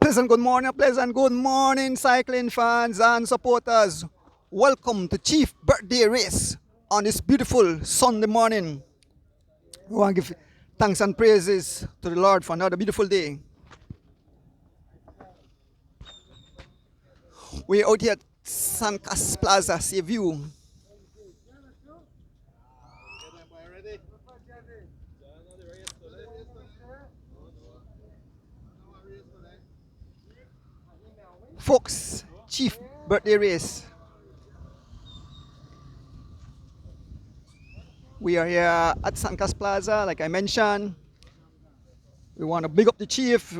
Pleasant good morning, cycling fans and supporters. Welcome to Chief Birthday Race on this beautiful Sunday morning. We want to give thanks and praises to the Lord for another beautiful day. We're out here at Sancas Plaza, Sea View. Folks, Chief Birthday Race. We are here at Sancas Plaza, like I mentioned. We want to big up the Chief.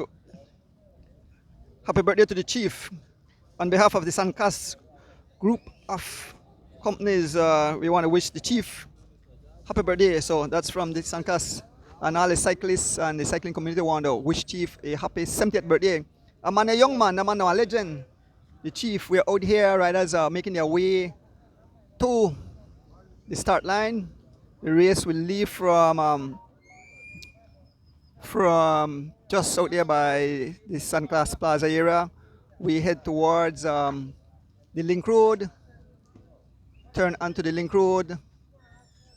Happy birthday to the Chief. On behalf of the Sancas group of companies, we want to wish the Chief happy birthday. So that's from the Sancas, and all the cyclists and the cycling community want to wish Chief a happy 70th birthday. A man, a young man, a man, a legend. The Chief, we're out here, riders are making their way to the start line. The race will leave from just out there by the Sancas Plaza area. We head towards the Link Road, turn onto the Link Road,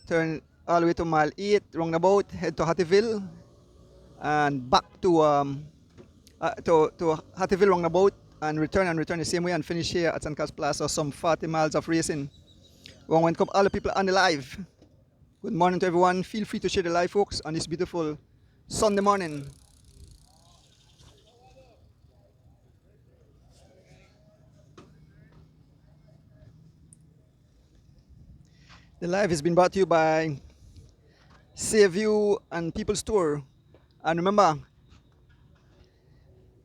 turn all the way to mile 8, roundabout, head to Hattieville, and back to Hattieville roundabout, and return the same way and finish here at Sancas Plaza. Some 40 miles of racing. We want to welcome all the people on the live. Good morning to everyone. Feel free to share the live, folks, on this beautiful Sunday morning. The live has been brought to you by Save You and People Store. And remember,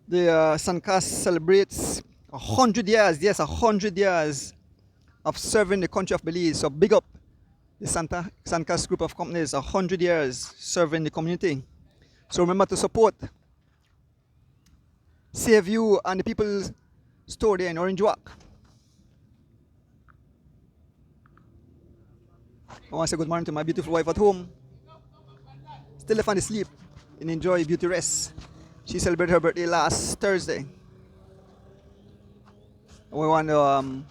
the Sancas celebrates 100 years, yes, 100 years of serving the country of Belize. So big up the Sancas group of companies, 100 years serving the community. So remember to support Save You and the People Store there in Orange Walk. I want to say good morning to my beautiful wife at home. Still left on the sleep and enjoy beauty rest. She celebrated her birthday last Thursday. We want to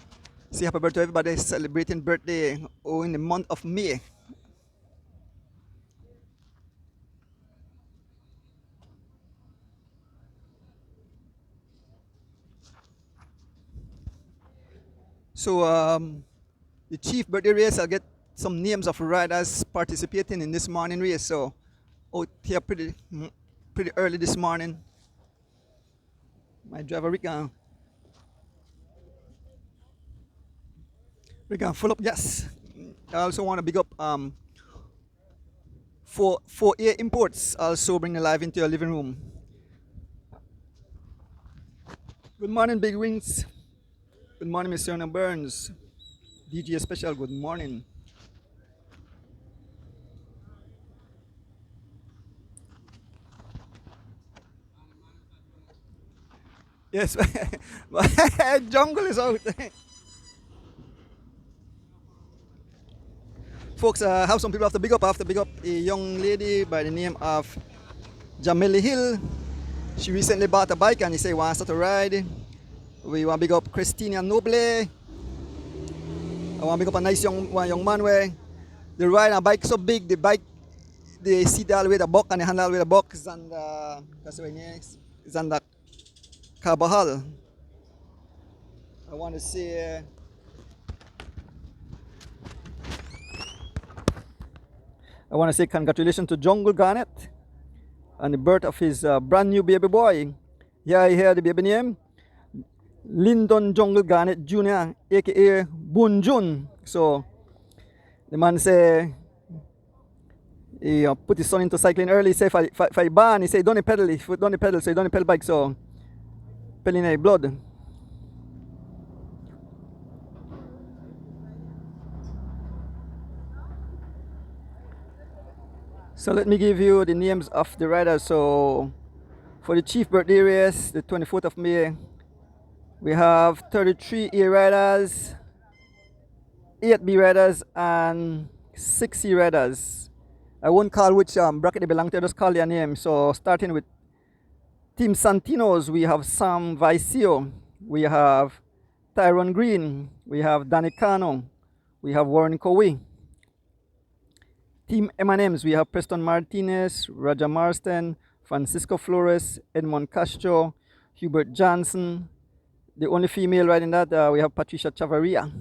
say happy birthday to everybody celebrating birthday in the month of May. So the Chief birthday race, I'll get some names of riders participating in this morning race. So out here pretty early this morning. My driver Rick full up gas. I also want to big up 4A Imports, also bring the live into your living room. Good morning, Big Wings. Good morning, Mr. Anna Burns. DJ Special, good morning. Yes, jungle is out. Folks, have some people have to big up. I have to big up a young lady by the name of Jameli Hill. She recently bought a bike and he said wants to ride. We want to big up Christina Noble. I want to big up a nice young man where they ride a bike so big, the seat all the way the back and the handle all the way the back is on the Cabahal. I want to say congratulations to Jungle Garnet on the birth of his brand new baby boy. Here I hear the baby name, Lyndon Jungle Garnet Jr., aka Bunjun. So the man say he put his son into cycling early. He say if I ban, he say don't pedal, if you don't pedal, so you don't pedal bike, so pedaling in blood. So let me give you the names of the riders. So for the Chief birthday race, the 24th of May, we have 33 A riders, 8 B riders, and 6 C riders. I won't call which bracket they belong to, just call their name. So starting with Team Santinos, we have Sam Vicio, we have Tyron Green, we have Danny Cano, we have Warren Cowie. Team M&M's, we have Preston Martinez, Roger Marston, Francisco Flores, Edmond Castro, Hubert Johnson. The only female riding that, we have Patricia Chavarria.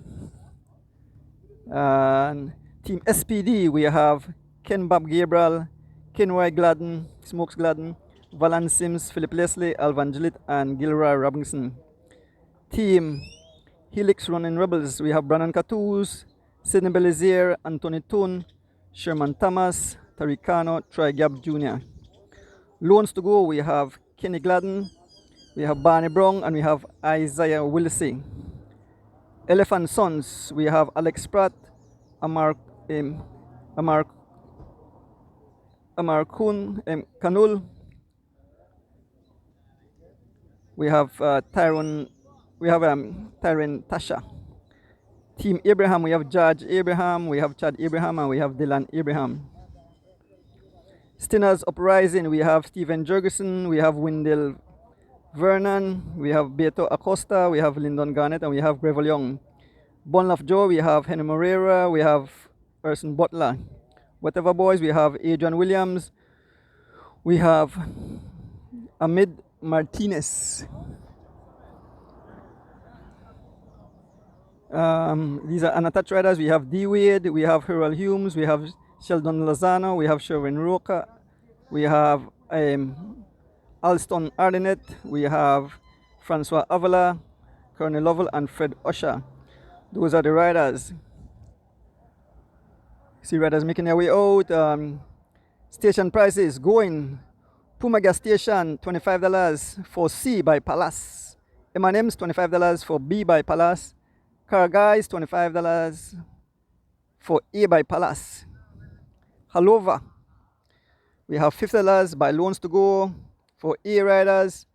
And Team SPD, we have Ken Bob Gabriel, Kenroy Gladden, Smokes Gladden, Valan Sims, Philip Leslie, Alvan Gillett, and Gilroy Robinson. Team Helix Running Rebels, we have Brandon Catouz, Sidney Belizier, Anthony Toon, Sherman Thomas, Taricano, Troy Gabb Jr. Loans to go, we have Kenny Gladden, we have Barney Brown, and we have Isaiah Willsey. Elephant Sons, we have Alex Pratt, Amar Kun Kanul. We have Tyron Tasha. Team Abraham, we have George Abraham, we have Chad Abraham, and we have Dylan Abraham. Stinners Uprising, we have Stephen Jurgensen, we have Wendell Vernon, we have Beto Acosta, we have Lyndon Garnett, and we have Gravel Young. Bonlaf Joe, we have Henry Moreira, we have Erson Butler. Whatever Boys, we have Adrian Williams, we have Amid Martinez. These are unattached riders. We have D Wade, we have Harold Humes, we have Sheldon Lozano, we have Sherwin Roca, we have Alston Ardenette, we have Francois Avila, Colonel Lovell, and Fred Usher. Those are the riders. See riders making their way out. Station prices going. Puma gas station $25 for C by Palace. M&M's $25 for B by Palace. Car Guys $25 for A by Palace. Halova, we have $50 by Loans to Go for A riders.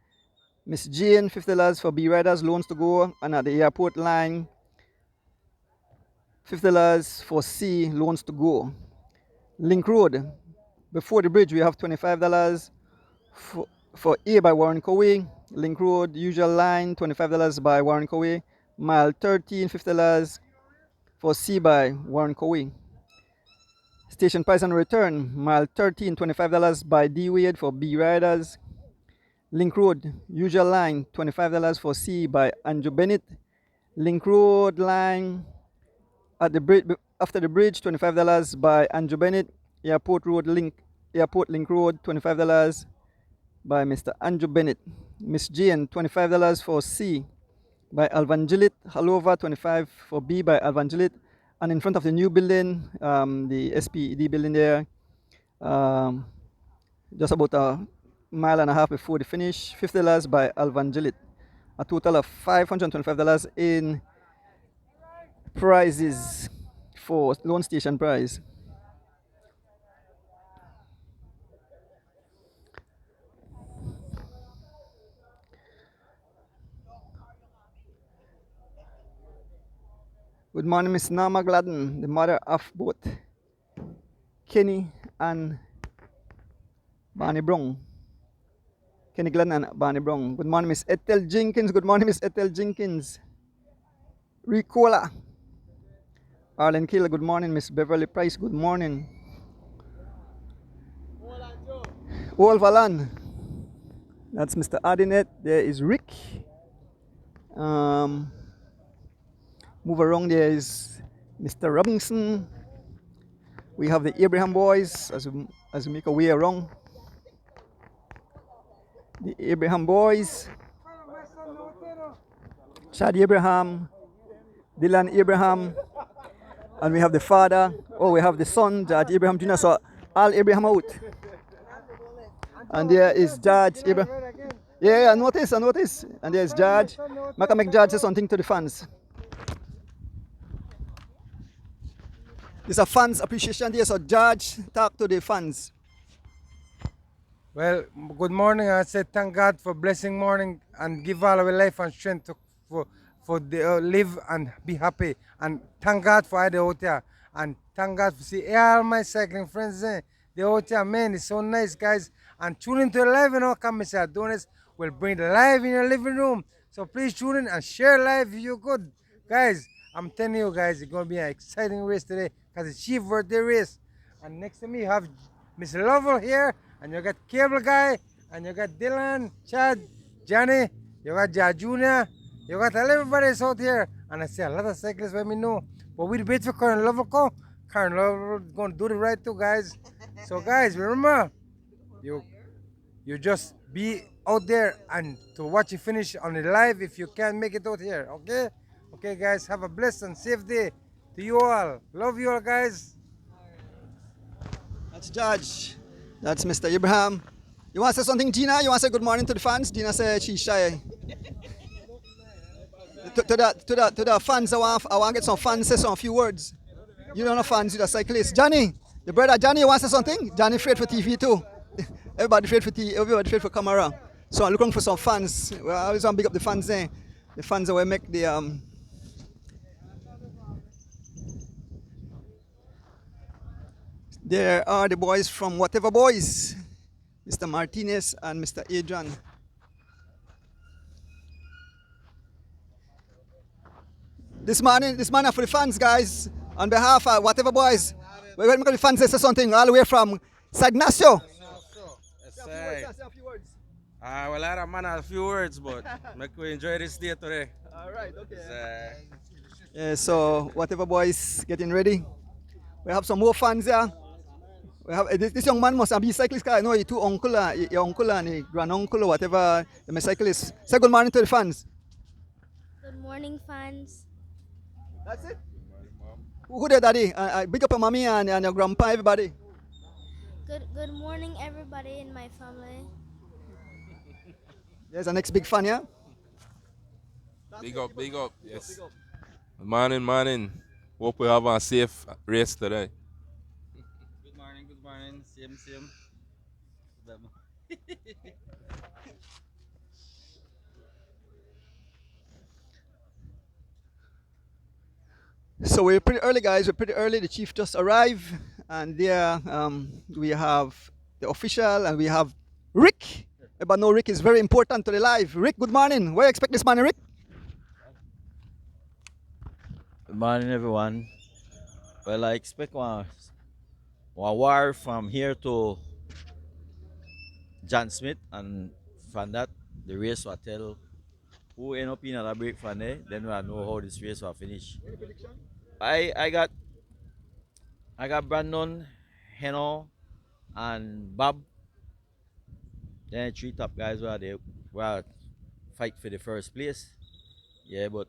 Miss Jane $50 for B riders, Loans to Go, and at the airport line $50 for C, Loans to Go. Link Road, before the bridge, we have $25 for A by Warren Cowie. Link Road, usual line, $25 by Warren Cowie. Mile 13, $50 for C by Warren Cowie. Station price and return, mile 13, $25 by D Wade for B riders. Link Road, usual line, $25 for C by Andrew Bennett. Link Road line at the bridge, after the bridge, $25 by Andrew Bennett. Airport Link Road, $25 by Mr. Andrew Bennett. Miss Jane, $25 for C by Alvan Gillett. Halova, $25 for B by Alvan Gillett. And in front of the new building, the SPED building there, just about a mile and a half before the finish, $50 by Alvan Gillett. A total of $525 in prizes for Loan Station prize. Good morning, Miss Norma Gladden, the mother of both Kenny and Barney Brown. Kenny Gladden and Barney Brown. Good morning, Miss Ethel Jenkins. Good morning, Miss Ethel Jenkins. Ricola. Arlen Kill. Good morning, Miss Beverly Price. Good morning. Old Valan. That's Mr. Ardinet. There is Rick. Move around, there is Mr. Robinson. We have the Abraham boys as we make our way around. The Abraham boys. Chad Abraham, Dylan Abraham, and we have the father. Oh, we have the son, George Abraham Jr. So all Abraham out. And there is George Abraham. Yeah, I notice. And there is George. Make George say something to the fans. It's a fans appreciation day, so George, talk to the fans. Well, good morning. I say thank God for blessing morning and give all our life and strength for the, live and be happy. And thank God for all the out here. And thank God for see all my cycling friends there. The out here, man, it's so nice, guys. and tune into the live, you know, come Mr. Adonis will bring the live in your living room. So please tune in and share live if you could. Guys, I'm telling you guys, it's going to be an exciting race today because it's Chief birthday race. And next to me, you have Miss Lovell here, and you got Cable Guy, and you got Dylan, Chad, Johnny, you got Ja Jr., you got everybody out here. And I see a lot of cyclists let me know. But we wait for Karen Lovell come. Karen Lovell going to do the right too, guys. So guys, remember, you just be out there and to watch it finish on the live if you can make it out here, okay? Okay, guys, have a blessed and safe day to you all. Love you all, guys. That's Judge. That's Mr. Abraham. You want to say something, Gina? You want to say good morning to the fans? Gina said she's shy. To the fans, I want to get some fans say some few words. You don't know fans, you're a cyclist. Johnny, the brother Johnny, you want to say something? Johnny afraid for TV too. Everybody afraid for TV, everybody afraid for camera. So I'm looking for some fans. Well, I always want to big up the fans there. The fans that will make the There are the boys from Whatever Boys, Mr. Martinez and Mr. Adrian. This morning for the fans, guys, on behalf of Whatever Boys. We're going to the fans say something all the way from San Ignacio. Say well, I don't man a few words, but make we enjoy this day today. All right, okay. Yeah, so Whatever Boys getting ready. We have some more fans here. We have this young man must be a cyclist car. I know your uncle and your grand uncle or whatever. The cyclist. Say good morning to the fans. Good morning, fans. That's it. Who there, Daddy? Big up your mommy and your grandpa, everybody. Good morning, everybody in my family. There's the next big fan, yeah? Big up, yes. Morning. Hope we have a safe race today. Good morning, same. So we're pretty early, guys. We're pretty early. The chief just arrived, and there we have the official, and we have Rick. But no, Rick is very important to the live. Rick, good morning. What do you expect this morning, Rick? Good morning, everyone. Well, I expect one war from here to John Smith, and from that, the race will tell who end up in a break from there. Then we'll know how this race will finish. I got Brandon, Heno, and Bob. Then three top guys were fight for the first place. Yeah, but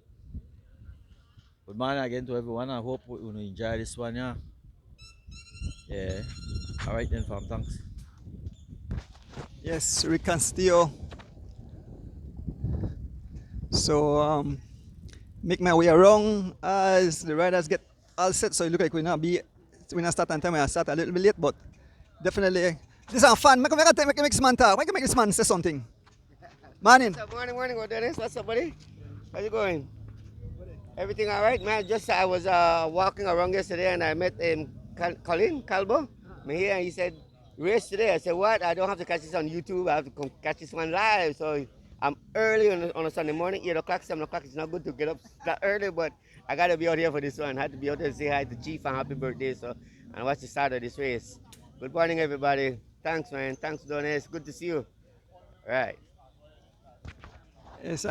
good morning again to everyone. I hope you enjoy this one, yeah. Yeah. All right then, fam. Thanks. Yes, Rick Castillo. So make my way around as the riders get all set. So it look like we're not start on time. We start a little bit late, but definitely this is fun. Make this man talk. Make this man say something. Morning. Morning, Dennis. What's up, buddy? How's it going? Everything all right, man? Just I was walking around yesterday and I met Colin Calbo. I'm here and he said, race today. I said, what? I don't have to catch this on YouTube. I have to come catch this one live. So I'm early on a Sunday morning, 8 o'clock, 7 o'clock. It's not good to get up that early, but I got to be out here for this one. I had to be out there to say hi to Chief and happy birthday. So, and watch the start of this race. Good morning, everybody. Thanks, man. Thanks, Donis. Good to see you. All right. Yes,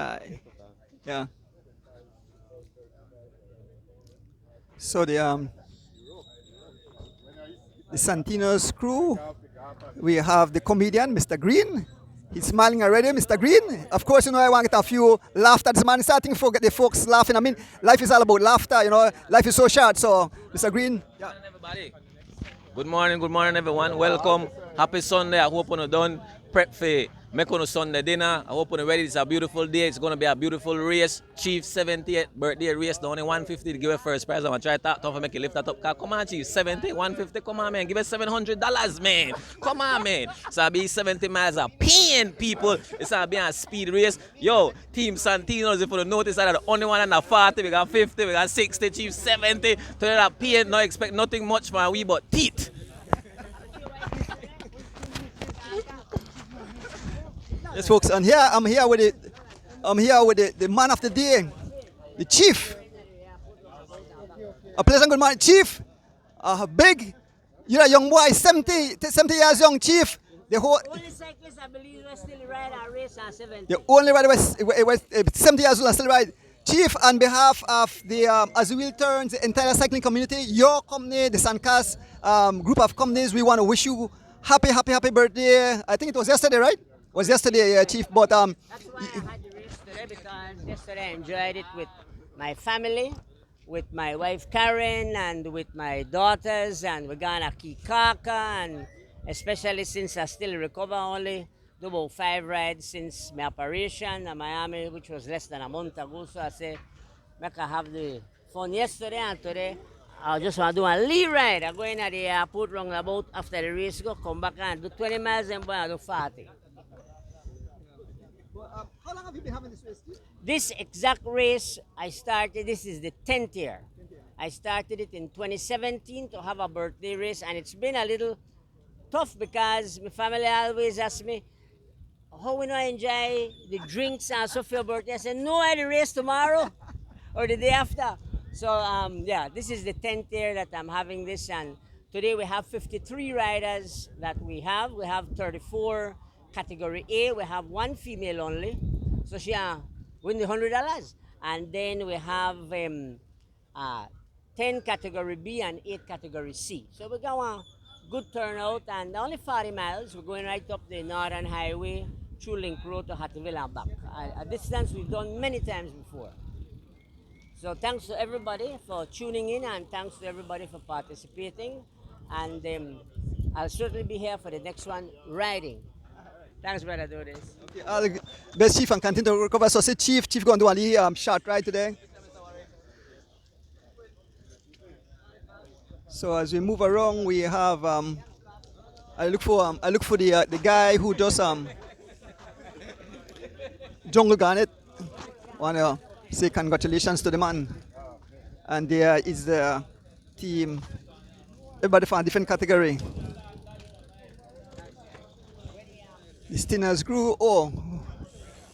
yeah. So the Santino's crew, we have the comedian, Mr. Green. He's smiling already, Mr. Green. Of course, I want to get a few laughter. This man is starting to get the folks laughing. I mean, life is all about laughter, Life is so short. So, Mr. Green. Yeah. Everybody. Good morning, everyone. Welcome. Happy Sunday. I hope you're done. Prep for make on a Sunday dinner. I hope you're ready. It's a beautiful day. It's going to be a beautiful race. Chief 70th birthday race. The only 150 to give a first prize. I'm going to try to talk to make you lift that up. Come on, Chief. 70, 150. Come on, man. Give us $700, man. Come on, man. So I'll be 70 miles of pain, people. It's going to be a speed race. Yo, Team Santinos, if you notice, that the only one under 40. We got 50. We got 60. Chief 70. To that pain, no expect nothing much from we but teeth. Yes, folks, and here I'm here with the man of the day, the chief. A pleasant good morning, chief. Big, you're a young boy, 70 years young, chief. The whole, Only cyclist I believe was still ride and race at 70. the only rider was 70 years old and still ride. Chief, on behalf of the As Wheel Turns, the entire cycling community, your company, the Suncast group of companies, we want to wish you happy birthday. I think it was yesterday, right? It was yesterday, Chief. But That's why I had the race today, because yesterday I enjoyed it with my family, with my wife Karen, and with my daughters, and we're gonna Kikaka, and especially since I still recover only, do about 5 rides since my operation in Miami, which was less than a month ago. So I say, make I have the fun yesterday and today. I just want to do a lead ride. I go in at the airport round about after the race, go come back and do 20 miles and do 40. how long have you been having this race, Chief? This exact race, I started, this is the 10th year. I started it in 2017 to have a birthday race, and it's been a little tough because my family always ask me, how we not enjoy the drinks and so for your birthday? I said, no, I had a race tomorrow or the day after. So yeah, this is the 10th year that I'm having this, and today we have 53 riders that we have. We have 34 category A, we have 1 female only. So she win the $100. And then we have 10 category B and 8 category C. So we got a good turnout, and only 40 miles. We're going right up the Northern Highway through Link Road to Hattieville and back. A distance we've done many times before. So thanks to everybody for tuning in, and thanks to everybody for participating. And I'll certainly be here for the next one, riding. Thanks, brother, do this. All the best, Chief, and continue to recover. So say, Chief going to do a little short ride today. So as we move around, we have I look for the guy who does Jungle Garnet. Want to say congratulations to the man. And there is the team, everybody from a different category. The Stinners grew. Oh,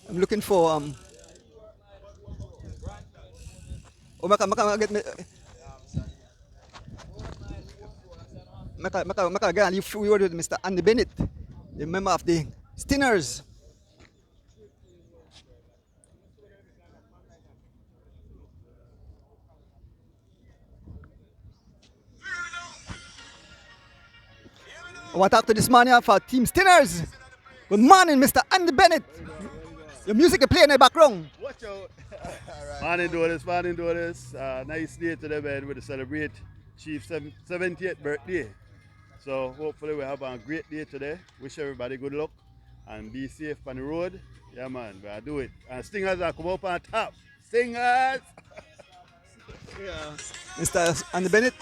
I'm looking for get me. Maka get a few word with Mr. Andy Bennett, the member of the Stinners. I want to talk to this man here for Team Stinners. Good morning, Mr. Andy Bennett. Your music is playing in the background. Watch out. Morning, do this. Nice day today, man. We're to celebrate Chief's 70th birthday. So hopefully we have a great day today. Wish everybody good luck and be safe on the road. Yeah, man, we'll do it. And Stingers are come up on top. Stingers! Yeah. Mr. Andy Bennett.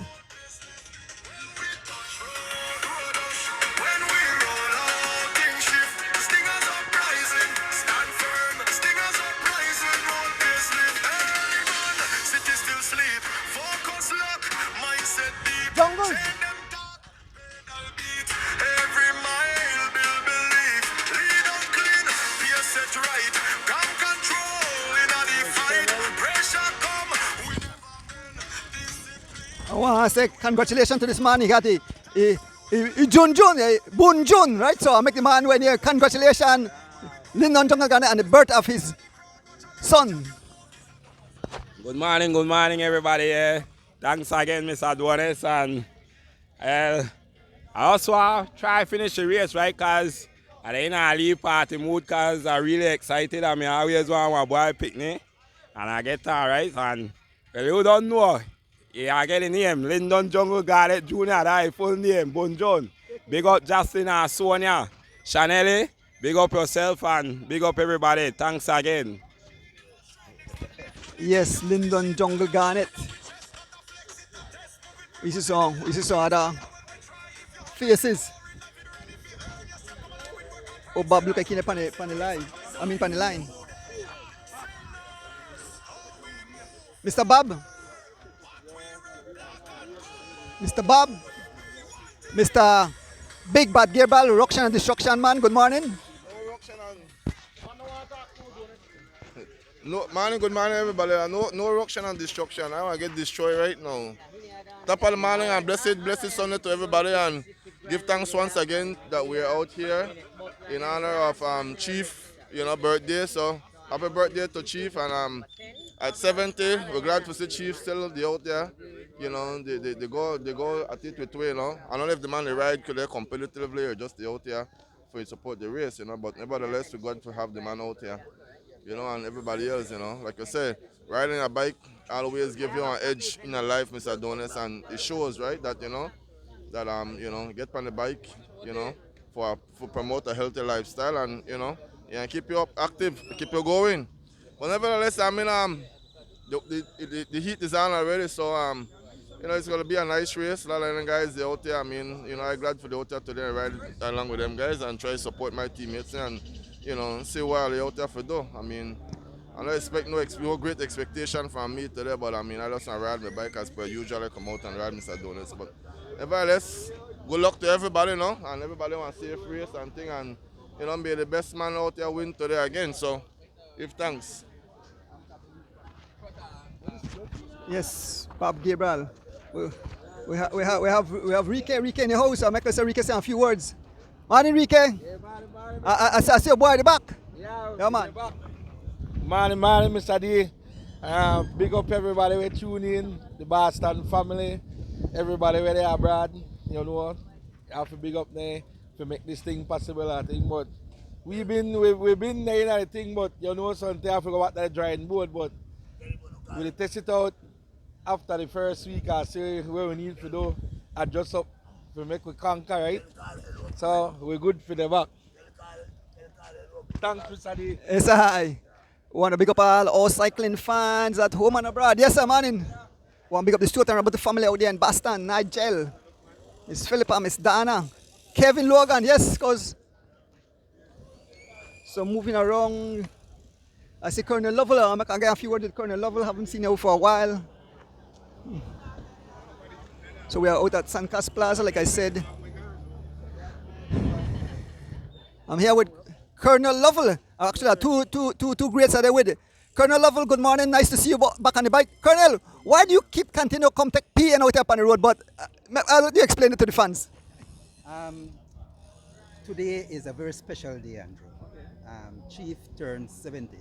Jungle. I want to say congratulations to this man. He got Boon Jun, right? So I make the man when here. Congratulations, Lyndon Jungle Garnet, on the birth of his son. Good morning, everybody. Thanks again, Mr. Adonis. And I also try to finish the race, right? Because I ain't a leave party mood because I'm really excited. I always want my boy picnic. And I get that, right? And well, you don't know. Yeah, I get the name. Lyndon Jungle Garnet Jr. That full name, Boon Jun. Big up Justin and Sonia. Chanel, big up yourself and big up everybody. Thanks again. Yes, Lyndon Jungle Garnet. We see some other faces. Oh, Bob, look like he's on the line. On the line. Mr. Bob. Mr. Bob. Mr. Big Bad Gearball, Ruction and Destruction Man. Good morning. No, morning, good morning, everybody. No ruction and destruction. I want to get destroyed right now. Top of the morning and blessed Sunday to everybody, and give thanks once again that we're out here in honor of Chief, birthday. So happy birthday to Chief, and at 70, we're glad to see Chief still out there. They go at it with way, I don't know if the man they ride could they competitively or just out here for to support the race, but nevertheless we're glad to have the man out here. And everybody else, like I said, riding a bike always give you an edge in your life, Mr. Adonis, and it shows, right, that, get on the bike, for promote a healthy lifestyle and, keep you up active, keep you going. But nevertheless, the heat is on already, so, it's going to be a nice race. A lot of them guys, they're out there. I'm glad for the out there today and ride along with them guys and try to support my teammates and, see what they're out there for do. I don't expect no great expectation from me today, but I just ride my bike as per usual. I come out and ride Mr. Adonis. But nevertheless, good luck to everybody, and everybody want a safe race and thing, and be the best man out there win today again. So, give thanks. Yes, Bob Gabriel. We have Rike in the house. I'm going to say Rike say a few words. Morning, Rike. I see your boy at the back. Yeah, man. Morning, Mr. D. Big up everybody who tune in, the Boston family, everybody where they are abroad. I have to big up there to make this thing possible, I think. But we've been there in the thing, but something I forgot about that drying board. But we'll test it out after the first week and see where we need to do, adjust up to make we conquer, right? So we're good for the back. Thanks, Mr. D. Yes, I want to big up all cycling fans at home and abroad. Yes, sir, man. Want to big up the Stuart and Robert family out there in Boston. Nigel, Miss Philippa, Miss Dana, Kevin Logan. Yes, cause. So moving around, I see Colonel Lovell. I can get a few words with Colonel Lovell. Haven't seen him for a while. So we are out at San Cas Plaza, like I said. I'm here with Colonel Lovell. Actually, two greats are there with. Colonel Lovell, good morning. Nice to see you back on the bike. Colonel, why do you continue to come take P and out here on the road? But I'll let you explain it to the fans. Today is a very special day, Andrew. Chief turned 70.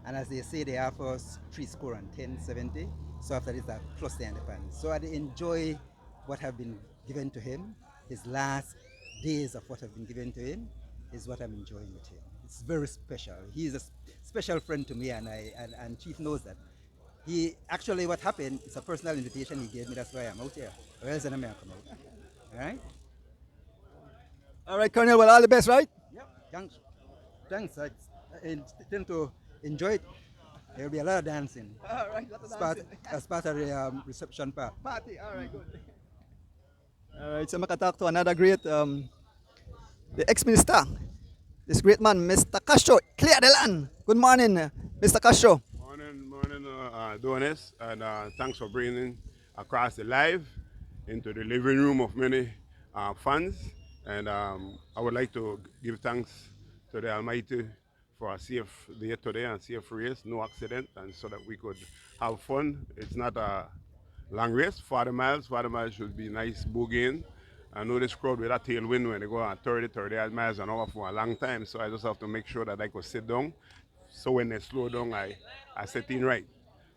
And as they say, they have us 3 score and 10, 70. So after this, a plus the fans. So I enjoy what have been given to him. His last days of what have been given to him is what I'm enjoying with him. It's very special. He is a special friend to me, and Chief knows that. He actually, what happened, it's a personal invitation he gave me. That's why I'm out here. Or else I'm come out. All right? All right, Colonel. Well, all the best, right? Yep. Thanks. I intend to enjoy it. There will be a lot of dancing. All right, as part of the reception part. Party. All right, good. All right, so I'm going to talk to another great, the ex-minister, this great man, Mr. Castro. Clear the land. Good morning, Mr. Castro. Morning, Adonis, and thanks for bringing across the live into the living room of many fans. And I would like to give thanks to the Almighty for a safe day today and safe race, no accident, and so that we could have fun. It's not a long race, 40 miles. 40 miles should be nice boogieing. I know this crowd with a tailwind when they go on 30 miles an hour for a long time, so I just have to make sure that I could sit down. So when they slow down, I sit in right.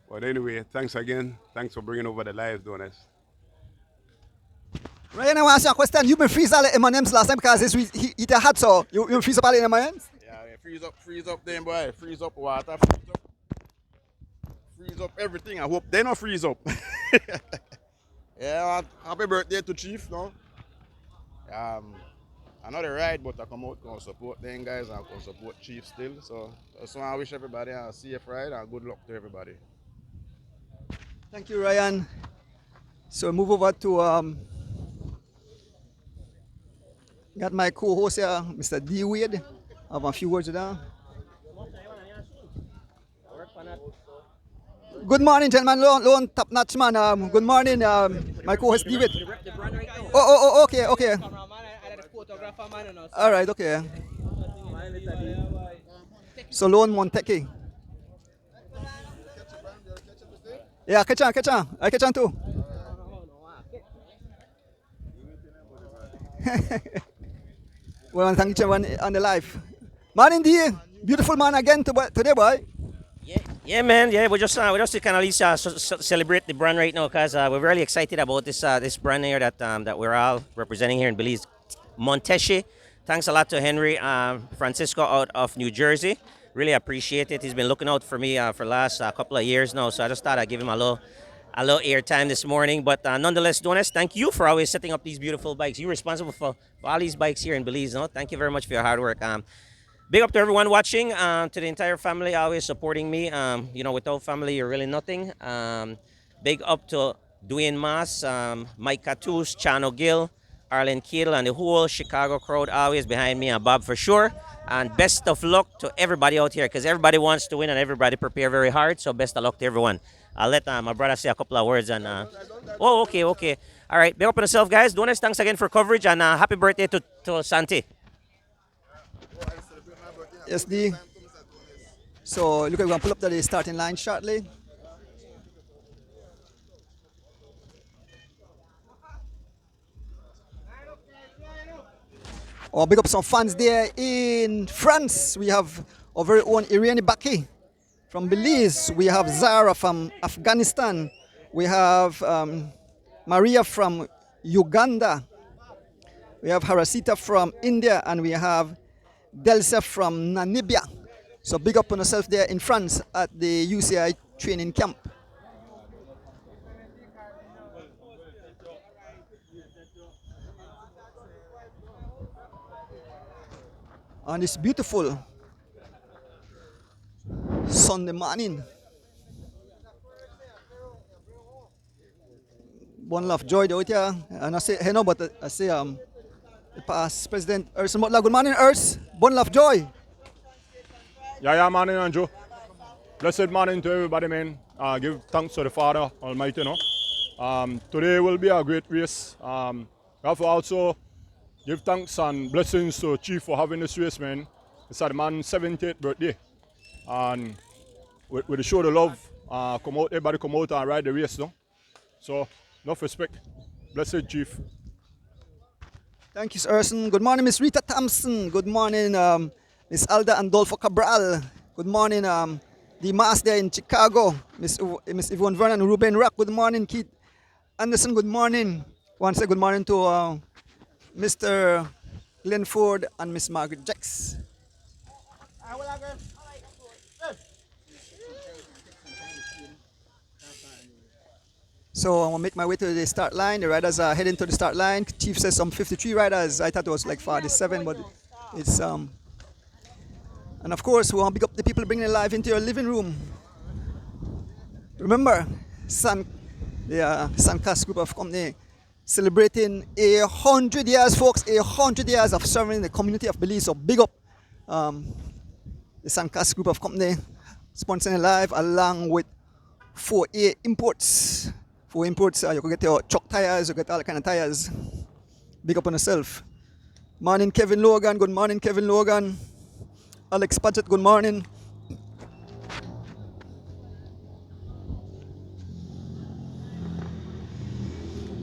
But anyway, thanks again. Thanks for bringing over the live, Donis. Ryan, I want to ask you a question. You've been freeze all the M&Ms last time because it had so. You freeze up all the M&Ms? Yeah, freeze up them, boy. Freeze up water, freeze up everything. I hope they don't freeze up. Yeah, happy birthday to Chief, no? Another ride, but I come out and support them guys and I can support Chief still. So I wish everybody a safe ride and good luck to everybody. Thank you, Ryan. So move over to got my co-host here, Mr. D. Wade. I have a few words with him. Good morning, gentlemen. Lone top notch man. Good morning, my co-host D. Wade. Oh, okay. All right, okay. So Lone Monteke. Yeah, catch on, catch on. I catch on too. Well, thank you on the live. Man in the beautiful man again today, boy. Yeah, man. Yeah, we're just kind of at least celebrate the brand right now because we're really excited about this brand here that we're all representing here in Belize. Monteche. Thanks a lot to Henry Francisco out of New Jersey. Really appreciate it. He's been looking out for me for the last couple of years now, so I just thought I'd give him a little airtime this morning. But nonetheless, Donis, thank you for always setting up these beautiful bikes. You're responsible for all these bikes here in Belize. No? Thank you very much for your hard work. Big up to everyone watching, to the entire family always supporting me. Without family, you're really nothing. Big up to Dwayne Maas, Mike Catus, Chano Gill, Arlen Kittle, and the whole Chicago crowd always behind me, and Bob for sure. And best of luck to everybody out here because everybody wants to win and everybody prepare very hard. So best of luck to everyone. I'll let my brother say a couple of words. And okay. All right, big up on yourself, guys. Donis, thanks again for coverage and happy birthday to Santi. Yes, D. So look, we're going to pull up the starting line shortly. Oh, big up some fans there in France. We have our very own Irene Baki from Belize. We have Zara from Afghanistan. We have Maria from Uganda. We have Harasita from India. And we have Delsa from Namibia. So big up on yourself there in France at the UCI training camp. On this beautiful Sunday morning. One love joy out here. And I say hello, but I say the past President Erson Butler. Good morning, Ers. One love joy. Yeah, morning, Andrew. Blessed morning to everybody, man. Give thanks to the Father Almighty, today will be a great race. We have to also give thanks and blessings to Chief for having this race, man. It's at the man's 78th birthday. And with the show the love, everybody come out and ride the race, no? So, enough respect. Blessed Chief. Thank you, Erson. Good morning, Miss Rita Thompson. Good morning, Miss Alda Andolfo Cabral. Good morning, the Mass there in Chicago. Miss Yvonne Vernon, Ruben Rock. Good morning, Keith Anderson. Good morning. Want to say good morning to Mr. Glenn Ford and Miss Margaret Jacks. So I'm gonna make my way to the start line. The riders are heading to the start line. Chief says some 53 riders. I thought it was like 47, but it's and of course we want to pick up the people bringing it live into your living room. Remember, the Suncast Group of Company celebrating 100 years, folks, 100 years of serving the community of Belize. So big up the Suncast Group of Company sponsoring it live along with 4A Imports. 4A Imports, you can get your truck tires, you get all kind of tires. Big up on yourself. Morning, Kevin Logan. Good morning, Kevin Logan. Alex Padgett, good morning.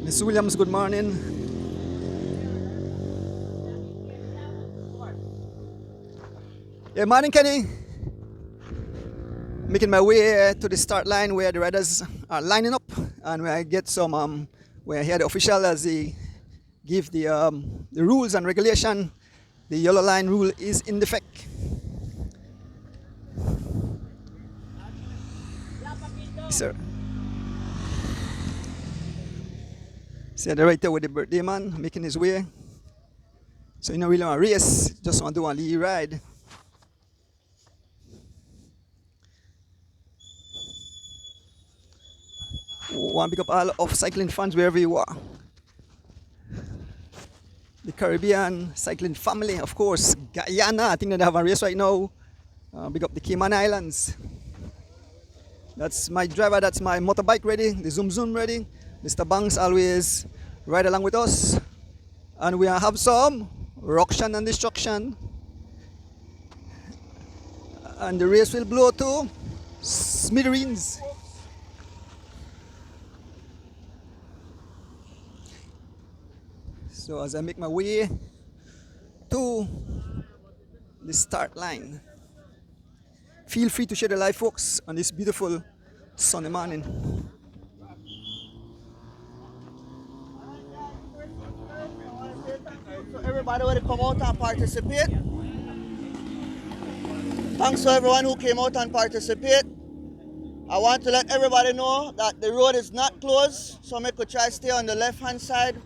Miss Williams, good morning. Yeah, morning, Kenny. Making my way to the start line where the riders are lining up, and where I get some, where I hear the official as they give the rules and regulation. The yellow line rule is in effect. Yes, sir. See the right there with the birthday man making his way. So you don't really want to race, just want to do a little ride. Want to pick up all of cycling fans wherever you are. The Caribbean cycling family, of course. Guyana, I think that they have a race right now. Pick up the Cayman Islands. That's my driver, that's my motorbike ready, the Zoom Zoom ready. Mr. Banks always ride along with us. And we have some ruction and destruction. And the race will blow to smithereens. So as I make my way to the start line, feel free to share the live, folks, on this beautiful sunny morning. So everybody will come out and participate. Thanks to everyone who came out and participate. I want to let everybody know that the road is not closed, so make a try stay on the left hand side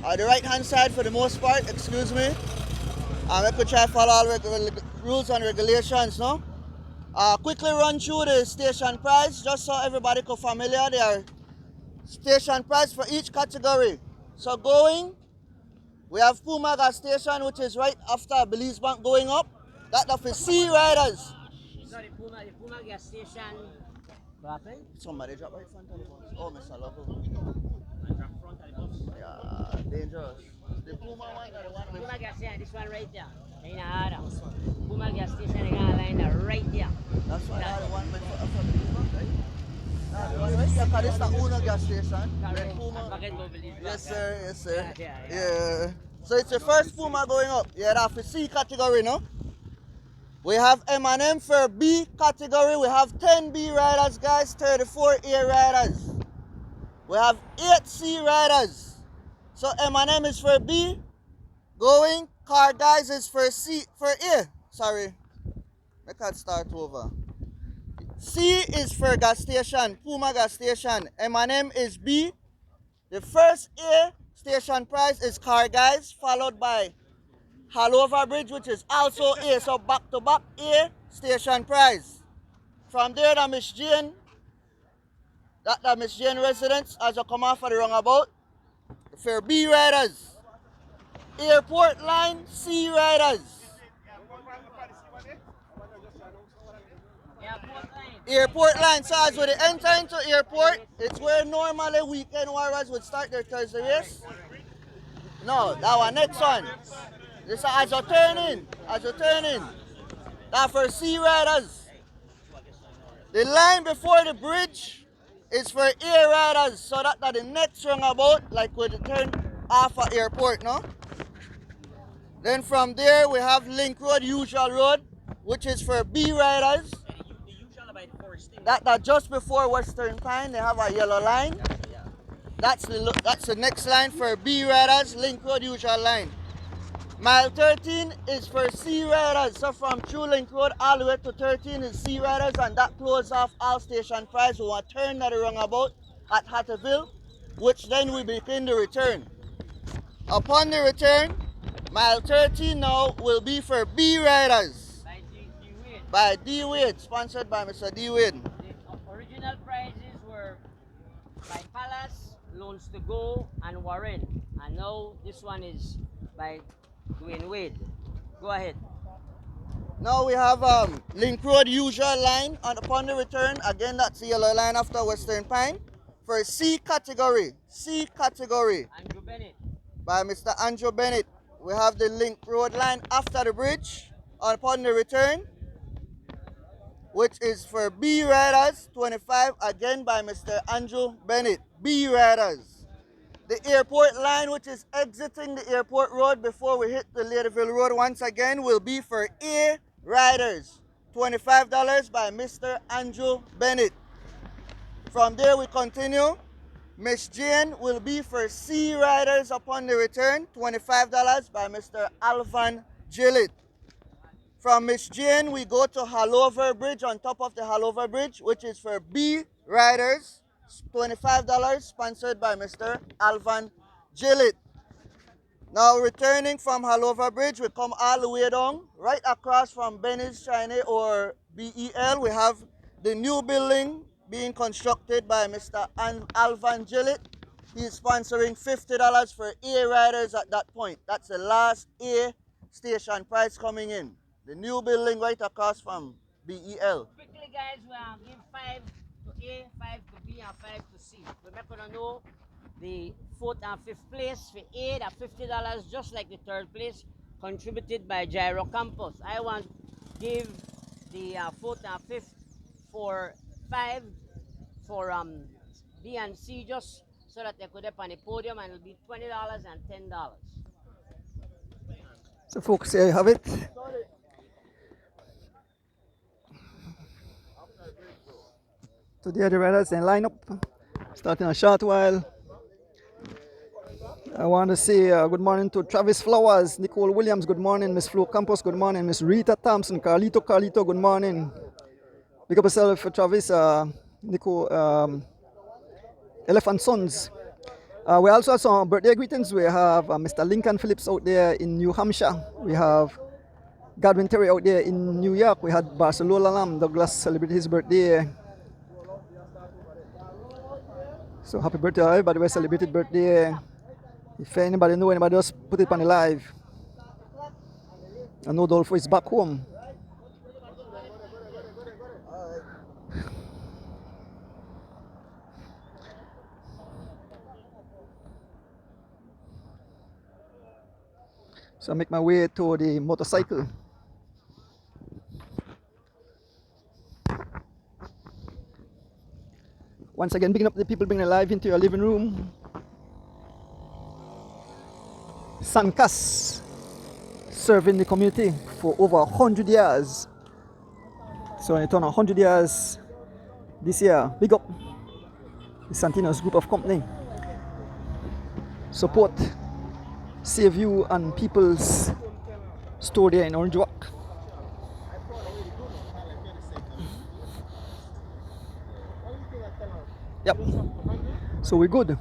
or the right hand side for the most part, excuse me. And make a try follow all rules and regulations, no? Quickly run through the station price just so everybody can familiar. There are station price for each category. So going, we have Puma gas station, which is right after Belize Bank going up. That's for C riders. Sorry, the Puma gas station. What happened? Somebody dropped right in front of the bus. Oh, Mr. Loco. Yeah, dangerous. The Puma one or the one with... Puma gas station, this one right there. In a harder. Puma gas station, they got a line right there. That's why the one went for Belize Bank, right? No, the one right here, because it's the Uno gas station. Then Puma. Yes, sir, yes, sir. Yeah. So it's the first Puma going up. Yeah, that's for C category, no? We have M&M for B category. We have 10 B riders, guys, 34 A riders. We have 8 C riders. So M&M is for B. Going. Car guys is for C, for A. Sorry. I can't start over. C is for gas station, Puma gas station. M&M is B. The first A station price is car guys, followed by Halover Bridge, which is also A, so back to back A station price. From there, the Miss Jane, the Miss Jane residence, as you come off of the roundabout, for B riders. Airport line, C riders. Airport line, so as we enter into airport, it's where normally weekend warriors would start their Thursday race. No, that one, next one. This as you turn in, that for C riders. The line before the bridge is for A riders, so that the next roundabout, like with the turn off of airport, no? Then from there we have Link Road, Usual Road, which is for B riders. That just before Western Pine, they have a yellow line. That's the next line for B riders, Link Road, Usual line. Mile 13 is for C riders, so from True Link Road all the way to 13 is C riders, and that closes off all station price. We want to turn at the roundabout at Hatterville, which then we begin the return. Upon the return, mile 13 now will be for B riders. By D Wade, sponsored by Mr. D Wade. The original prizes were by Palace, Loans to Go, and Warren. And now this one is by Dwayne Wade. Go ahead. Now we have Link Road Usual line, and upon the return, again that's the yellow line after Western Pine. For C category, Andrew Bennett. By Mr. Andrew Bennett. We have the Link Road line after the bridge, and upon the return, which is for B riders, 25, again by Mr. Andrew Bennett. B riders. The airport line, which is exiting the airport road before we hit the Ladyville Road once again, will be for A riders. $25 by Mr. Andrew Bennett. From there we continue. Miss Jane will be for C riders upon the return. $25 by Mr. Alvan Gillett. From Miss Jane we go to Halover Bridge, on top of the Halover Bridge, which is for B riders. $25, sponsored by Mr. Alvan Gillett. Now returning from Halover Bridge, we come all the way down, right across from Benny's China or BEL. We have the new building being constructed by Mr. Alvan Gillett. He's sponsoring $50 for A riders at that point. That's the last A station price coming in. The new building right across from BEL. Quickly, guys, we'll give 5 to A, 5 to B, and 5 to C. We're not going to know the 4th and 5th place. For A, that $50, just like the 3rd place, contributed by Gyro Campus. I want to give the 4th and 5th for 5 for B and C, just so that they could up on the podium, and it'll be $20 and $10. So folks, here you have it. Today the riders in line up, starting a short while. I want to say good morning to Travis Flowers, Nicole Williams, good morning, Miss Flo Campos, good morning, Miss Rita Thompson, Carlito, good morning. Big up yourself, Travis, Nicole, Elephant Sons. We also have some birthday greetings. We have Mr. Lincoln Phillips out there in New Hampshire. We have Godwin Terry out there in New York. We had Barcelona Lam Douglas celebrate his birthday. So happy birthday everybody who celebrated birthday. If anybody know anybody else, put it on the live. I know Dolfo is back home. So I make my way to the motorcycle. Once again, picking up the people bringing live into your living room. Sankas serving the community for over 100 years. So when it turn 100 years this year, big up the Santinos group of company. Support Save You and People's store there in Orange Walk. Yep. So we're good.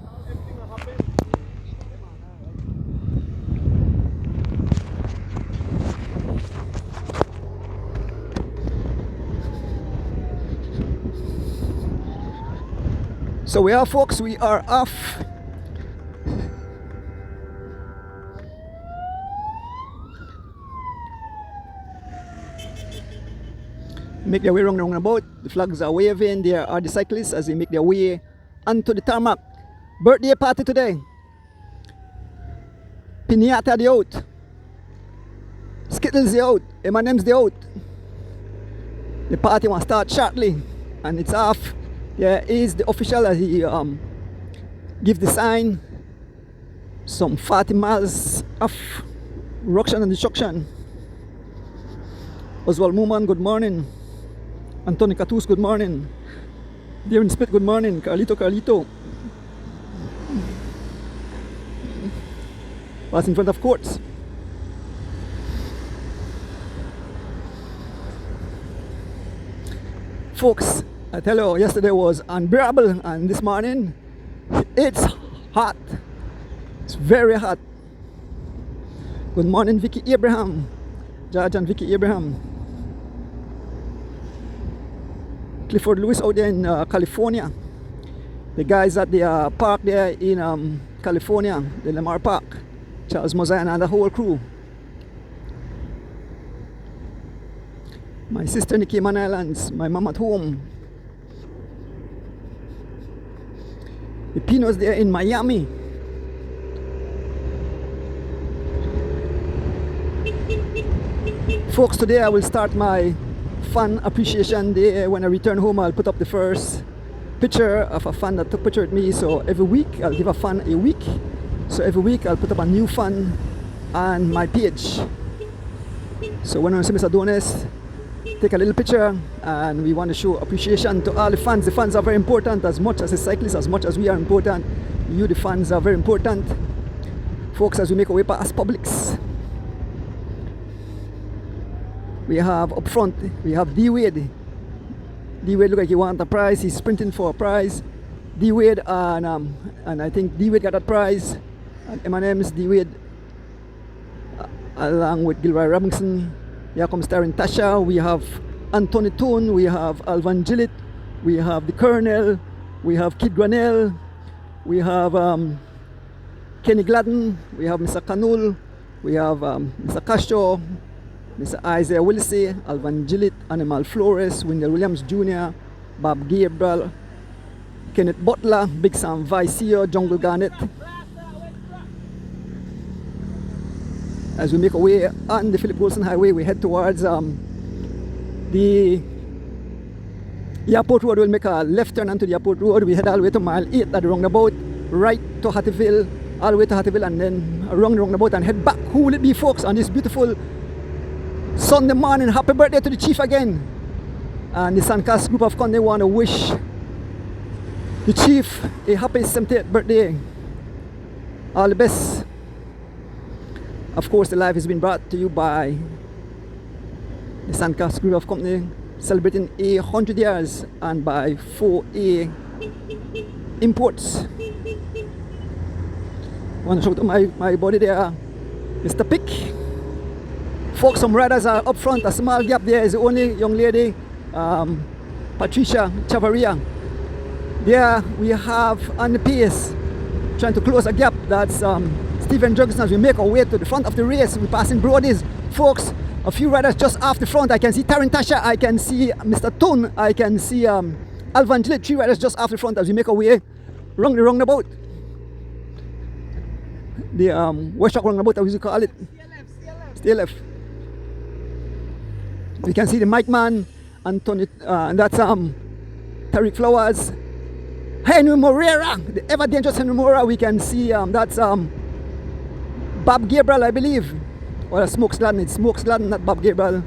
So we are, folks, we are off. Make their way round the roundabout. The flags are waving. There are the cyclists as they make their way onto the tarmac. Birthday party today. Pinata the out. Skittles the out. M&M's the out. The party will start shortly and it's off. There is the official as he give the sign. Some 40 miles off. Ruction and destruction. Oswald Mooman, good morning. Anthony Catus, good morning. Darren Smith, good morning. Carlito. Pass in front of courts. Folks, I tell you, yesterday was unbearable and this morning it's hot. It's very hot. Good morning, Vicky Abraham. George and Vicky Abraham. Clifford Lewis out there in California. The guys at the park there in California, the Lamar Park. Charles Mosiah and the whole crew. My sister in the Cayman Islands, my mom at home. The Pinos there in Miami. Folks, today I will start my fan appreciation day. When I return home, I'll put up the first picture of a fan that took a picture with me. So every week I'll give a fan a week. So every week I'll put up a new fan on my page. So when I see Mr. Adonis, take a little picture, and we want to show appreciation to all the fans. The fans are very important, as much as the cyclists, as much as we are important. You, the fans, are very important. Folks, as we make our way past Publix, we have up front, we have D-Wade. D-Wade look like he wants a prize. He's sprinting for a prize. D-Wade and I think D-Wade got that prize. And M&M's D-Wade along with Gilroy Robinson. Here comes Taryn Tasha. We have Anthony Toon. We have Alvan Gillett. We have the Colonel. We have Kid Granell. We have Kenny Gladden. We have Mr. Canul. We have Mr. Castro. Mr. Isaiah Willissey, Alvan Gillett, Animal Flores, Wendell Williams Jr., Bob Gabriel, Kenneth Butler, Big Sam Vicio, Jungle Garnet. As we make our way on the Philip Wilson Highway, we head towards the airport road. We'll make a left turn onto the airport road. We head all the way to mile 8 at the roundabout, right to Hattieville, all the way to Hattieville and then around the roundabout and head back. Who will it be, folks, on this beautiful Sunday morning? Happy birthday to the chief again. And the Sandcast group of Conde want to wish the chief a happy 70th birthday. All the best. Of course, the live has been brought to you by the Sandcast Group of Company, celebrating 100 years, and by 4A Imports. I want to show to my body there, Mr. Pick. Folks, some riders are up front. A small gap there is the only young lady, Patricia Chavaria. There we have on the pace, trying to close a gap. That's Stephen Jurgensen. As we make our way to the front of the race, we're passing Brody's. Folks, a few riders just off the front. I can see Taryn Tasha, I can see Mr. Tun, I can see Alvan Gillett. 3 riders just off the front as we make our way around the roundabout. The West Shock roundabout, as we call it. Stay left. We can see the Mike Man, Anthony, and that's Tariq Flowers. Henry Moreira, the ever dangerous Henry Moreira. We can see that's Bob Gabriel, I believe. Or Smokes Gladden. It's Smokes Gladden, not Bob Gabriel.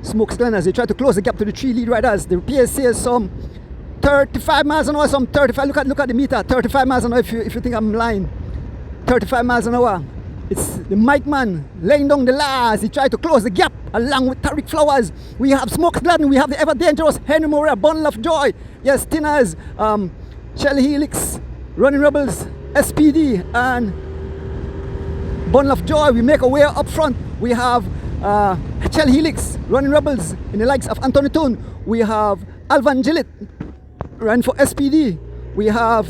Smokes Gladden, as they try to close the gap to the 3 lead riders. The pace says some 35 miles an hour, some 35. Look at the meter. 35 miles an hour. If you think I'm lying, 35 miles an hour. It's the Mike Man laying down the last. He tried to close the gap along with Tariq Flowers. We have Smokes Gladden. We have the ever dangerous Henry Moreira, Bundle of Joy. Yes, Tinners, Shelly Helix, Running Rebels, SPD, and Bundle of Joy. We make our way up front. We have Shelly Helix, Running Rebels, in the likes of Anthony Tun. We have Alvan Gillett riding for SPD. We have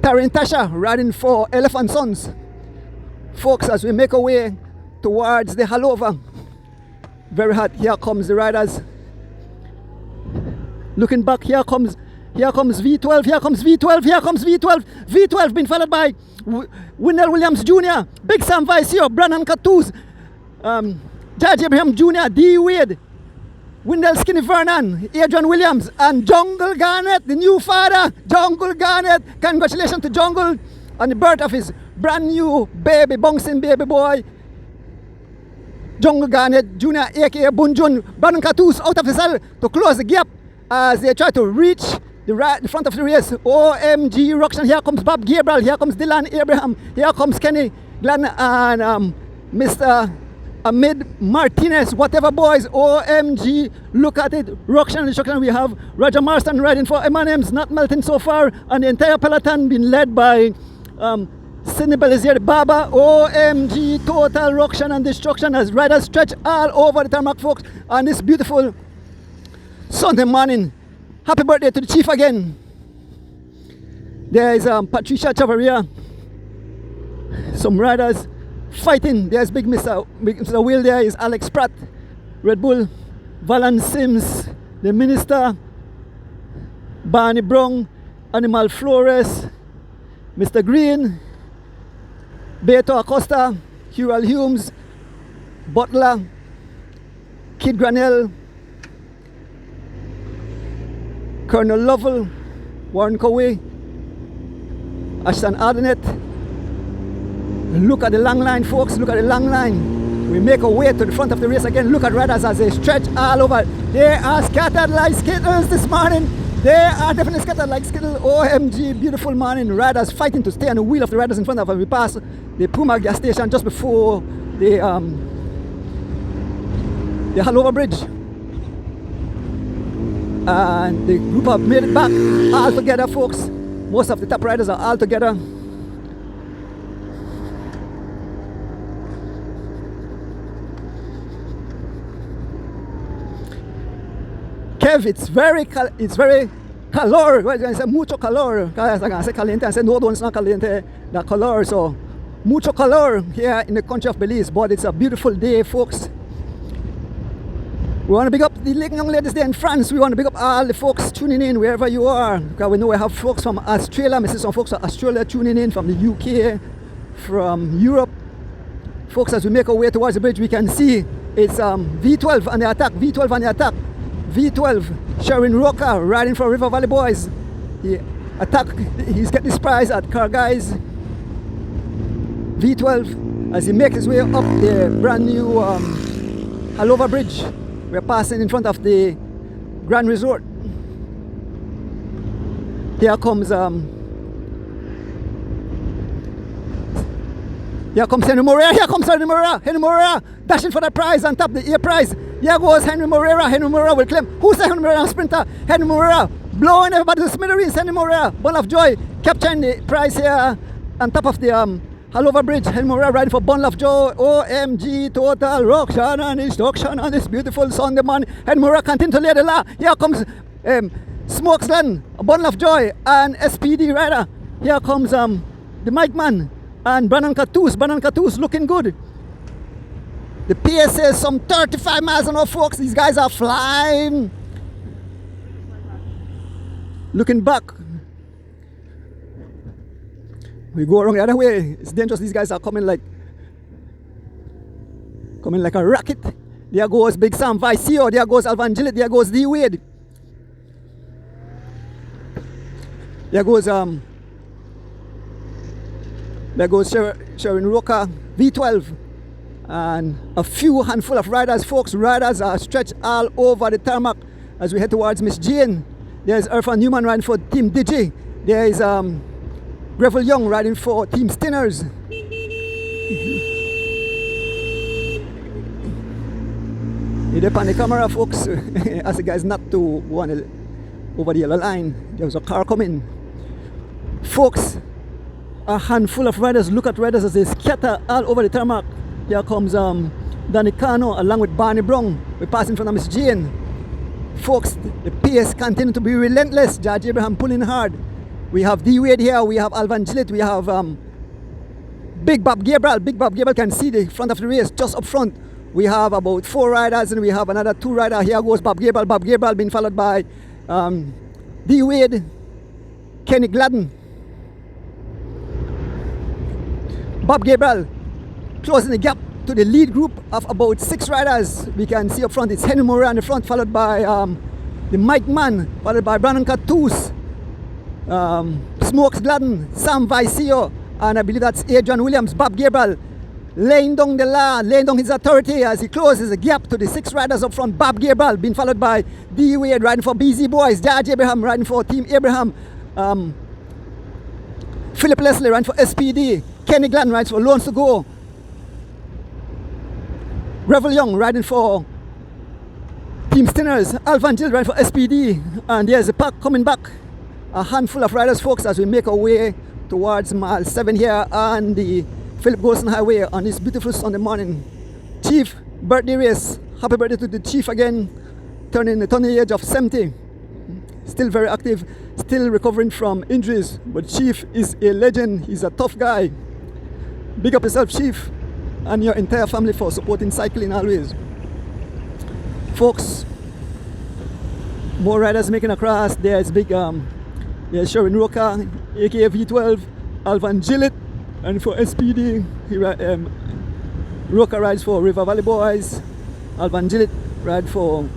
Taryn Tasha riding for Elephant Sons. Folks, as we make our way towards the Halover, very hot. Here comes the riders. Looking back, here comes V12, here comes V12, here comes V12. V12 been followed by Wendell Williams Jr., Big Sam Vicio, Brandon Cattouz, George Abraham Jr., D. Wade, Wendell Skinny Vernon, Adrian Williams, and Jungle Garnett, the new father, Jungle Garnett. Congratulations to Jungle on the birth of his brand new baby, bouncing baby boy, Jungle Garnett Jr., aka Bunjun. Brandon Cattouz out of the cell to close the gap as they try to reach the front of the race. OMG Ruction. Here comes Bob Gabriel, here comes Dylan Abraham, here comes Kenny Glenn and Mr. Ahmed Martinez. Whatever, boys. OMG, look at it. Ruction and destruction. We have Roger Marston riding for M&M's, not melting so far, and the entire peloton being led by Sidney Belizier Baba. OMG, total ruction and destruction as riders stretch all over the tarmac, folks, on this beautiful Sunday morning. Happy birthday to the chief again. There is Patricia Chavaria. Some riders fighting. There's Big Mr. Will. There is Alex Pratt, Red Bull, Valance Sims, the Minister, Barney Brown, Animal Flores, Mr. Green, Beto Acosta, Hural Humes, Butler, Kid Granell, Colonel Lovell, Warren Coway, Ashton Ardenet. Look at the long line, folks. Look at the long line. We make our way to the front of the race again. Look at riders as they stretch all over. They are scattered like skittles this morning. They are definitely scattered like skittles. OMG, beautiful morning. Riders fighting to stay on the wheel of the riders in front of us. We pass the Puma gas station just before the Halover Bridge. And the group have made it back all together, folks. Most of the top riders are all together. Kev, it's very calor. What I say? Mucho calor. I say caliente. I say no, it's not caliente. The calor. So mucho calor here in the country of Belize. But it's a beautiful day, folks. We want to big up the young ladies there in France. We want to big up all the folks tuning in wherever you are. Because we know we have folks from Australia. I see some folks from Australia tuning in, from the UK, from Europe. Folks, as we make our way towards the bridge, we can see it's V12 on the attack. V12 on the attack. V12, Sharon Roca riding for River Valley Boys. He's getting his prize at Carguys. V12 as he makes his way up the brand new Halover Bridge. We're passing in front of the Grand Resort. Here comes Henry Moreira. Here comes Henry Moreira. Henry Moreira dashing for the prize on top, the air prize. Here goes Henry Moreira. Henry Moreira will claim. Who's the Henry Moreira sprinter? Henry Moreira blowing everybody to smithereens. Henry Moreira, Ball of Joy, capturing the prize here on top of the Halover Bridge. Henry Moreira riding for Bundle of Joy. OMG total ruction and destruction on this beautiful Sunday morning. Henry Moreira continue to lay the law. Here comes Smokesland, Bundle of Joy, and SPD rider. Here comes the Mike Man and Brandon Catus. Brandon Catus looking good. The pace is some 35 miles an hour, folks. These guys are flying. Looking back. We go around the other way. It's dangerous. These guys are coming like a rocket. There goes Big Sam Vicio. There goes Alvan Gillett. There goes D Wade. There goes Sharon Roca, V12, and a few handful of riders, folks. Riders are stretched all over the tarmac as we head towards Miss Jane. There's Irfan Newman riding for Team Digi. There is Greville Young riding for Team Stinners. You dip on the camera, folks. Ask the guys not to go on over the yellow line. There was a car coming. Folks, a handful of riders. Look at riders as they scatter all over the tarmac. Here comes Danny Cano along with Barney Brown. We're passing in front of Miss Jane. Folks, the pace continues to be relentless. George Abraham pulling hard. We have D Wade here. We have Alvan Gillett. We have Big Bob Gabriel. Big Bob Gabriel can see the front of the race just up front. We have about 4 riders and we have another 2 riders. Here goes Bob Gabriel. Bob Gabriel being followed by D Wade, Kenny Gladden. Bob Gabriel closing the gap to the lead group of about 6 riders. We can see up front it's Henry Moreira in the front, followed by the Mike Man, followed by Brandon Catus, Smokes Gladden, Sam Vicio, and I believe that's Adrian Williams. Bob Gabriel laying down the law, laying down his authority as he closes the gap to the 6 riders up front. Bob Gabriel being followed by D Wade riding for BZ Boys, George Abraham riding for Team Abraham, Philip Leslie riding for SPD, Kenny Glenn rides for Loans to Go, Greville Young riding for Team Stinners, Alvan Gillett riding for SPD, and there's a pack coming back. A handful of riders, folks, as we make our way towards mile 7 here on the Philip Golson Highway on this beautiful Sunday morning. Chief, birthday race. Happy birthday to the Chief again, turning the age of 70. Still very active, still recovering from injuries, but Chief is a legend. He's a tough guy. Big up yourself, Chief, and your entire family for supporting cycling always. Folks, more riders making across. There's big there's Sharon Roca, aka V12, Alvan Gillett, and for SPD, Roca rides for River Valley Boys, Alvan Gillett rides for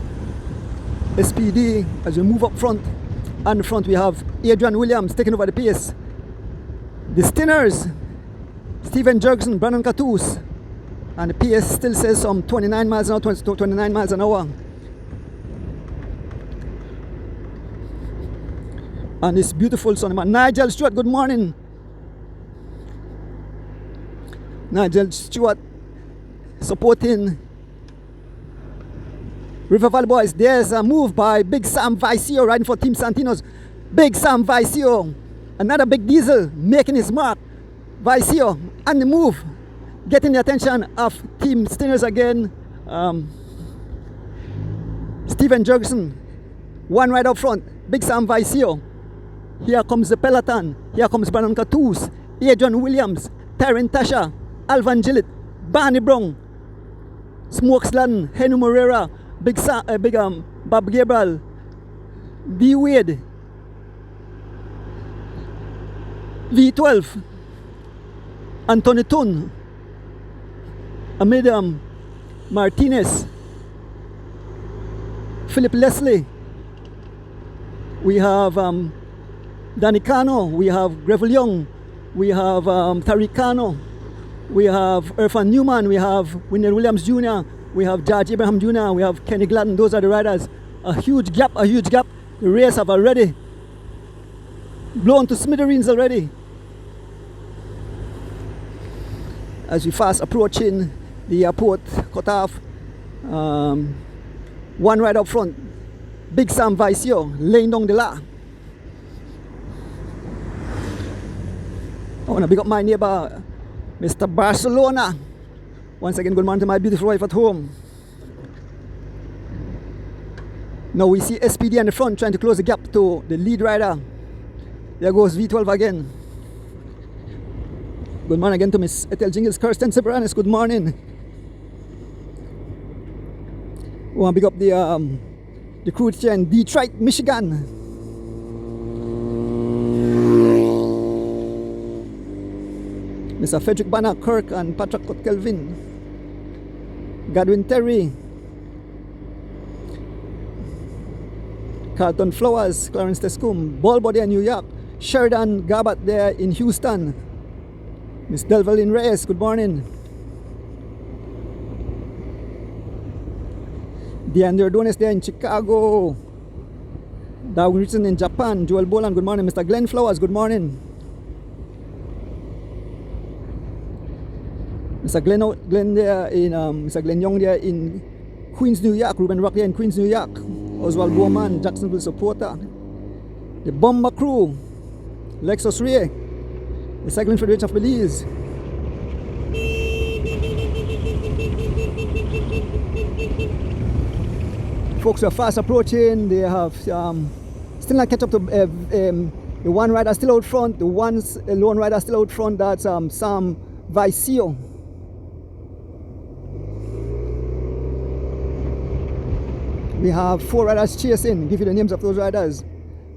SPD. As we move up front, on the front we have Adrian Williams taking over the pace. The Stinners, Stephen Jurgensen, Brandon Catus, and the pace still says some 29 miles an hour, 29 miles an hour. And this beautiful Sunday morning. Nigel Stewart, good morning. Nigel Stewart supporting River Valley Boys. There's a move by Big Sam Vicio riding for Team Santinos. Big Sam Vicio, another big diesel making his mark. Vicio on the move, getting the attention of Team Stinners again. Stephen Jurgensen, one right up front. Big Sam Vicio. Here comes the peloton. Here comes Brandon Catus, Adrian Williams, Tyron Tasha, Alvan Gillett, Barney Brown, Smokes Gladden, Henry Moreira, Big Bob Gabriel, D Wade, V12, Anthony Tun, Amidam Martinez, Philip Leslie. We have Danny Cano, we have Greville Young, we have Tariq Cano, we have Irfan Newman, we have Wendell Williams Jr., we have George Abraham Jr., we have Kenny Gladden. Those are the riders. A huge gap, a huge gap. The race have already blown to smithereens already. As we fast approaching the airport cutoff, one right up front, Big Sam Vicio laying down the law. I want to big up my neighbor, Mr. Barcelona. Once again, good morning to my beautiful wife at home. Now we see SPD on the front trying to close the gap to the lead rider. There goes V12 again. Good morning again to Miss Ethel Jingles, Kirsten Seberanis. Good morning. We want to big up the crew here in Detroit, Michigan. Mr. Frederick Banner, Kirk and Patrick Kelvin. Godwin Terry. Carlton Flowers, Clarence Tescum. Ballbody in New York. Sheridan Gabat there in Houston. Miss Delvalyn Reyes, good morning. DeAndre Donis there in Chicago. Darwin Richardson in Japan. Joel Boland, good morning. Mr. Glenn Flowers, good morning. Mr. Glenn there in Mr. Glenn Young there in Queens, New York. Ruben Rock there in Queens, New York. Oswald Bowman, Jacksonville supporter. The Bomber Crew, Lexus Ray, the Cycling Federation of Belize. Folks are fast approaching. They have still not catch up to the one rider still out front. The lone rider still out front. That's Sam Vicio. We have 4 riders chasing. Give you the names of those riders.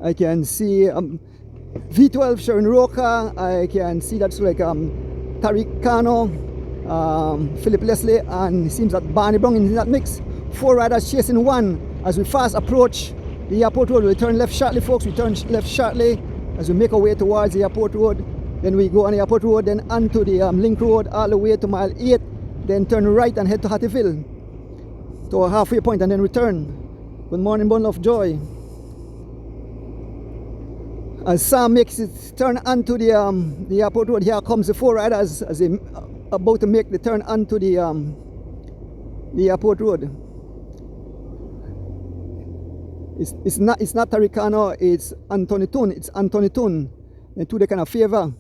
I can see V12 Sharon Roca. I can see that's like Tariq Kano, Philip Leslie, and it seems that Barney Brown is in that mix. 4 riders chasing one. As we fast approach the airport road, we turn left shortly, folks. We turn left shortly as we make our way towards the airport road. Then we go on the airport road, then onto the link road all the way to mile 8. Then turn right and head to Hattieville to a halfway point and then return. Good morning, bundle of joy. As Sam makes it turn onto the airport road, here comes the 4 riders as they about to make the turn onto the airport road. It's not Taricano, it's Anthony Toon. It's Anthony Toon. The two they kind of favor.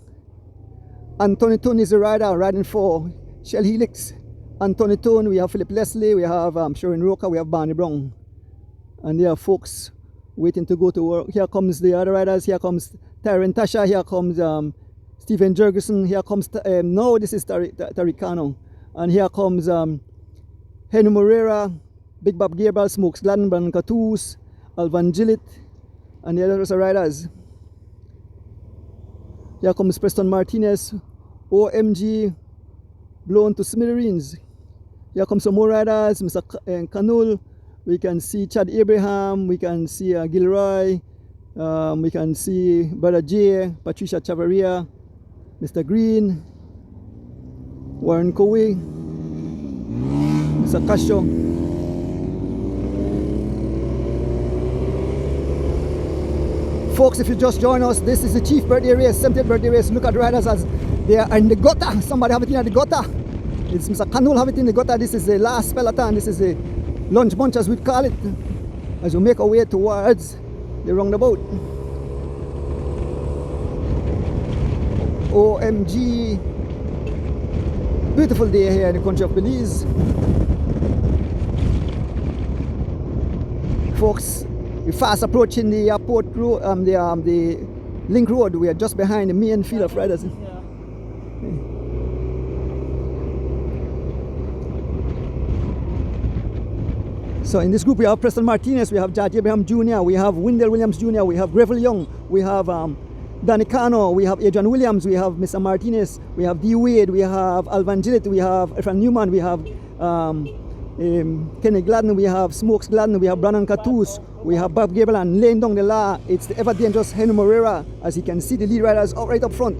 Anthony Toon is the rider riding for Shell Helix. Anthony Toon, we have Philip Leslie, we have Sharon Roca, we have Barney Brown. And there are folks waiting to go to work. Here comes the other riders. Here comes Tyron Tasha. Here comes Stephen Jurgensen. Here comes, no, this is Taricano. And here comes Henry Moreira, Big Bob Gabriel, Smokes Gladden, Brandon Catoos, Alvan Gillett, and the others are riders. Here comes Preston Martinez, OMG, blown to smithereens. Here comes some more riders, Mr. Canul. We can see Chad Abraham, we can see Gilroy, we can see Brother J, Patricia Chavaria, Mr. Green, Warren Cowie, Mr. Cascio. Folks, if you just join us, this is the Chief birthday race, 70th birthday race. Look at the riders as they are in the gutter. Somebody have it in the gutter. It's Mr. Canul have it in the gutter. This is the last peloton. This is the lunch bunch as we call it. As we make our way towards the roundabout. OMG. Beautiful day here in the country of Belize. Folks, we're fast approaching the airport road, the link road. We are just behind the main field of riders. So in this group we have Preston Martinez, we have George Abraham Jr., we have Wendell Williams Jr., we have Greville Young, we have Danny Cano, we have Adrian Williams, we have Mr. Martinez, we have D. Wade, we have Alvan Gillett, we have Efren Newman, we have Kenny Gladden, we have Smokes Gladden, we have Brandon Catoos, we have Bob Gabriel, and laying down the law, it's the ever dangerous Henry Moreira. As you can see, the lead rider is right up front.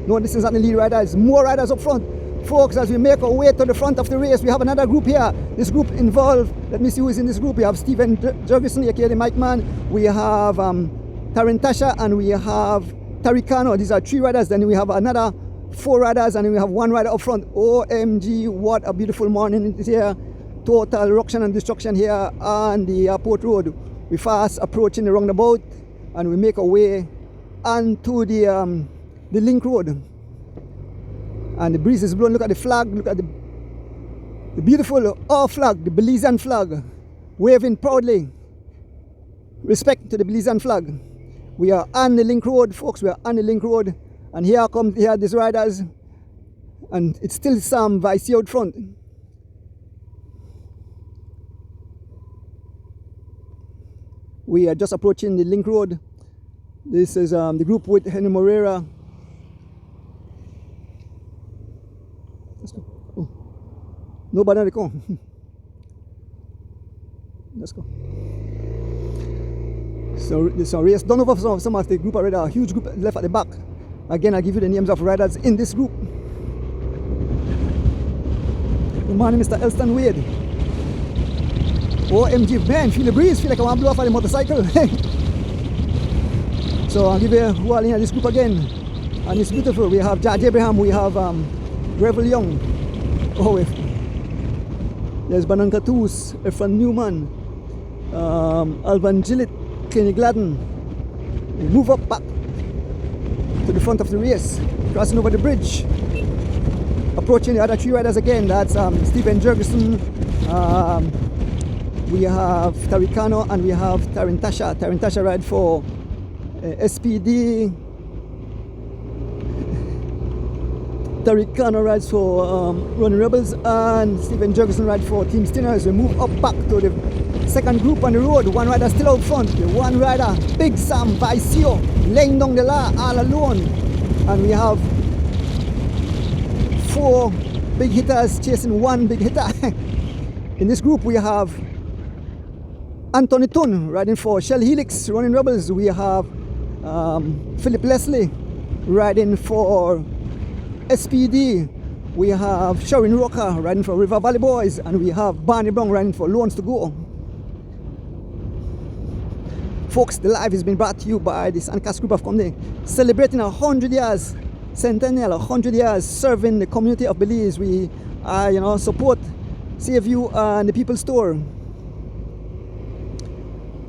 No, this is not the lead rider, it's more riders up front. Folks, as we make our way to the front of the race, we have another group here. This group involved, let me see who is in this group. We have Stephen Jurgensen, aka the Mike Man. We have Tarantasha, and we have Taricano. These are 3 riders. Then we have another 4 riders, and then we have 1 rider up front. OMG, what a beautiful morning it is here. Total ruction and destruction here on the airport road. We fast approaching the roundabout, and we make our way onto the link road. And the breeze is blowing. Look at the flag. Look at the beautiful our flag, the Belizean flag, waving proudly. Respect to the Belizean flag. We are on the link road, folks. We are on the link road, and here these riders, and it's still Sam Vicey out front. We are just approaching the link road. This is the group with Henry Moreira. Let's go. Oh. Nobody on the corner. Let's go. So race done over some of the group already. A huge group left at the back. Again, I'll give you the names of riders in this group. Good morning, Mr. Elston Wade. OMG, man, feel the breeze. Feel like I want to blow off on the motorcycle. So I'll give you who are in this group again. And it's beautiful. We have George Abraham. We have Revel Young. Oh, there's Banan Katus, Efran Newman, Alvan Gillett, Kenny Gladden. We move up back to the front of the race, crossing over the bridge, approaching the other 3 riders again. That's Stephen Jurgensen, we have Taricano, and we have Tarantasha. Tarantasha ride for SPD. Taricano rides for Running Rebels, and Stephen Jurgensen rides for Team Stinners. We move up back to the second group on the road. 1 rider still out front. The 1 rider, Big Sam Vicey, laying down the law all alone. And we have 4 big hitters chasing 1 big hitter. In this group we have Anthony Tun riding for Shell Helix Running Rebels. We have Philip Leslie riding for SPD. We have Sharon Rocker riding for River Valley Boys, and we have Barney Brown riding for Loans to Go. Folks, the live has been brought to you by the Sandcast Group of Company, celebrating 100 years, centennial, 100 years serving the community of Belize. We support Save You and the People's Store.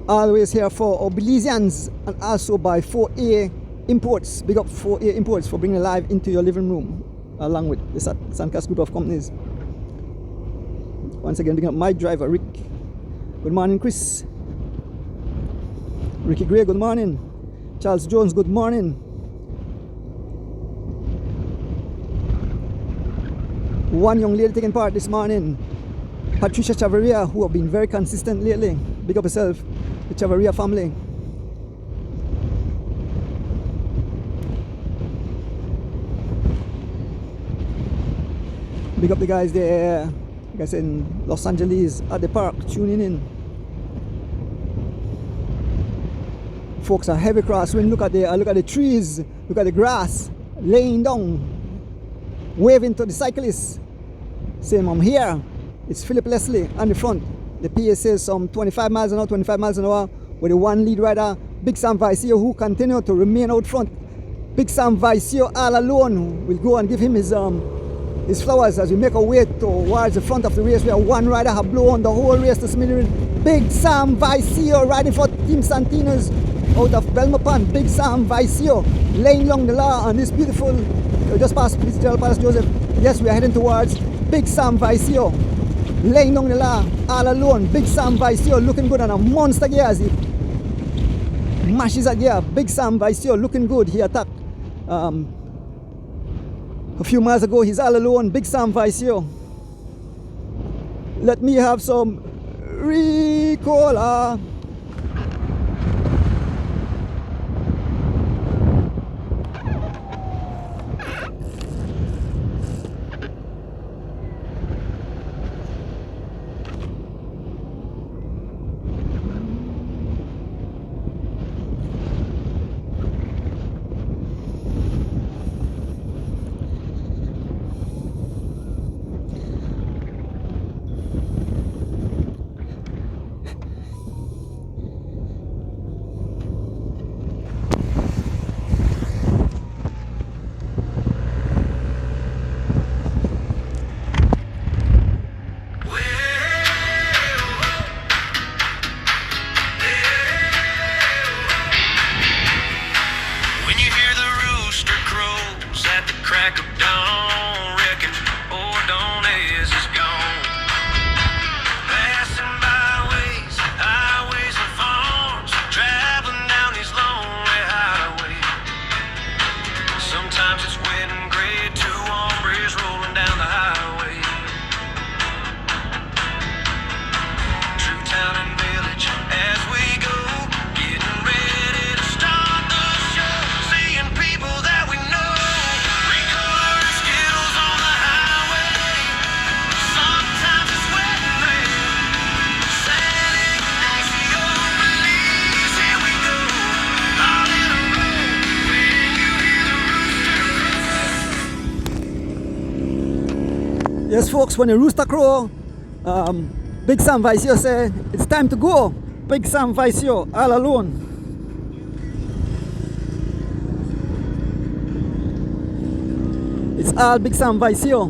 Always here for our Belizeans, and also by 4A Imports. Big up 4A Imports for bringing live into your living room, along with the Sandcast Group of Companies. Once again, big up my driver, Rick. Good morning, Chris. Ricky Gray, good morning. Charles Jones, good morning. One young lady taking part this morning, Patricia Chavarria, who have been very consistent lately. Big up yourself, the Chavarria family. Big up the guys there, like I said, in Los Angeles at the park, tuning in. Folks, a heavy crosswind. Look at the trees, look at the grass laying down, waving to the cyclists, saying I'm here. It's Philip Leslie on the front. The PA says some 25 miles an hour, 25 miles an hour, with the 1 lead rider, Big Sam Vicey, who continue to remain out front. Big Sam Vicey all alone. We'll go and give him his flowers as we make our way towards the front of the race, where 1 rider have blown the whole race to smithereens. Big Sam Vicey riding for Team Santinos out of Belmopan. Big Sam Vicey laying along the law on this beautiful, just past Fitzgerald Palace Joseph. Yes, we are heading towards Big Sam Vicey laying down the law all alone. Big Sam Vicey looking good on a monster gear as he mashes a gear. Big Sam Vicey looking good. He attacked a few miles ago. He's all alone. Big Sam Vicey. Let me have some Ricola. hear the rooster crows at the crack of dawn. Reckon Ordonez is gone. Passing byways, highways and farms, traveling down these lonely highways. Sometimes it's wet and gray, two hombres rolling down the highway. True town and village as we go, getting ready to start the show. Seeing people that we know, recolor Skittles on the highway. Sometimes it's wet and gray. San Ignacio, Belize, here we go. All in a row, when you hear the rooster crow. Yes, folks, when the rooster crow, Big Sam Vicio say, it's time to go. Big Sam Vicio, all alone. It's all Big Sam Vicio.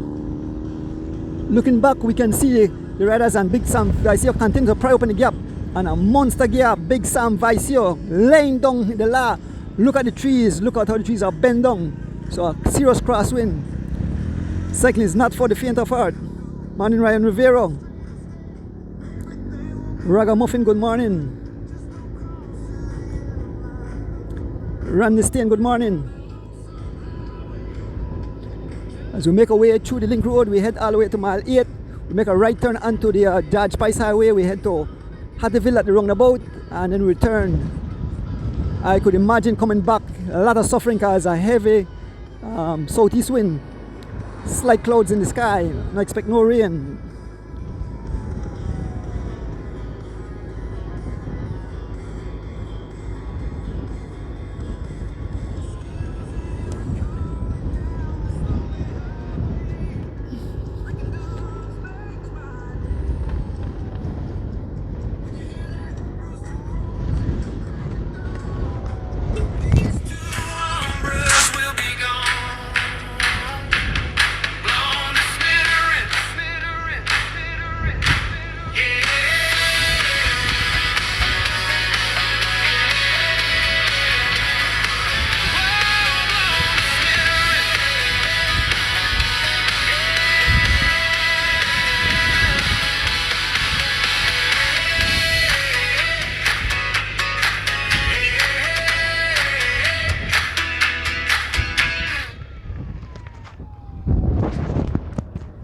Looking back, we can see the riders and Big Sam Vicio continue to pry open the gap. And a monster gap, Big Sam Vicio laying down the law. Look at the trees, look at how the trees are bent down. So a serious crosswind. Cycling is not for the faint of heart. Morning, Ryan Rivero. Ragamuffin, good morning. Randy Stain, good morning. As we make our way through the link road, we head all the way to mile 8. We make a right turn onto the George Pice Highway. We head to Hattieville at the roundabout and then return. I could imagine coming back, a lot of suffering because a heavy southeast wind. Slight clouds in the sky, I expect no rain.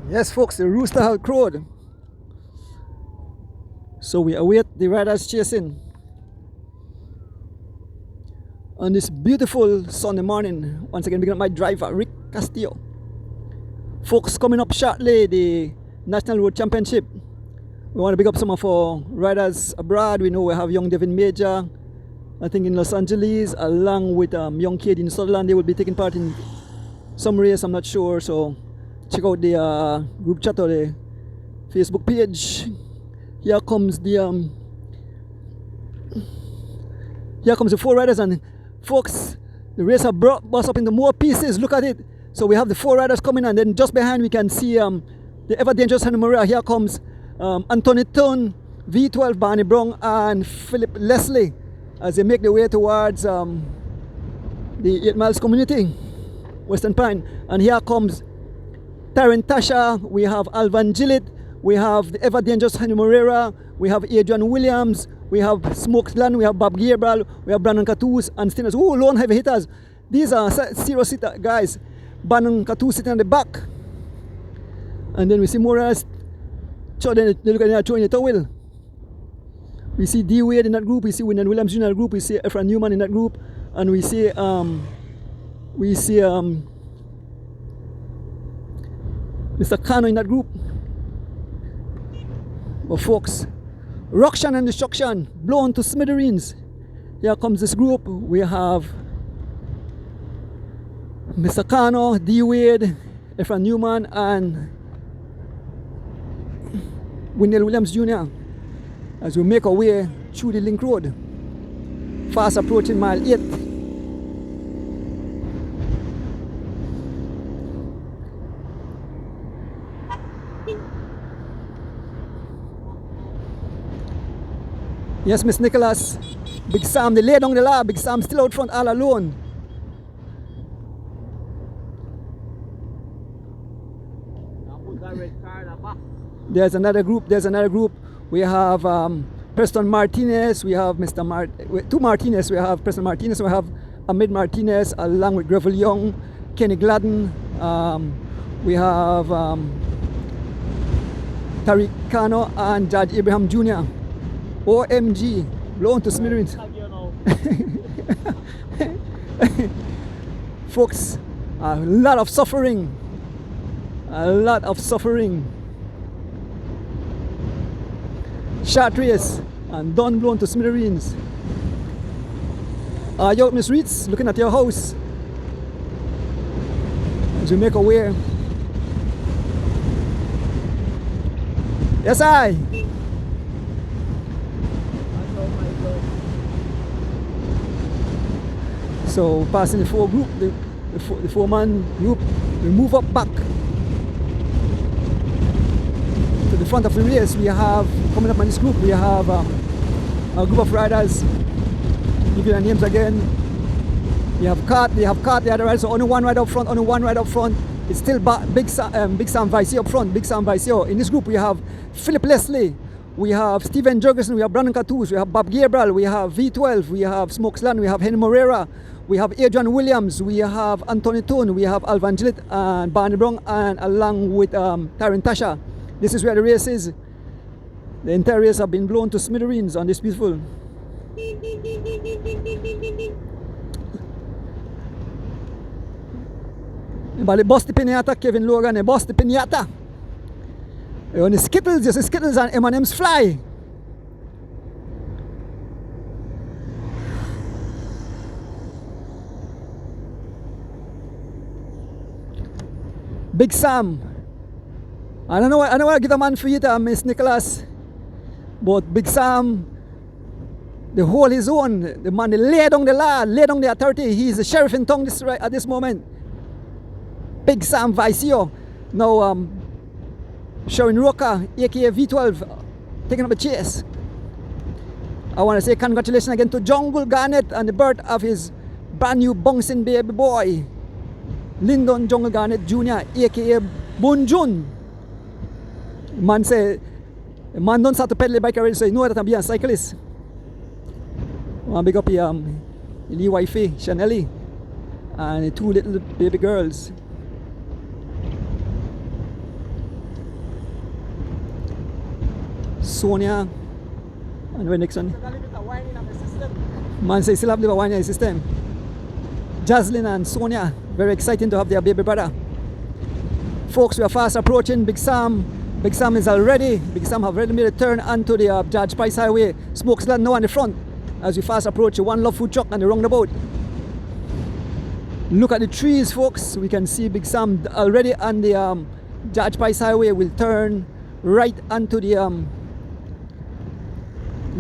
Yes, folks, the rooster had crowed. So we await the riders chasing on this beautiful Sunday morning. Once again, beginning up my driver, Rick Castillo. Folks, coming up shortly, the National Road Championship. We want to big up some of our riders abroad. We know we have young Devin Major, I think in Los Angeles, along with young Cade in Sutherland. They will be taking part in some race, I'm not sure. So check out the group chat or the Facebook page. Here comes the four riders, and folks, the race have bust up into more pieces. Look at it. So we have the four riders coming, and then just behind we can see the ever dangerous Henry Maria. Here comes Anthony Tun, V12 Barney Brown, and Philip Leslie as they make their way towards the 8 Miles community, Western Pine. And here comes Taryn Tasha, we have Alvan Gillett, we have the ever dangerous Henry Moreira, we have Adrian Williams, we have Smokesland, we have Bob Gabriel, we have Brandon Catus and Stinners. Oh, lone heavy hitters. These are zero-seater guys. Brandon Catus sitting on the back. And then we see Morales. So then they look at the throwing the towel. We see D Wade in that group, we see Wyndon Williams Jr. in that group, we see Efra Newman in that group, and we see Mr. Kano in that group. But folks, ruction and destruction, blown to smithereens. Here comes this group. We have Mr. Kano, D Wade, Efra Newman, and Wyndon Williams Jr. as we make our way through the link road, fast approaching mile 8. Yes, Miss Nicholas. Big Sam, they lay down the law. Big Sam still out front all alone. There's another group. We have Preston Martinez. We have two Martinez. We have Preston Martinez. We have Ahmed Martinez along with Greville Young, Kenny Gladden. We have Tariq Kano and Judge Abraham Jr. OMG, blown to smithereens. Folks, a lot of suffering. Short race and done blown to smithereens. Are you out, Miss Reeds, looking at your house as we make our way? Yes, I. So passing the four group, the four-man group, we move up back to the front of the race. We have, coming up on this group, we have a group of riders. Give you their names again. We have Cart, the other riders, so only one rider up front, It's still Big Sam Vicio up front, Big Sam Vicio. In this group we have Philip Leslie, we have Steven Jurgensen, we have Brandon Cattouz, we have Bob Gabriel, we have V12, we have Smokesland, we have Henry Moreira, we have Adrian Williams, we have Anthony Toon, we have Alvan Gillett and Barney Brown, and along with Tyron Tasha. This is where the race is. The entire race have been blown to smithereens on this beautiful. Bali boss the pinata, Kevin Logan, boss the pinata. On the Skittles, just Skittles and M&M's fly. Big Sam. I don't know what I give a man for you, Miss Nicholas. But Big Sam, the whole his own. The man, they lay down the law, lay down the authority. He's the sheriff in town at this moment. Big Sam Vicio. Now, Sharon Roca, aka V12, taking up the chase. I want to say congratulations again to Jungle Garnett and the birth of his brand new bouncing baby boy, Lyndon Jungle Garnett Jr., aka Bunjun. Man say, man don't start to pedal the bike already, so you know that I'm being a cyclist. I want to big up the Lee wifey, Chanelli, and the two little baby girls. Sonia and the next one. Man say still have the wine in the system. Jaslyn and Sonia, very exciting to have their baby brother. Folks, we are fast approaching Big Sam. Big Sam have already made a turn onto the George Price Highway. Smokesland now on the front as we fast approach the One Love food truck and the roundabout. Look at the trees, folks. We can see Big Sam already on the George Price Highway. Will turn right onto the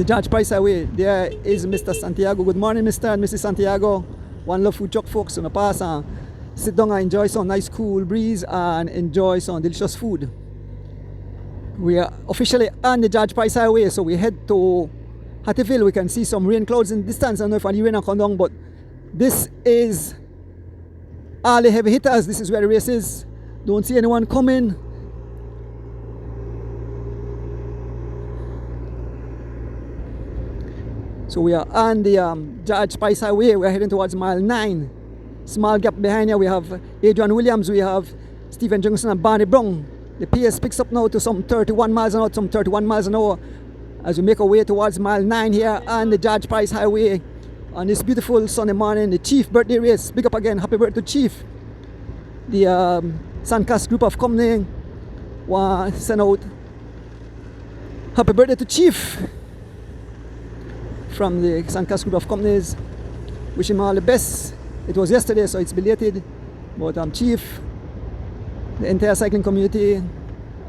George Price Highway. There is Mr. Santiago. Good morning, Mr. and Mrs. Santiago. One Love food truck, folks. On the pass and sit down and enjoy some nice cool breeze and enjoy some delicious food. We are officially on the George Price Highway, so we head to Hattieville. We can see some rain clouds in the distance. I don't know if any rain will come down, but this is all the heavy hitters. This is where the race is. Don't see anyone coming. So we are on the George Price Highway. We are heading towards mile 9. Small gap behind here. We have Adrian Williams. We have Stephen Johnson and Barney Brown. The pace picks up now to some 31 miles an hour, as we make our way towards mile 9 here on the George Price Highway on this beautiful Sunday morning. The Chief birthday race. Big up again. Happy birthday to Chief. The Suncast group of company want to send out happy birthday to Chief from the Suncast group of companies. Wish him all the best. It was yesterday, so it's belated. But Chief, the entire cycling community,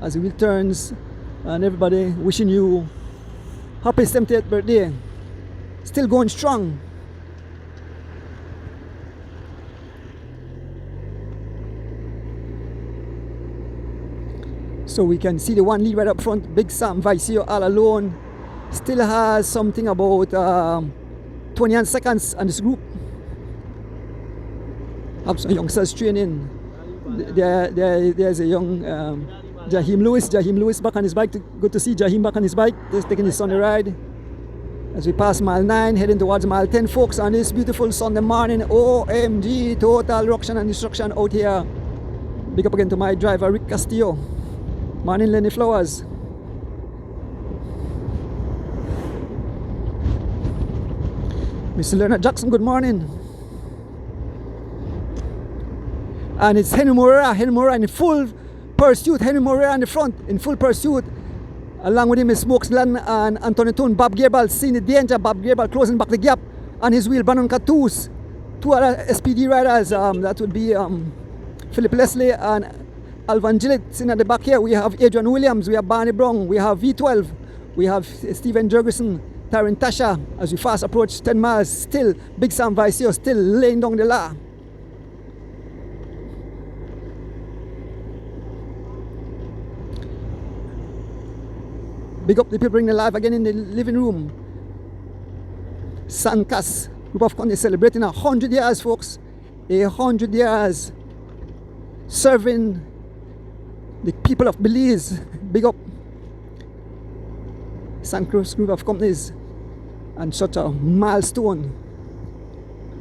as he returns, and everybody wishing you happy 70th birthday. Still going strong. So we can see the one lead right up front, Big Sam Vicio all alone. Still has something about 21 seconds on this group. Have some youngsters training. There's a young Jaheim Lewis back on his bike. Good to see Jaheim back on his bike, just taking his Sunday ride. As we pass mile 9, heading towards mile 10, folks, on this beautiful Sunday morning. OMG, total ruction and destruction out here. Big up again to my driver, Rick Castillo. Morning, Lenny Flowers. Mr. Leonard Jackson, good morning. And it's Henry Moreira in full pursuit. Henry Moreira in the front, in full pursuit. Along with him is Smokes Gladden and Anthony Toon. Bob Gearbal seeing the danger. Bob Gearbal closing back the gap on his wheel. Brandon Catus. Two other SPD riders. That would be Philip Leslie and Alvan Gillett sitting at the back here. We have Adrian Williams. We have Barney Brown. We have V12. We have Stephen Jurgensen. Tyron Tasha. As we fast approach 10 miles. Still Big Sam Vicio still laying down the law. Big up the people bringing live again in the living room. Sancas group of companies celebrating 100 years, folks. 100 years serving the people of Belize. Big up Sancas group of companies and such a milestone.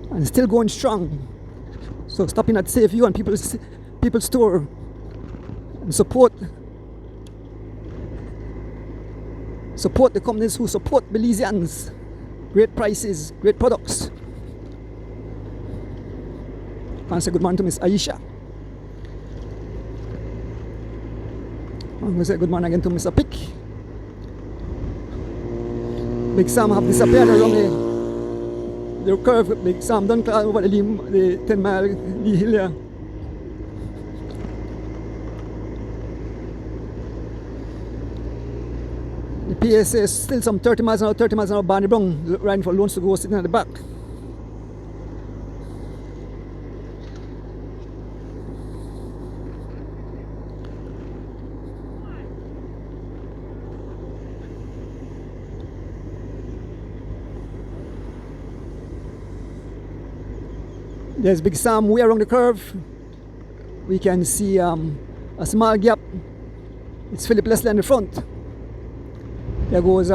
And still going strong. So stopping at Save You and People's Store and support the companies who support Belizeans. Great prices, great products. And say good morning to Miss Aisha. And we say good morning again to Mr. Pick. Big Sam have disappeared around the curve. Big Sam done climb over the 10 mile hill here. The PSA is still some 30 miles an hour, Barney Brown riding for Loans to Go sitting at the back. There's Big Sam way around the curve. We can see a small gap. It's Philip Leslie in the front. There goes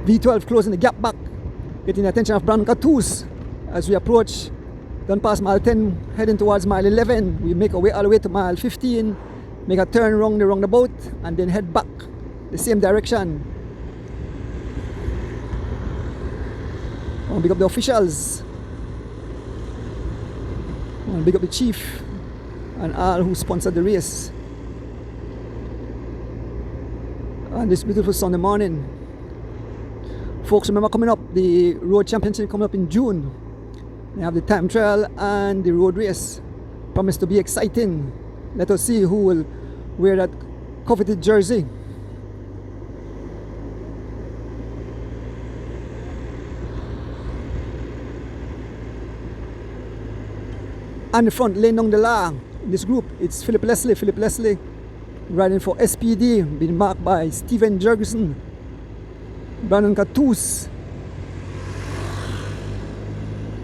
V12 closing the gap back, getting the attention of Brandon Catus as we approach, done past mile 10, heading towards mile 11. We make our way all the way to mile 15, make a turn around the roundabout, and then head back the same direction. I want to big up the officials. I want to big up the chief and all who sponsored the race. And this beautiful Sunday morning. Folks, remember coming up, the road championship coming up in June. We have the time trial and the road race. Promise to be exciting. Let us see who will wear that coveted jersey. And the front, laying down the law in this group, it's Philip Leslie. Riding for SPD, being marked by Stephen Jurgensen, Brandon Catus,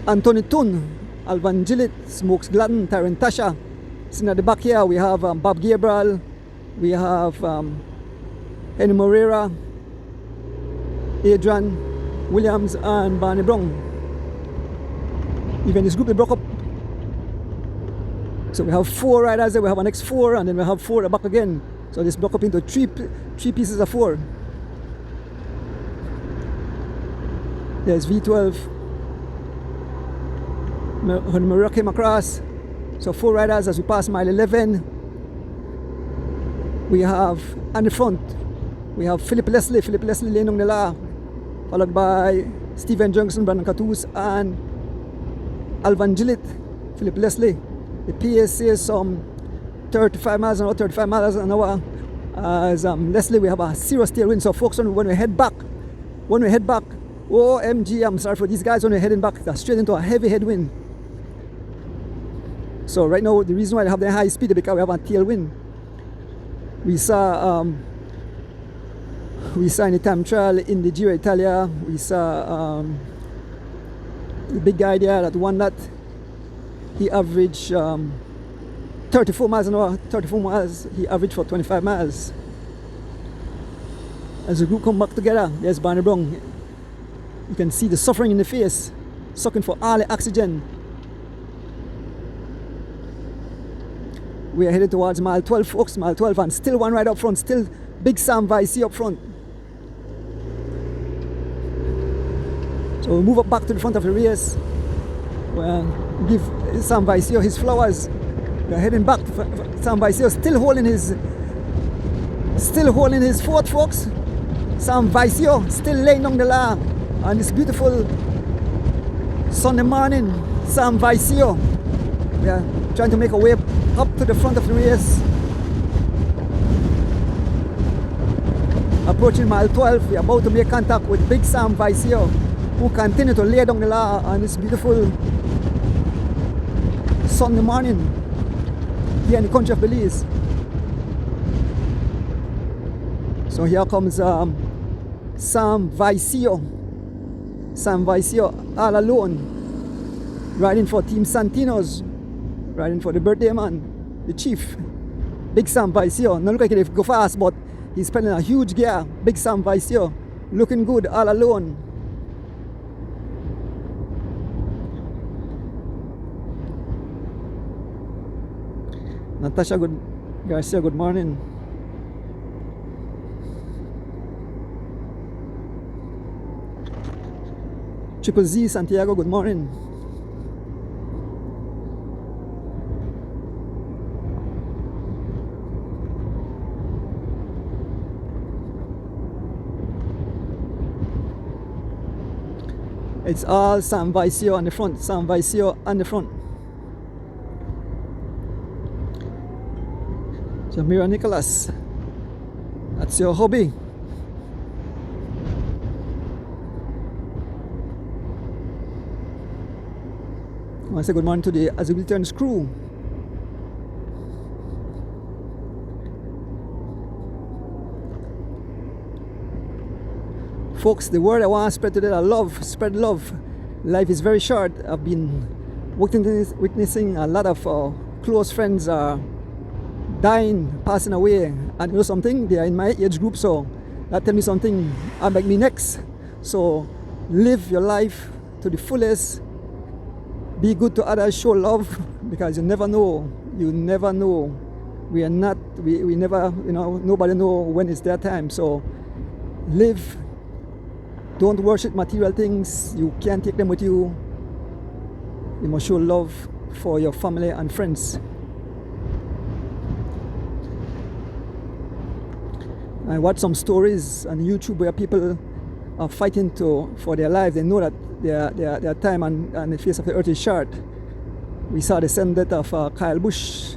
Anthony Toon, Alvan Gillett, Smokes Gladden, Tyron Tasha. Sitting at the back here, we have Bob Gabriel, we have Henry Moreira, Adrian Williams, and Barney Brown. Even this group, they broke up. So we have 4 riders there, we have an X4, and then we have 4 at the back again. So this broke up into three pieces of 4. There's V12. When Maria came across, so 4 riders as we pass mile 11. We have, on the front, we have Philip Leslie laying on the law, followed by Stephen Jurgensen, Brandon Catus, and Alvan Gillett, Philip Leslie. The PSA is some 35 miles an hour. As Leslie, we have a serious tailwind. So folks, when we head back, OMG, I'm sorry for these guys, when we're heading back, they're straight into a heavy headwind. So right now, the reason why they have the high speed is because we have a tailwind. We saw in the time trial in the Giro Italia, we saw the big guy there that won that. He averaged 30 34 miles an hour, 34 miles, he averaged for 25 miles. As the group come back together, there's Barney Brown. You can see the suffering in the face, sucking for all the oxygen. We are headed towards mile 12, folks, mile 12, and still one right up front, still Big Sam Vicey up front. So we move up back to the front of the race. We'll give Sam Vicey his flowers. We're heading back to Sam Vicey, still holding his fourth, folks. Sam Vicey still laying down the law on this beautiful Sunday morning. Sam Vicey. We are trying to make our way up to the front of the race. Approaching mile 12, we are about to make contact with Big Sam Vicey, who continue to lay down the law on this beautiful Sunday morning here in the country of Belize. So here comes Sam Vicey. Sam Vicey all alone, riding for Team Santinos, riding for the birthday man, the chief, Big Sam Vicey. Not look like he go fast, but he's spending a huge gear. Big Sam Vicey, looking good all alone. Natasha Garcia, good morning. Triple Z Santiago, good morning. It's all Sam Vicey on the front, Sam Vicey on the front. Jamira Nicholas, that's your hobby. I want to say good morning to the Azul Turns crew. Folks, the word I want to spread today is love. Spread love. Life is very short. I've been witnessing a lot of close friends dying, passing away, and you know something, they are in my age group, so that tells me something about me next. So live your life to the fullest, be good to others, show love, because you never know, we never, nobody know when it's their time. So live, don't worship material things, you can't take them with you. You must show love for your family and friends. I watch some stories on YouTube where people are fighting for their lives. They know that their time on the face of the earth is short. We saw the same death of Kyle Busch,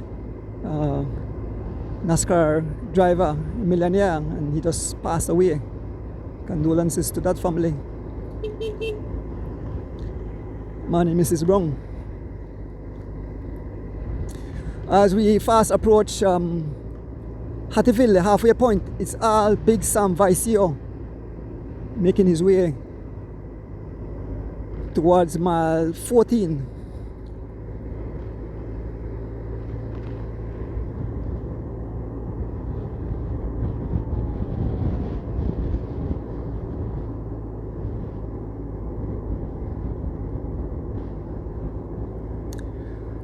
NASCAR driver, millionaire, and he just passed away. Condolences to that family. Morning, Mrs. Brown. As we fast approach Hattieville, the halfway point, it's all Big Sam Vicey making his way towards mile 14.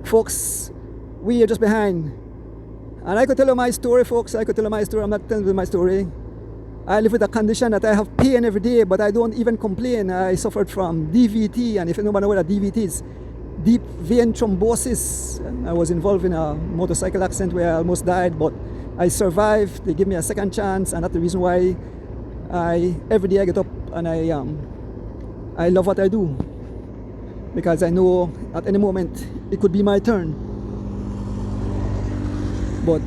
Folks, we are just behind. And I could tell you my story, folks. I could tell you my story. I'm not telling you my story. I live with a condition that I have pain every day, but I don't even complain. I suffered from DVT, and if nobody knows what a DVT is, deep vein thrombosis. I was involved in a motorcycle accident where I almost died, but I survived. They give me a second chance, and that's the reason why every day I get up and I love what I do, because I know at any moment it could be my turn. But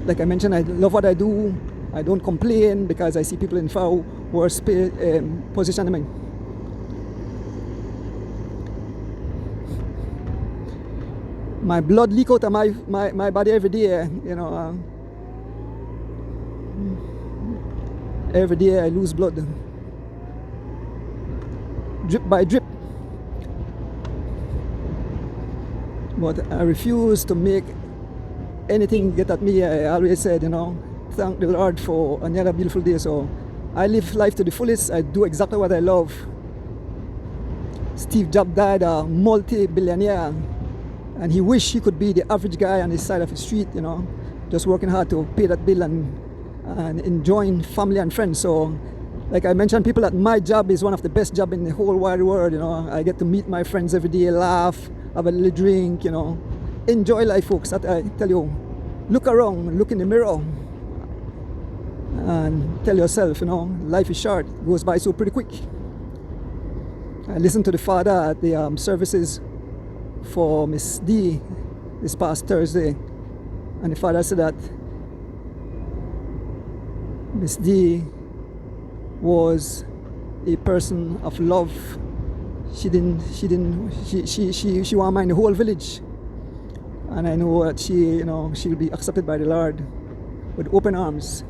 like I mentioned, I love what I do. I don't complain because I see people in far worse position than me. My blood leak out of my body every day, every day I lose blood, drip by drip. But I refuse to make anything get at me, I always said, you know, thank the Lord for another beautiful day. So I live life to the fullest. I do exactly what I love. Steve Jobs died a multi-billionaire, and he wished he could be the average guy on the side of the street, you know, just working hard to pay that bill and enjoying family and friends. So like I mentioned, people, that my job is one of the best jobs in the whole wide world. You know, I get to meet my friends every day, laugh, have a little drink, you know, enjoy life, folks. That I tell you, look around, look in the mirror, and tell yourself, you know, life is short, it goes by so pretty quick. I listened to the father at the services for Miss D this past Thursday, and the father said that Miss D was a person of love. She won't mind the whole village, and I know that she'll be accepted by the Lord with open arms.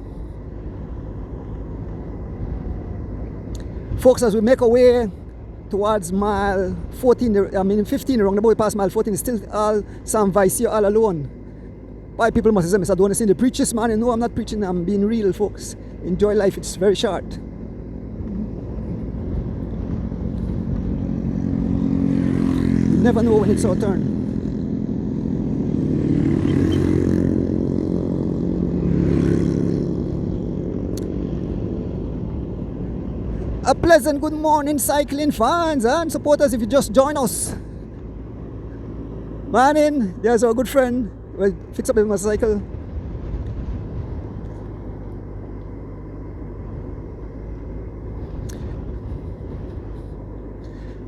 Folks, as we make our way towards mile 14, 15, around about past mile 14, it's still all Sam Vice all alone. Why people must say, Mr. Don't see the preachers, man? No, I'm not preaching, I'm being real, folks. Enjoy life, it's very short. You never know when it's our turn. A pleasant good morning, cycling fans and supporters. If you just join us, morning, there's our good friend. We'll fix up his motorcycle.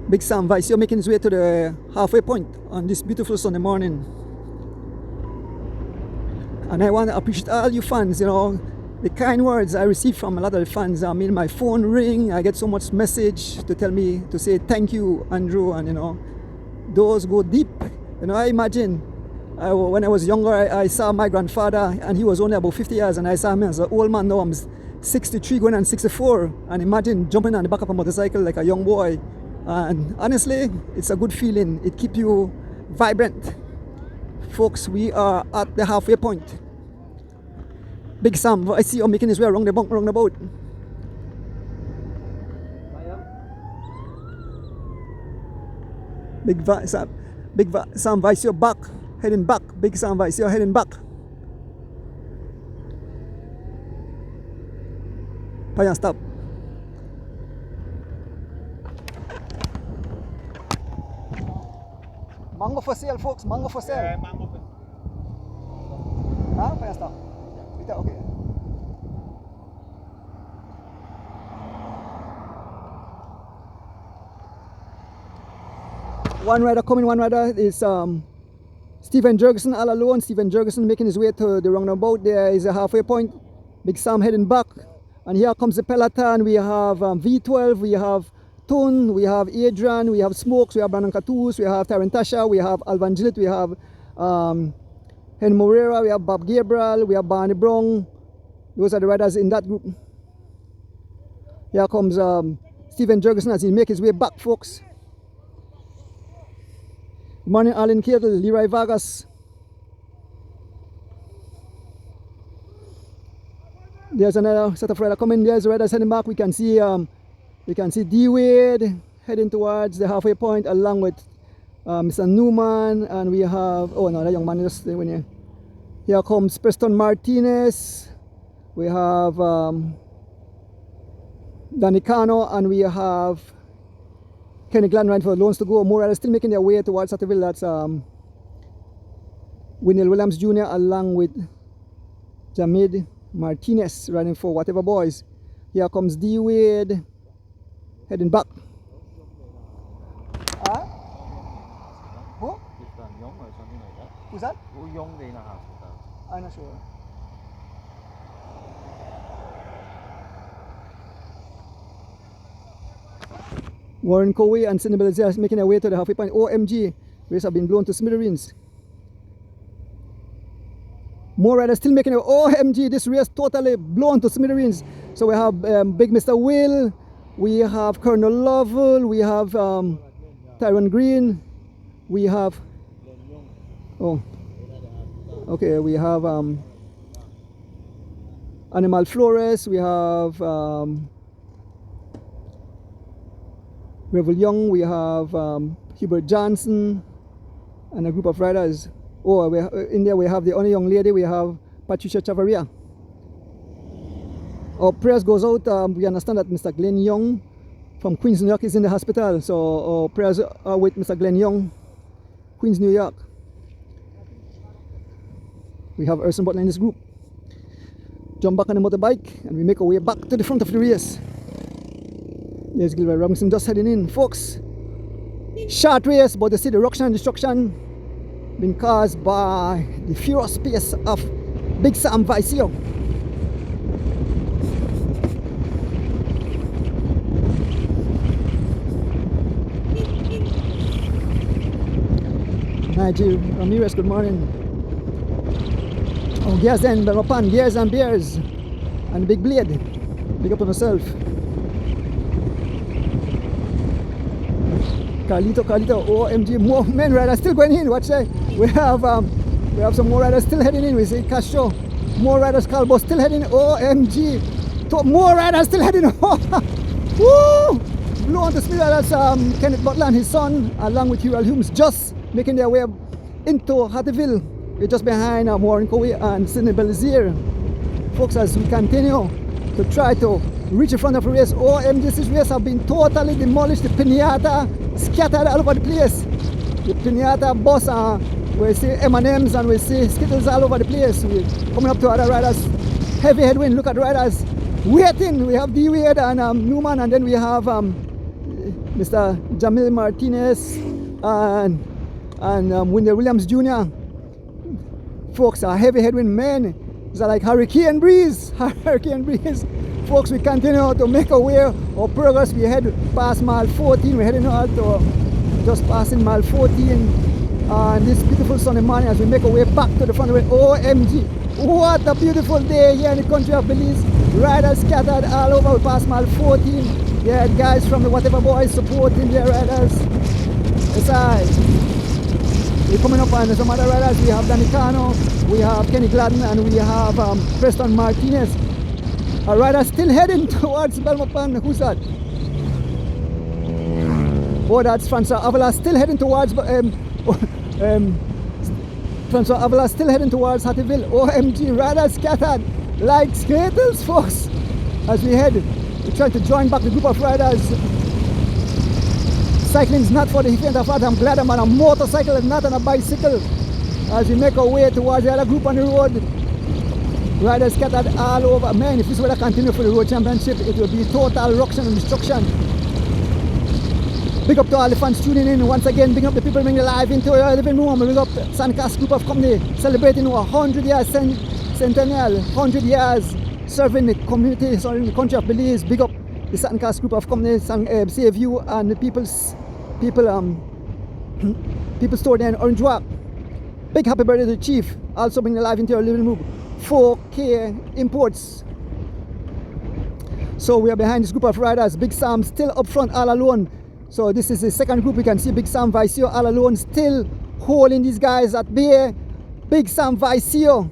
Big Sam Vice, you're making his way to the halfway point on this beautiful Sunday morning. And I want to appreciate all you fans, you know, the kind words I receive from a lot of the fans. I mean, my phone ring, I get so much message to tell me, to say thank you, Andrew, and you know, those go deep. You know, I imagine when I was younger, I saw my grandfather, and he was only about 50 years, and I saw him as an old man. Now I'm 63 going on 64, and imagine jumping on the back of a motorcycle like a young boy. And honestly, it's a good feeling. It keeps you vibrant. Folks, we are at the halfway point. Big Sam, I see you're making his way around the boat. Big Sam Vice, you're back, heading back. Big Sam Vice, you're heading back. Paya, stop. Mango for sale, folks. Mango for sale. Yeah, mango for sale. Ah, Paya, stop. Okay. One rider coming, one rider is Stephen Jurgensen all alone. Stephen Jurgensen making his way to the roundabout. There is a halfway point. Big Sam heading back. And here comes the peloton. We have V12, we have Tun, we have Adrian, we have Smokes, we have Brandon Catus, we have Tarantasha, we have Alvan Gillett, we have Hen Moreira, we have Bob Gabriel, we have Barney Brown. Those are the riders in that group. Here comes Stephen Jurgensen as he makes his way back, folks. Good morning, Alan Kettle, Leroy Vargas. There's another set of riders coming. There's the riders heading back. We can see D Wade heading towards the halfway point along with Mr. Newman, and we have, oh no, that young man just went here. Here comes Preston Martinez. We have Danny Cano, and we have Kenny Glenrine for Loans to Go. More riders still making their way towards Satterville. That's Winnell Williams Jr. along with Jamid Martinez running for Whatever Boys. Here comes D Wade heading back. Who? Who's that? I'm not sure. Warren Covey and Cindy Belazia making their way to the halfway point. OMG, race have been blown to smithereens. More riders still making it. OMG, this race totally blown to smithereens. So we have Big Mr. Will, we have Colonel Lovell, we have Tyron Green, we have Okay, we have Animal Flores, we have Revel Young, we have Hubert Johnson, and a group of riders. Oh, in there we have the only young lady, we have Patricia Chavaria. Our prayers goes out, we understand that Mr. Glenn Young from Queens, New York is in the hospital, so our prayers are with Mr. Glenn Young, Queens, New York. We have Erson Butler in this group. Jump back on the motorbike and we make our way back to the front of the race. There's Gilbert Robinson just heading in. Folks, short race, but you see the ruction and destruction being caused by the furious pace of Big Sam Vicio. Nigel Ramirez, good morning. Oh, Gears then, Belmopan, Gears and Bears, and Big Blade. Big up on yourself. Carlito, OMG, more men riders still going in. Watch that. We have some more riders still heading in. We see Castro, more riders, Calbo still heading. OMG, more riders still heading. Woo! Blue on the speed riders, Kenneth Butler and his son, along with Hurrell Humes, just making their way into Hattieville. We're just behind Warren Cowie and Sidney Belizier. Folks, as we continue to try to reach the front of the race, OMG, this race have been totally demolished. The pinata scattered all over the place. The pinata bus, we see M&Ms and we see Skittles all over the place. We're coming up to other riders. Heavy headwind, look at the riders waiting. We have D. Wade and Newman, and then we have Mr. Jamil Martinez and Wendell Williams Jr. Folks, a heavy headwind, man. It's like hurricane breeze. Hurricane breeze. Folks, we continue to make our way, our progress. We head past mile 14. We're heading out to just passing mile 14. And this beautiful Sunday morning as we make our way back to the front of the way. OMG. What a beautiful day here in the country of Belize. Riders scattered all over. We passed mile 14. Yeah, guys from the Whatever Boys supporting their riders. It's alright. We're coming up on some other riders. We have Danny Cano, we have Kenny Gladden, and we have Preston Martinez. A rider still heading towards Belmopan. Who's that? Oh, that's Francois Avila still heading towards Francois Avila still heading towards Hattieville. OMG, riders scattered like skittles, folks. As we head, we're trying to join back the group of riders. Cycling is not for the faint of heart. I'm glad I'm on a motorcycle and not on a bicycle. As we make our way towards the other group on the road, riders scattered all over. Man, if this were to continue for the road championship, it will be total ruction and destruction. Big up to all the fans tuning in once again. Big up the people bringing the live into your living room. Big up Suncast Group of Company celebrating our 100 years centennial, 100 years serving the community, serving the country of Belize. Big up the Suncast Group of Company, Save You, and the people store there in Orange Walk. Big happy birthday to the Chief. Also bring the live into your living room. 4K Imports. So we are behind this group of riders. Big Sam still up front all alone. So this is the second group. We can see Big Sam Vicio all alone, still holding these guys at bay. Big Sam Vicio.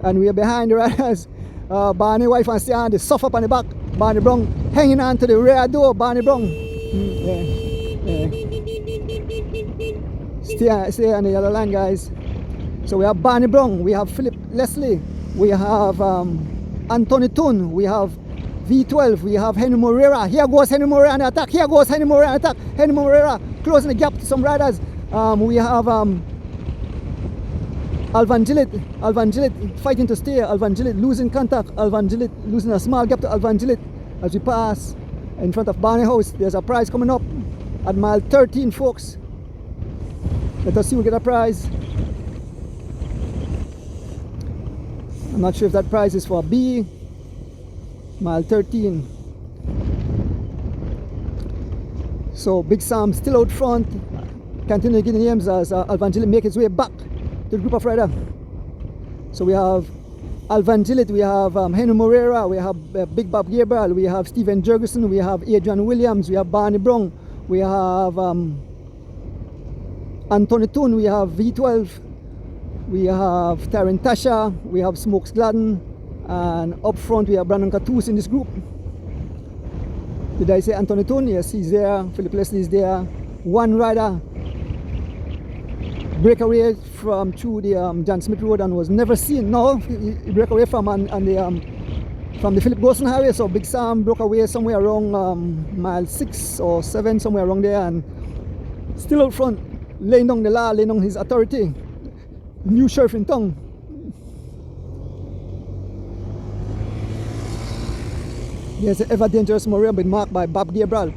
And we are behind the riders. Barney wife and Stian, they suffer up on the back. Barney Brown hanging on to the rear door. Barney Brown. Stay on the yellow line, guys. So we have Barney Brown, we have Philip Leslie, we have Anthony Toon, we have V12, we have Henry Moreira. Here goes Henry Moreira on the attack. Here goes Henry Moreira on the attack. Henry Moreira closing the gap to some riders. We have Alvan Gillett fighting to stay. Alvan Gillett losing contact. Alvan Gillett losing a small gap to Alvan Gillett as we pass in front of Barney House. There's a prize coming up at mile 13, folks. Let us see who get a prize. I'm not sure if that prize is for B. Mile 13. So Big Sam still out front. Continue getting names as Alvan Gillett make his way back to the group of riders. So we have Alvan Gillett, we have Henry Moreira, we have Big Bob Gabriel, we have Stephen Jurgensen, we have Adrian Williams, we have Barney Brown, we have Anthony Toon, we have V12, we have Tarantasha, we have Smokes Gladden, and up front we have Brandon Catus in this group. Did I say Anthony Tone? Yes, he's there. Philip Leslie is there. One rider break away from through the John Smith Road and was never seen. No, he broke away from the Philip Golson Highway. So Big Sam broke away somewhere around mile 6 or 7, somewhere around there, and still out front, laying down the law, laying down his authority. New sheriff in town. There's an ever dangerous Maria been marked by Bob Gabriel.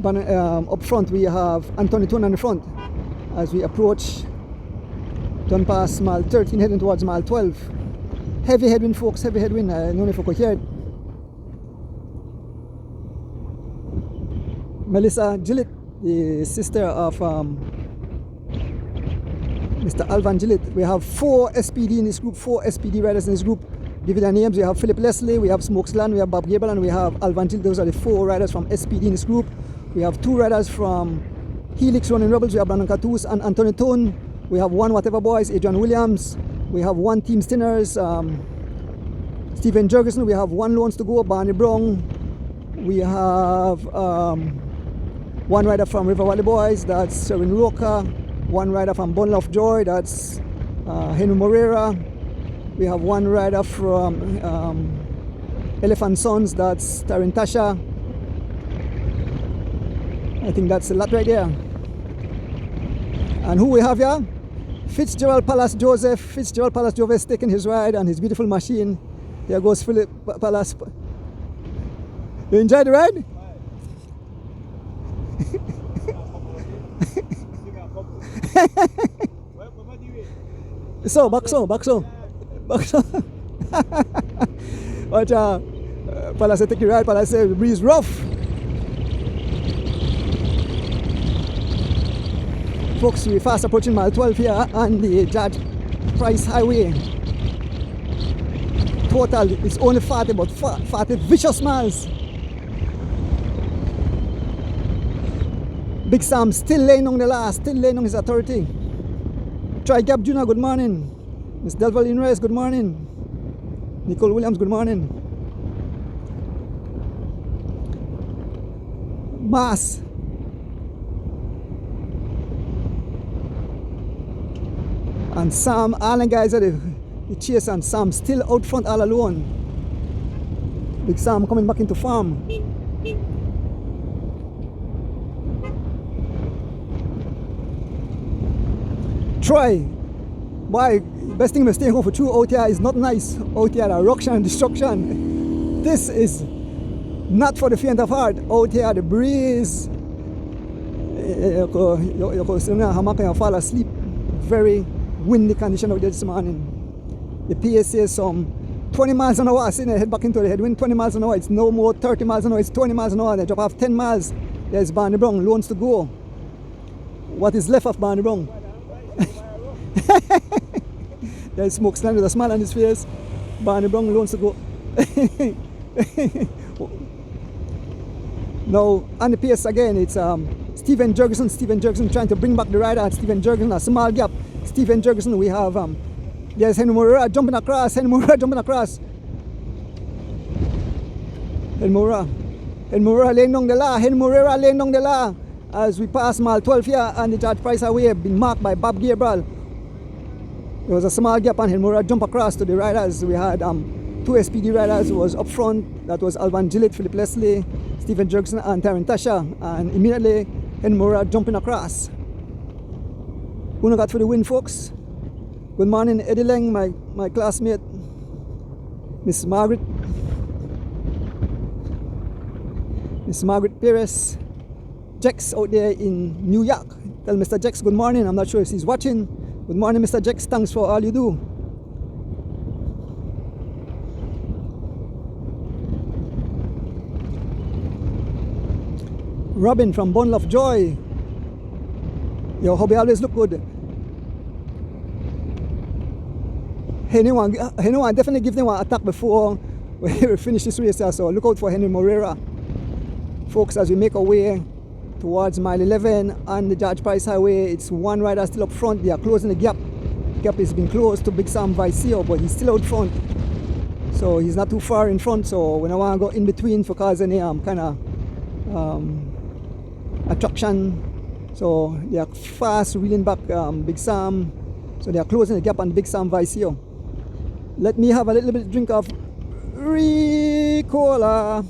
But up front we have Anthony Tone on the front as we approach, done past mile 13 heading towards mile 12. Heavy headwind folks, heavy headwind. I don't know if you could hear it. Melissa Gillett, the sister of Mr. Alvan Gillett. We have 4 SPD in this group, 4 SPD riders in this group. Give you their names. We have Philip Leslie, we have Smokes Gladden, we have Bob Gabriel, and we have Alvan Gillett. Those are the 4 riders from SPD in this group. We have 2 riders from Helix Running Rebels. We have Brandon Catus and Anthony Tone. We have 1 Whatever Boys, Adrian Williams. We have 1 Team Stinners, Stephen Jurgensen. We have 1 Loans to Go, Barney Brown. We have 1 rider from River Valley Boys, that's Serin Roca. 1 rider from Bundle of Joy, that's Henry Moreira. We have 1 rider from Elephant Sons, that's Tarantasha. I think that's a lot right there. And who we have here? Fitzgerald Palace Joseph. Fitzgerald Palace Joseph is taking his ride on his beautiful machine. There goes Philip Palace. You enjoyed the ride? So, back so. But Palace take the ride. Palace said the breeze rough. Folks, we're fast approaching mile 12 here on the George Price Highway. Total is only 40, but 40 vicious miles. Big Sam still laying on the last, still laying on his authority. Troy Gap Jr., good morning. Miss Delvaline Reyes, good morning. Nicole Williams, good morning. Mass. And Sam, all the guys are the chase, and Sam still out front all alone. Big Sam coming back into farm. Troy, boy, best thing I'm staying home for 2 out here is not nice. Out here, the ruction and destruction. This is not for the faint of heart. Out here, the breeze. You can fall asleep. Very windy condition out there this morning. The PA says some 20 miles an hour. I see they head back into the headwind. 20 miles an hour. It's no more 30 miles an hour. It's 20 miles an hour. They drop off 10 miles. There's Barney Brown, Loans to Go. What is left of Barney Brown? There's Smokes Gladden with a smile on his face. Barney Brown, Loans to Go. Now, on the pace again, it's Stephen Jurgensen. Stephen Jurgensen trying to bring back the rider. Stephen Jurgensen, a small gap. Stephen Jurgensen, we have there's Henry Moreira jumping across. Henry Moreira jumping across. Henry Moreira laying down the law. Henry Moreira laying down the law. As we pass mile 12 here on the George Price Highway, been marked by Bob Gabriel. There was a small gap and Henry Moreira jump across to the riders. We had 2 SPD riders who was up front. That was Alvan Gillett, Philip Leslie, Stephen Jurgensen and Tarantasha. And immediately Henry Moreira jumping across. Who got for the win, folks? Good morning, Eddie Leng, my classmate, Miss Margaret Perez. Jex out there in New York. Tell Mr. Jex good morning. I'm not sure if he's watching. Good morning, Mr. Jex. Thanks for all you do. Robin from Bundle of Joy. Your hobby always look good. Anyone definitely give them an attack before we finish this race here, so look out for Henry Moreira. Folks, as we make our way towards mile 11 on the George Price Highway, it's 1 rider still up front. They are closing the gap. gap has been closed to Big Sam Vicio, but he's still out front. So he's not too far in front, so when I want to go in between for cause any kind of attraction. So they are fast reeling back Big Sam. So they are closing the gap on Big Sam Vicio. Let me have a little bit of drink of Ricola.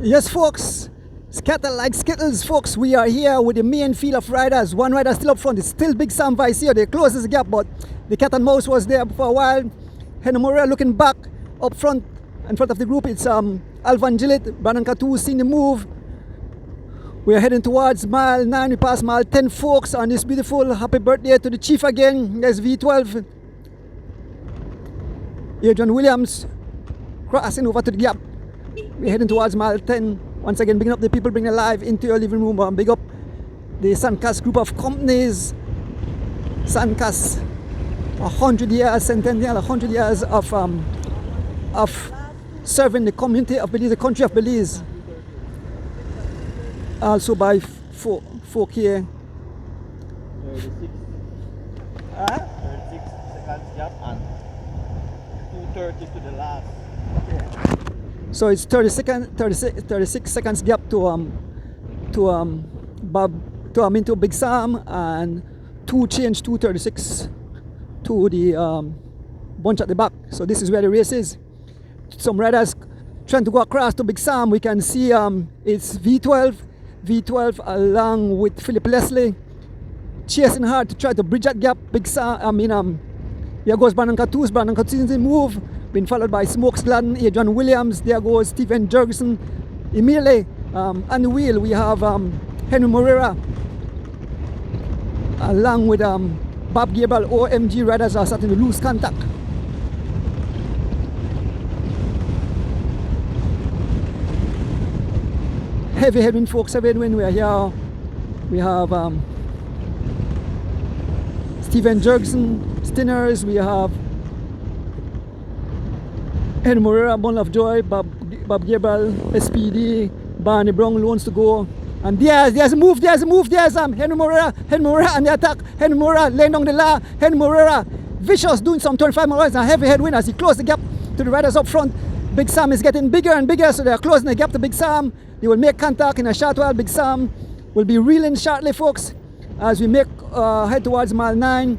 Yes, folks, scatter like skittles, folks. We are here with the main field of riders. One rider still up front. It's still Big Sam Vicio. They closest gap, but the cat and mouse was there for a while. Henry Morea looking back up front in front of the group. It's Alvan Gillett, Brandon Catu seeing the move. We are heading towards mile 9. We pass mile 10, folks, on this beautiful happy birthday to the chief again. There's V12. Adrian Williams crossing over to the gap. We're heading towards mile 10. Once again, bigging up the people bringing live into your living room. Big up the Suncast group of companies. Sancas. 100 years, centennial, 100 years of serving the community of Belize, the country of Belize. Also by 4K. 36 seconds gap and 2:30 to the last. So it's 36 seconds gap to Big Sam, and 2:36 to the bunch at the back. So this is where the race is. Some riders trying to go across to Big Sam. We can see it's V12 along with Philip Leslie chasing hard to try to bridge that gap. Big Sam, here goes Brandon Catus. Brandon Catus move, been followed by Smokes Gladden, Adrian Williams. There goes Stephen Jurgensen. Immediately on the wheel we have Henry Morera along with Bob Gabriel. OMG riders are starting to lose contact. Heavy headwind, folks, heavy headwind. We are here. We have Stephen Jurgensen, Stinners. We have Henry Morera, Bun of Joy, Bob Gabriel, SPD, Barney Brown, loans to go. And there's a move, there's Henry Morera on the attack. Henry Morera laying down the law. Henry Morera vicious, doing some 25 miles and heavy headwind as he closed the gap to the riders up front. Big Sam is getting bigger and bigger, so they're closing the gap to Big Sam. They will make contact in a short while. Big Sam will be reeling shortly, folks, as we make head towards mile 9.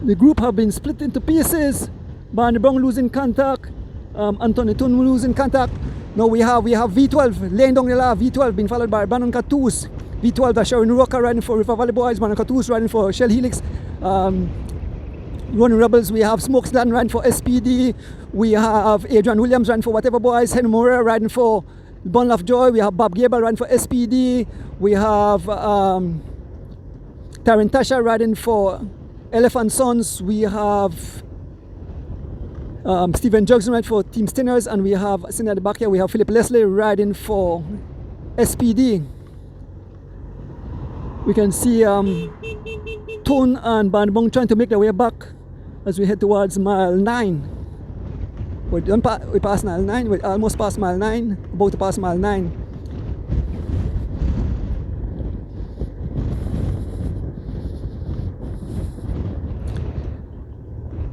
The group have been split into pieces. Barney Brown losing contact, Anthony Tun losing contact. Now we have V12 laying down the law. V12 being followed by Brandon Catus. V12 are Sharon Roca riding for River Valley Boys. Brandon Catus riding for Shell Helix. Running Rebels. We have Smokes Gladden riding for SPD. We have Adrian Williams riding for Whatever Boys. Henry Morera riding for Bun of Joy. We have Bob Gabriel riding for SPD. We have Tarantasha riding for Elephant Sons. We have Stephen Jurgensen riding for Team Stinners, and we have sitting at the back here, we have Philip Leslie riding for SPD. We can see Tone and Bandbong trying to make their way back as we head towards mile 9. We passed mile 9, we almost passed mile 9, about to pass mile 9.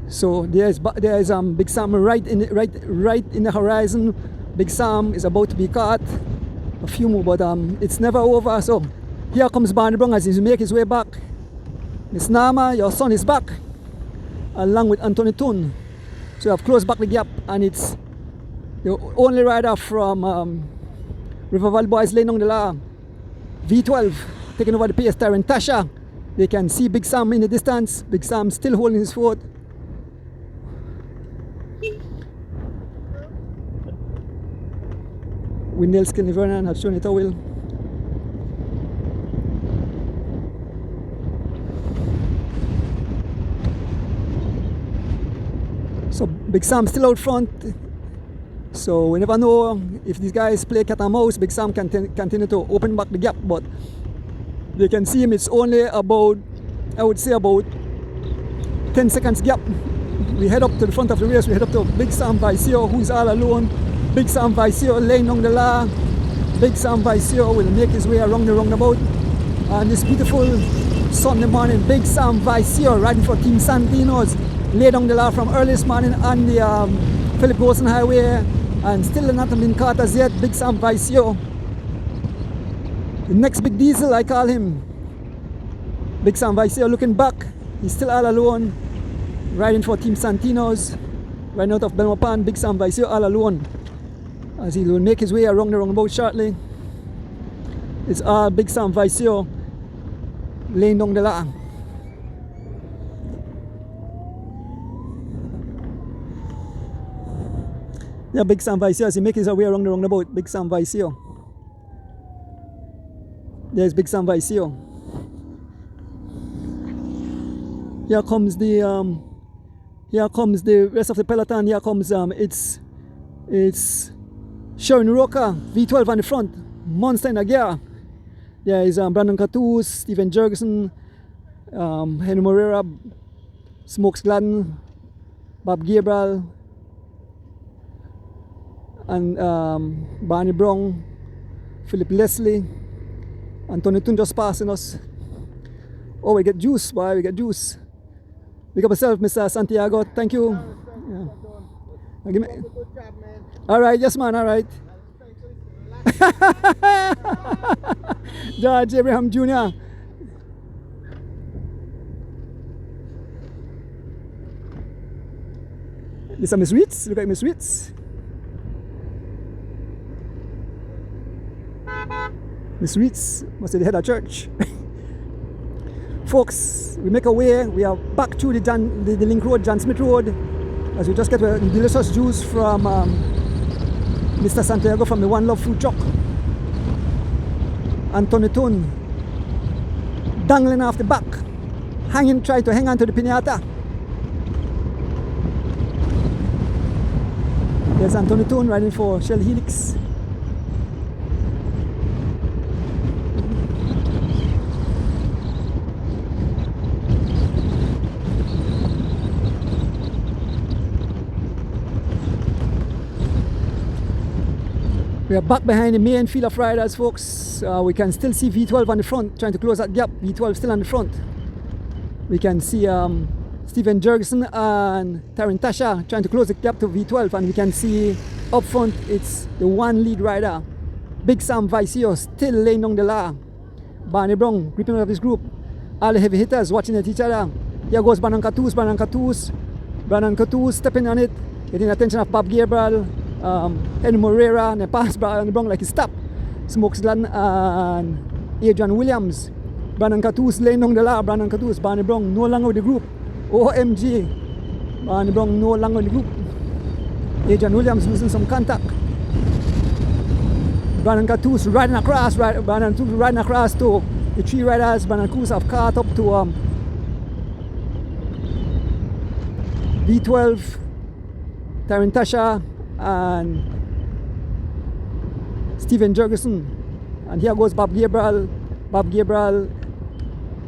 So there's Big Sam right in the horizon. Big Sam is about to be caught. A few more, but it's never over. So here comes Barney Brown as he makes his way back. Miss Nama, your son is back, along with Anthony Tun. So I've closed back the gap, and it's the only rider from River Valley Boys laying on the law. V12 taking over the pace. Tarantasha. They can see Big Sam in the distance. Big Sam still holding his fort. Windale Skinny Vernon have shown it a will. So Big Sam still out front. So we never know if these guys play cat and mouse. Big Sam can continue to open back the gap, but they can see him. It's only about, I would say, about 10 seconds gap. We head up to the front of the race. We head up to Big Sam Vicio, who is all alone. Big Sam Vicio laying on the law. Big Sam Vicio will make his way around the roundabout. And this beautiful Sunday morning, Big Sam Vicio riding for Team Santinos, laid on the law from early this morning on the Philip Wilson Highway, and still not been caught as yet. Big Sam Vicio, the next big diesel, I call him. Big Sam Vicio looking back. He's still all alone, riding for Team Santinos, riding out of Belmopan. Big Sam Vicio all alone, as he will make his way around the roundabout shortly. It's all Big Sam Vicio laying down the law. Yeah, Big Sam Vicio as he makes his way around the roundabout. Big Sam Vicio. There's Big Sam Vicio. Here comes the rest of the peloton. Here comes it's Sharon Roca, V12 on the front, monster in the gear. There is Brandon Catus, Stephen Jurgensen, Henry Moreira, Smokes Gladden, Bob Gabriel, and Barney Brown, Philip Leslie, and Tony Tun just passing us. Oh, we get juice, boy, we get juice. Big up yourself, Mr. Santiago. Thank you. Yeah. Give me. All right, yes, man. All right. George Abraham Jr. These are Miss Ritz. Look at Miss Ritz. Miss Ritz must be the head of church. Folks, we make our way. We are back to the Link Road, John Smith Road, as we just get a delicious juice from Mr. Santiago from the One Love Food Truck. And Tony Tun dangling off the back, trying to hang on to the piñata. There's Anthony Tun riding for Shell Helix. We are back behind the main field of riders, folks. We can still see V12 on the front, trying to close that gap. V12 still on the front. We can see Steven Jurgensen and Tarantasha trying to close the gap to V12, and we can see up front it's the one lead rider, Big Sam Vicio, still laying down the law. Barney Brown gripping out of his group. All the heavy hitters watching at each other. Here goes Brandon Catus stepping on it, getting the attention of Bob Gabriel, Henry Moreira, and they pass Barney Brown like he stopped. Smokes Gladden and Adrian Williams. Brandon Catus laying down the law. Barney Brown no longer with the group. OMG, Barney Brown no longer in the group. Adrian Williams losing some contact. Brandon Catus riding across to the three riders. Brandon Catus have caught up to V12, Tarantasha and Steven Jurgensen. And here goes Bob Gabriel,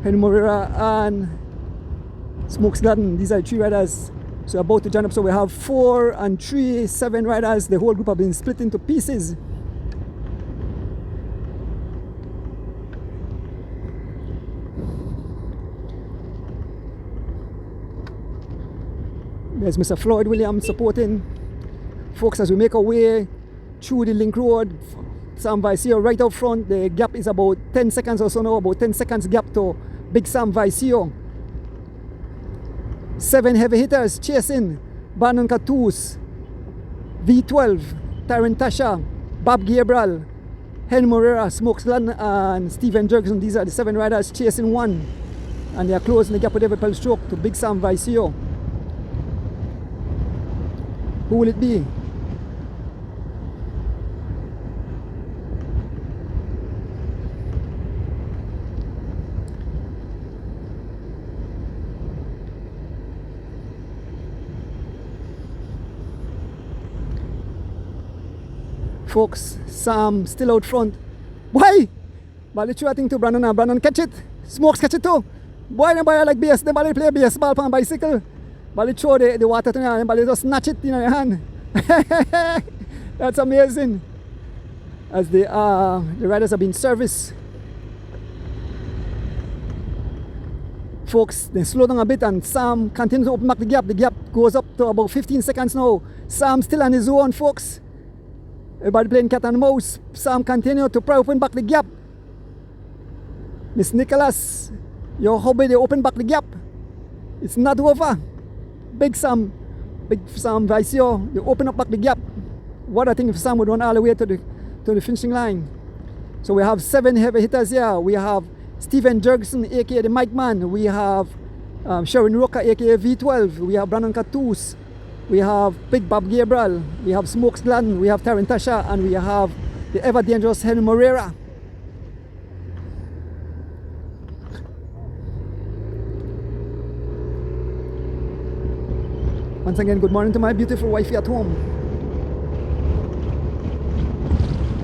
Henry Moreira and Smokes Gladden. These are the three riders. So about to join up. So we have 4 and 3, 7 riders. The whole group have been split into pieces. There's Mr. Floyd Williams supporting. Folks, as we make our way through the Link Road, Sam Vicio right out front. The gap is about 10 seconds or so now, about 10 seconds gap to Big Sam Vicio. 7 heavy hitters chasing Brandon Catus, V12, Tarantasha, Bob Gabriel, Henry Moreira, Smokes Gladden and Steven Jurgensen. These are the 7 riders chasing one, and they are closing the gap with every pedal stroke to Big Sam Vicio. Who will it be? Folks, Sam still out front. Why? Bali throw a thing to Brandon and Brandon catch it. Smokes catch it too. Boy, the boy like base. The ball play baseball on bicycle. Bali throw the water to him and Bali just snatch it in your hand. That's amazing. As the riders have been serviced. Folks, they slow down a bit and Sam continues to open back the gap. The gap goes up to about 15 seconds now. Sam still on his own, folks. Everybody playing cat and mouse. Sam continue to try open back the gap. Miss Nicholas, your hobby, they open back the gap. It's not over. Big Sam Vicio, they open up back the gap. What I think if Sam would run all the way to the finishing line. So we have 7 heavy hitters here. We have Steven Jurgensen, aka the Mike Man. We have Sharon Roca, aka V12. We have Brandon Catus. We have Big Bob Gabriel, we have Smokes Gladden, we have Tarantasha, and we have the ever dangerous Henry Moreira. Once again, good morning to my beautiful wifey at home.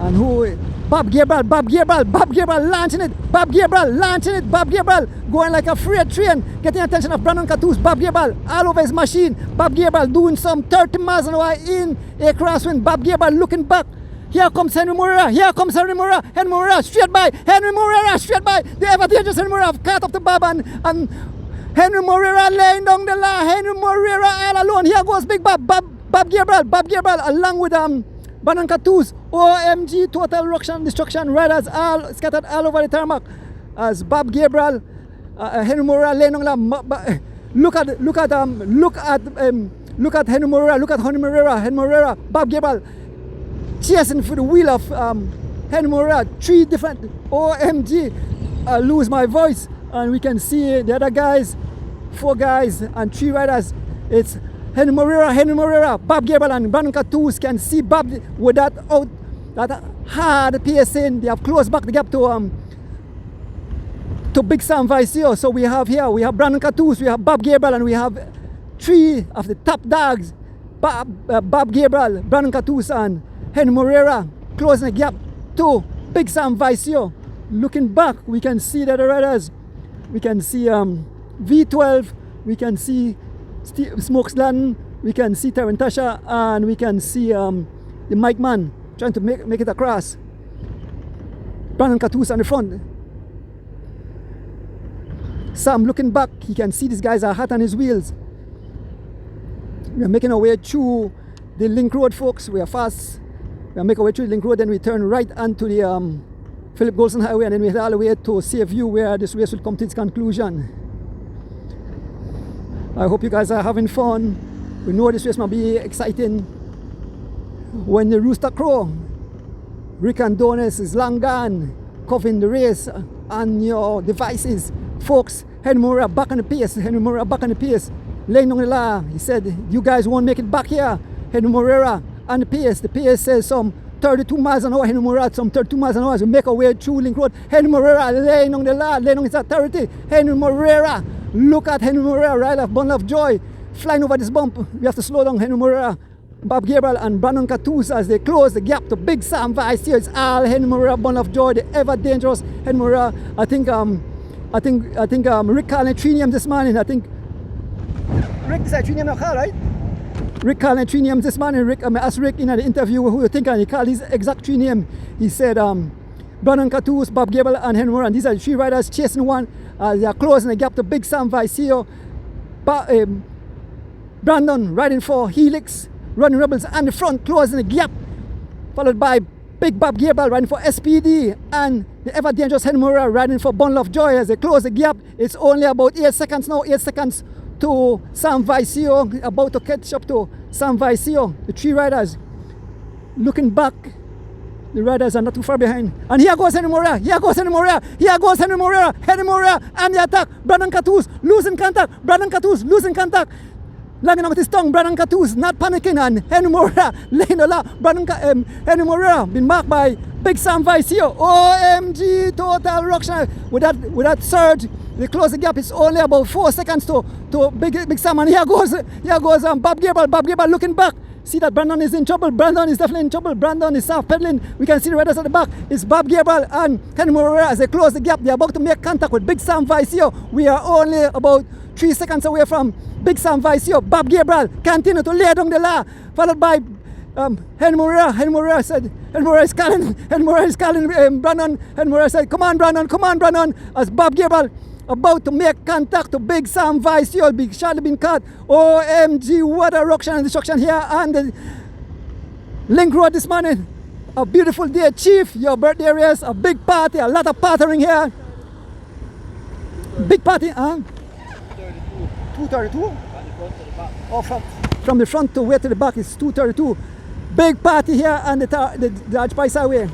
And who? Bob Gabriel launching it. Bob Gabriel going like a freight train, getting attention of Brandon Catus. Bob Gabriel all over his machine. Bob Gabriel doing some 30 miles an hour in a crosswind. Bob Gabriel looking back. Here comes Henry Moreira. Henry Moreira straight by. The ever dangerous Henry Moreira have caught up the Bob and Henry Moreira laying down the law. Henry Moreira all alone. Here goes Big Bob. Bob Gabriel along with Brandon Catus. OMG, total destruction. Riders all scattered all over the tarmac. As Bob Gabriel, Henry Moreira laying on the look at Henry Moreira. Look at Henry Moreira. Bob Gabriel chasing for the wheel of Henry Moreira. 3 different OMG. I lose my voice, and we can see the other guys, 4 guys and 3 riders. It's Henry Moreira, Bob Gabriel and Brandon Catus. Can see Bob with that hard pace in. They have closed back the gap to Big Sam Vicio. So we have Brandon Catus, we have Bob Gabriel, and we have 3 of the top dogs, Bob Gabriel, Brandon Catus, and Henry Moreira closing the gap to Big Sam Vicio. Looking back, we can see the other riders. We can see V12, we can see Smokes Latin, we can see Tarantasha, and we can see the Mike Man trying to make it across. Brandon Catus on the front. Sam looking back, he can see these guys are hot on his wheels. We are making our way through the Link Road, folks. We are fast. We are making our way through the Link Road, then we turn right onto the Philip Golson Highway, and then we head all the way to Seaview, where this race will come to its conclusion. I hope you guys are having fun. We know this race might be exciting. When the rooster crow, Rick and Donis is long gone, covering the race on your devices. Folks, Henry Moreira back on the pace. Laying on the law. He said, you guys won't make it back here. Henry Moreira on the pace. The pace says some 32 miles an hour. Henry Moreira at some 32 miles an hour as we make our way through Link Road. Henry Moreira laying on the law, laying on his authority. Henry Moreira. Look at Henry Moreira, right off Bundle of Joy, flying over this bump. We have to slow down Henry Moreira, Bob Gabriel, and Brandon Catus as they close the gap to Big Sam Vicio. It's all Henry Moreira, Bundle of Joy, the ever dangerous Henry Moreira. I think Rick calling 3 names this morning. I think Rick said 3 names in the car, right? Rick calling 3 names this morning. I asked Rick in the interview who you think, and he called his exact 3 names. He said Brandon Catus, Bob Gabriel, and Henry Moreira. And these are the 3 riders chasing one. They are closing the gap to Big Sam Vicio. Brandon riding for Helix, Running Rebels on the front, closing the gap. Followed by Big Bob Gabriel riding for SPD, and the ever dangerous Henry Moreira riding for Bundle of Joy. As they close the gap, it's only about 8 seconds now. 8 seconds to Sam Vicio, about to catch up to Sam Vicio. The 3 riders looking back. The riders are not too far behind. And here goes Henry Moreira. Henry Moreira and the attack. Brandon Catus losing contact. Lagging out with his tongue. Brandon Catus not panicking, and Henry Moreira laying the law. Henry Moreira been marked by Big Sam Vicio. OMG, total ruction. With that surge, they close the gap. It's only about 4 seconds to Big Sam. And here goes Bob Gabriel looking back. See that Brandon is in trouble. Brandon is definitely in trouble. Brandon is soft pedaling. We can see the riders at the back. It's Bob Gabriel and Henry Moreira as they close the gap. They're about to make contact with Big Sam Vicio. We are only about 3 seconds away from Big Sam Vicio. Bob Gabriel continue to lay down the law, followed by Henry Moreira. Henry Moreira is calling Brandon. Henry Moreira said, come on Brandon, as Bob Gabriel about to make contact to Big Sam Vicio. Big shot been caught. OMG, what a ruction and destruction here on the Link Road this morning. A beautiful day, Chief. Your birthday race, a big party, a lot of partying here. Big party, huh? 232? Oh, from the front to way to the back is 232. Big party here on the Large Price Highway.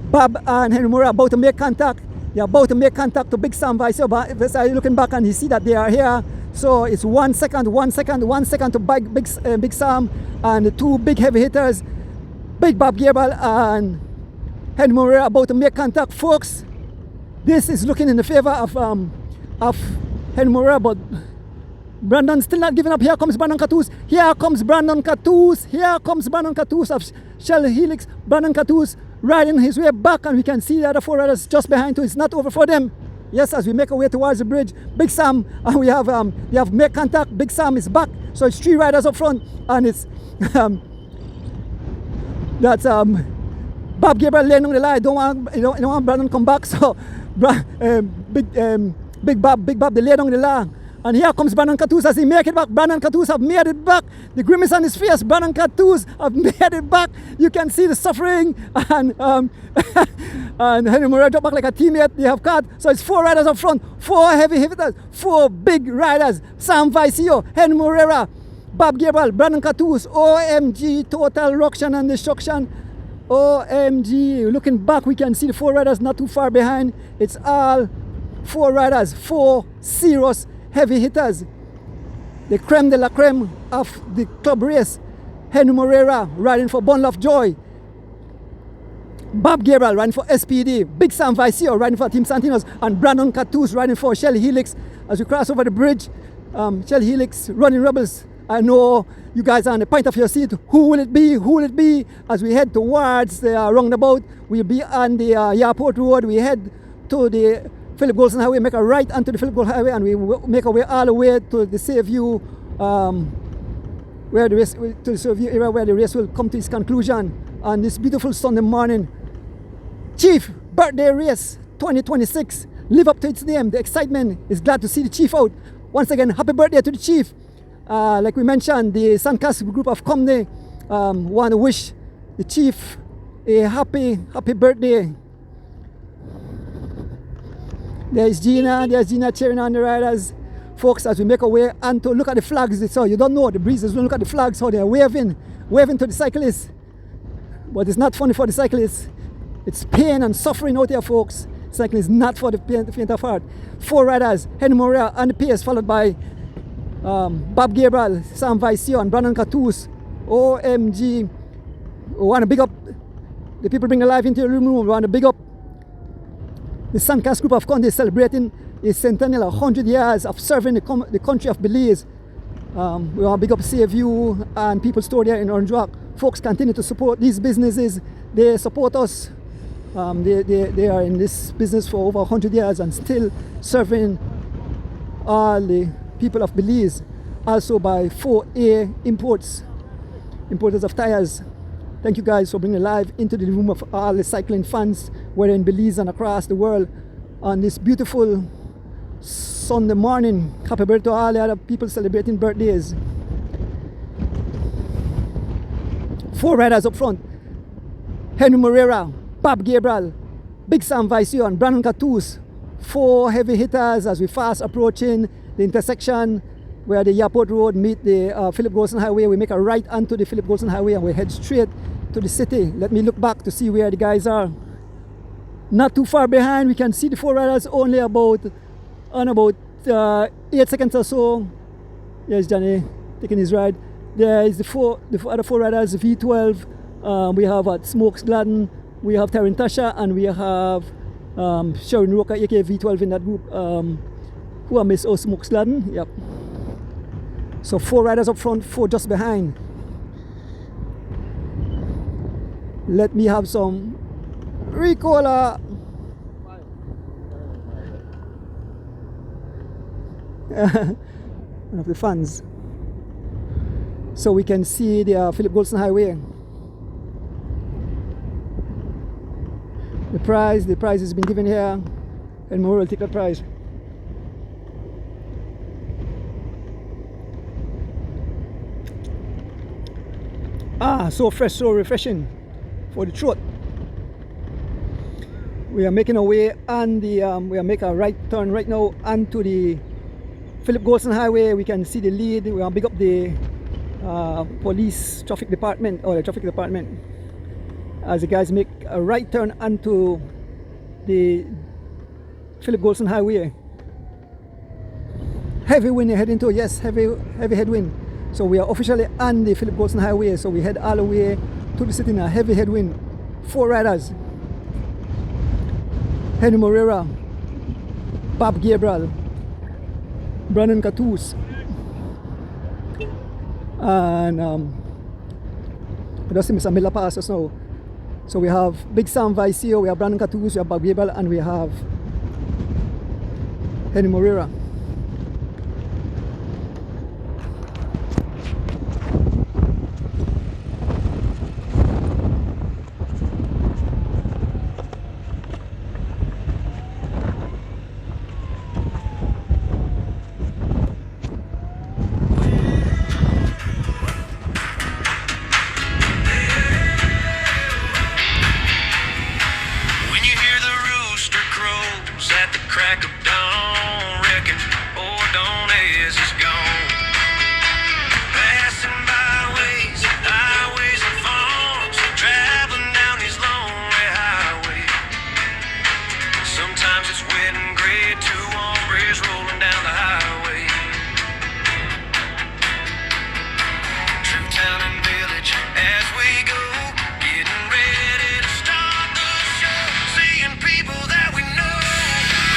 Bob and Henry Moreira about to make contact. They're about to make contact to Big Sam Vicio. But looking back and you see that they are here. So it's 1 second to Big Sam and the 2 big heavy hitters, Big Bob Gabriel and Henry Moreira about to make contact, folks. This is looking in the favor of Henry Moreira, but Brandon still not giving up. Here comes Brandon Catus. Here comes Brandon Catus. Here comes Brandon Catus of Shell Helix. Brandon Catus riding his way back, and we can see the other 4 riders just behind too. It's not over for them. Yes, as we make our way towards the bridge, Big Sam, and we have they have made contact. Big Sam is back, so it's 3 riders up front, and it's that's Bob Gabriel laying on the line. Don't want Brandon come back, so Big Bob, they lay down the line. And here comes Brandon Catus as he make it back. Brandon Catus have made it back. The grimace on his face. Brandon Catus have made it back. You can see the suffering. And and Henry Moreira dropped back like a teammate. They have caught. So it's 4 riders up front. 4 heavy hitters. 4 big riders. Sam Vicio, Henry Moreira, Bob Gabriel, Brandon Catus, OMG, Total Ruction and Destruction. OMG. Looking back, we can see the 4 riders not too far behind. It's all 4 riders. 4 serious heavy hitters, the creme de la creme of the club race. Henry Moreira riding for Bundle of Joy, Bob Gabriel riding for SPD, Big Sam Vicio riding for Team Santinos, and Brandon Catus riding for Shell Helix. As we cross over the bridge, Shell Helix running Rebels. I know you guys are on the point of your seat. Who will it be? Who will it be? As we head towards the roundabout, we'll be on the Airport Road. We head to the Philip Golson Highway, make a right onto the Philip Golson Highway, and we make our way all the way to the Seaview, where the race, to the Seaview area where the race will come to its conclusion on this beautiful Sunday morning. Chief birthday race 2026, live up to its name. The excitement is glad to see the Chief out. Once again, happy birthday to the Chief. Like we mentioned, the Suncast group of Comedy want to wish the Chief a happy birthday. There's Gina cheering on the riders. Folks, as we make our way and to look at the flags, so you don't know the breezes, look at the flags, how they're waving to the cyclists. But it's not funny for the cyclists. It's pain and suffering out there, folks. Cycling is not for the faint of heart. 4 riders, Henry Moreira on the pace, followed by Bob Gabriel, Sam Vicio, and Brandon Catus. OMG. We want to big up the people bring alive into the room. We want to big up the Suncast group of countries celebrating a centennial, 100 years of serving the country of Belize. We want to big up Seaview and People's Store there in Orange Rock. Folks continue to support these businesses. They support us. They are in this business for over 100 years and still serving all the people of Belize. Also by 4A importers of tires. Thank you guys for bringing live into the room of all the cycling fans, whether in Belize and across the world, on this beautiful Sunday morning. Happy birthday to all the other people celebrating birthdays. 4 riders up front. Henry Moreira, Bob Gabriel, Big Sam Vicio, and Brandon Catus. 4 heavy hitters as we fast approaching the intersection where the Airport Road meet the Philip Golson Highway. We make a right onto the Philip Golson Highway and we head straight to the city. Let me look back to see where the guys are. Not too far behind. We can see the 4 riders only about 8 seconds or so. There's Johnny taking his ride. There is the other 4 riders, V12. We have Smokes Gladden, we have Taryn Tasha, and we have Sharon Roca, aka V12 in that group. Who I miss? Oh, Smokes Gladden. Yep. So 4 riders up front, 4 just behind. Let me have some Ricola. One of the fans. So we can see the Philip Golson Highway. The prize has been given here, and more will take the prize. So fresh, so refreshing for the throat. We are making our way on the we are making a right turn right now onto the Philip Golson Highway. We can see the lead. We are big up the police traffic department, or the traffic department, as the guys make a right turn onto the Philip Golson Highway. Heavy wind you're heading to, yes, heavy headwind. So we are officially on the Philip Golson Highway, so we head all the way to the city in a heavy headwind. 4 riders. Henry Moreira, Bob Gabriel, Brandon Catus, and we just see Mr. Miller pass us now. So we have Big Sam Vicio, we have Brandon Catus, we have Bob Gable, and we have Henry Moreira. When you hear the rooster crows at the crack of dawn, reckon Ordonez is gone. Passing byways, highways and farms, traveling down these lonely highways. Sometimes it's wet and gray, two hombres rolling down the highway. True town and village as we go, getting ready to start the show. Seeing people that we know,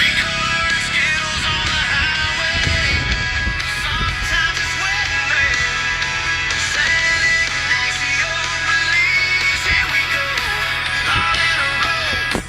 record Skittles on the highway. Sometimes it's wet and gray, San Ignacio, Belize. Here we go, all in a row.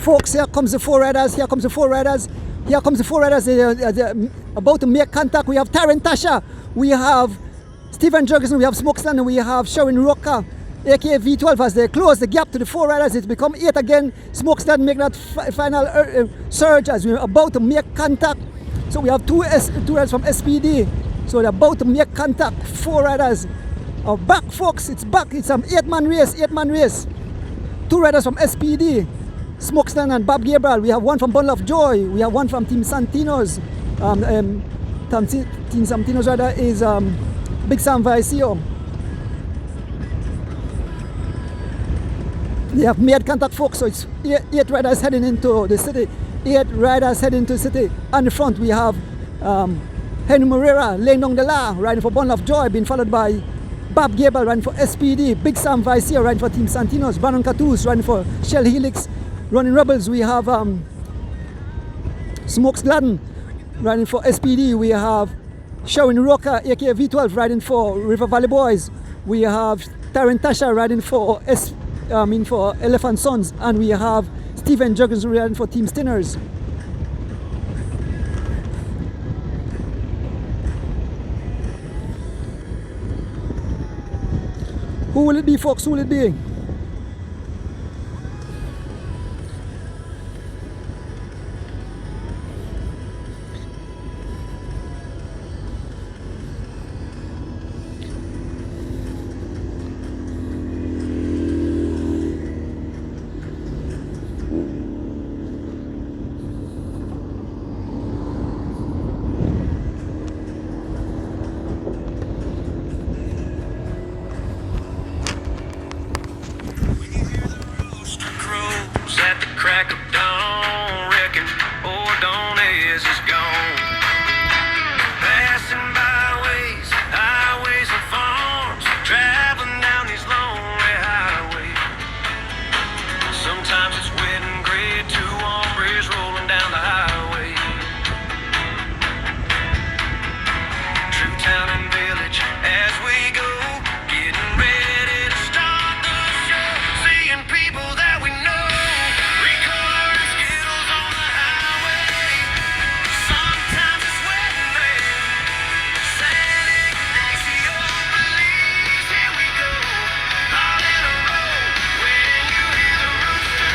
Folks, here comes the four riders, here comes the four riders, here comes the four riders. They're about to make contact. We have Tarantasha, we have Stephen Jurgensen, we have Smokesland, and we have Sharon Roca, aka V12. As they close the gap to the four riders, it's become 8 again. Smokesland make that final surge as we're about to make contact. So we have two riders from SPD. So they're about to make contact. Four riders are back, folks. It's back. It's an 8-man race. Two riders from SPD. Smokesland and Bob Gabriel. We have one from Bundle of Joy. We have one from Team Santino's. Team Santino's rider is Big Sam Vicio. They have made contact, folks. So it's 8 riders heading into the city. 8 riders heading into the city. On the front we have Henry Moreira laying down the law, riding for Bundle of Joy, being followed by Bob Gable riding for SPD. Big Sam Vicio riding for Team Santino's. Brandon Catus riding for Shell Helix. Running Rebels, we have Smokes Gladden riding for SPD. We have Sharon Roca, aka V12, riding for River Valley Boys. We have Tarantasha riding for Elephant Sons, and we have Stephen Jurgensen riding for Team Stinners. Who will it be, folks? Who will it be? Crows at the crack of dawn, reckon Ordonez is gone. Passing byways, highways and farms, traveling down these lonely highways. Sometimes it's wet and gray, two hombres rolling down the highway. True town and village as we go, getting ready to start the show. Seeing people that we know, record Skittles on the highway. Sometimes it's wet and gray, San Ignacio, Belize. Here we go, all in a row. When you hear the rooster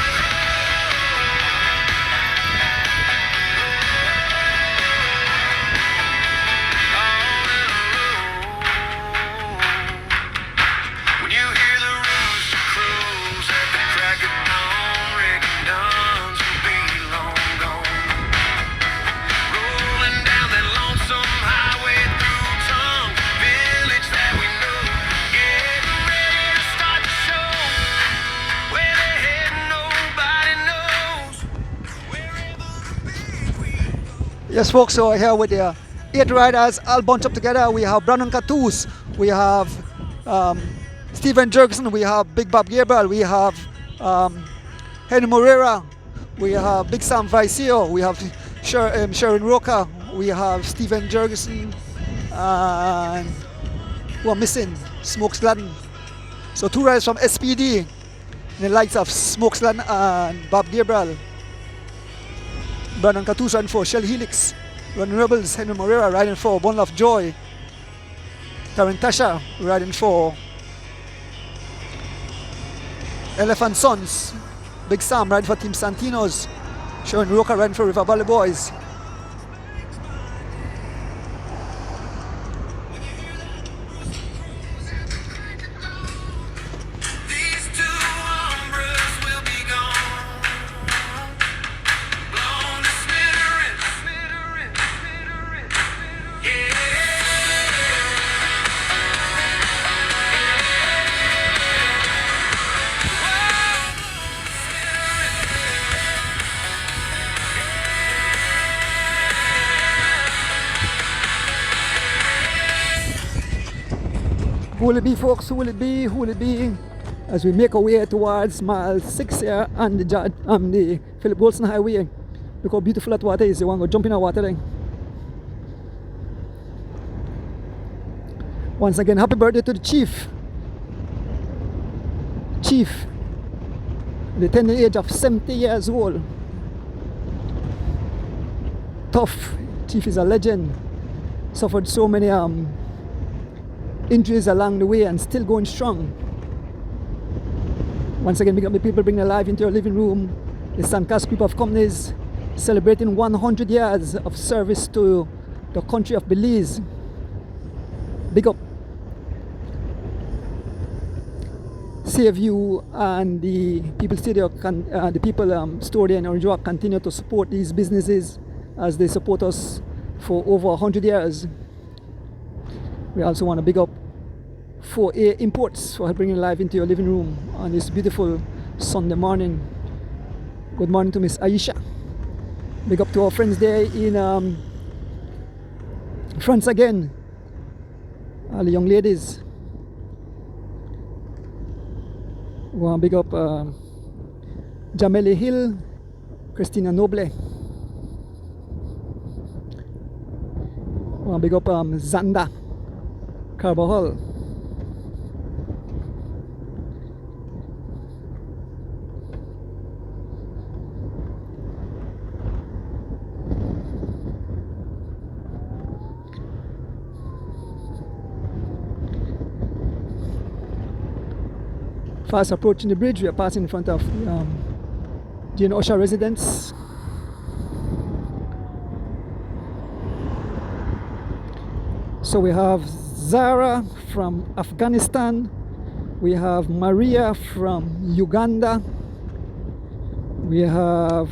when you hear the rooster crows at the crack of dawn, reckon dawn's gonna be long gone. Rolling down that lonesome highway through Tongue village that we know, getting ready to start the show. Where they heading, nobody knows. Yes, folks, so here with the 8 riders all bunched up together. We have Brandon Catus, we have Steven Jurgensen, we have Big Bob Gabriel, we have Henry Moreira, we have Big Sam Vicio, we have Sharon Roca, we have Steven Jurgensen, and who are missing? Smokes Gladden. So 2 riders from SPD, and the likes of Smokes Gladden and Bob Gabriel. Brandon Catus riding for Shell Helix. Running Rebels, Henry Moreira riding for Bundle of Joy. Tarantasha riding for Elephant Sons. Big Sam riding for Team Santinos. Sharon Roca riding for River Valley Boys. Who will it be, folks? Who will it be? Who will it be? As we make our way towards mile 6 here on the Philip Goldson Highway. Look how beautiful that water is. You want to go jump in the water then. Once again, happy birthday to the Chief. Chief, the tender age of 70 years old. Tough. Chief is a legend. Suffered so many injuries along the way and still going strong. Once again, big up the people bringing their life into your living room. The Suncast group of companies celebrating 100 years of service to the country of Belize. Big up. Save You and the people studio, the people store there in Orange Walk continue to support these businesses as they support us for over 100 years. We also want to big up 4A Imports for bringing life into your living room on this beautiful Sunday morning. Good morning to Miss Aisha. Big up to our friends there in France again. All the young ladies. We want to big up Jameli Hill, Christina Noble. We want to big up Zanda Carbajal. Fast approaching the bridge, we are passing in front of Jane Osha residence. So we have Zara from Afghanistan, we have Maria from Uganda, we have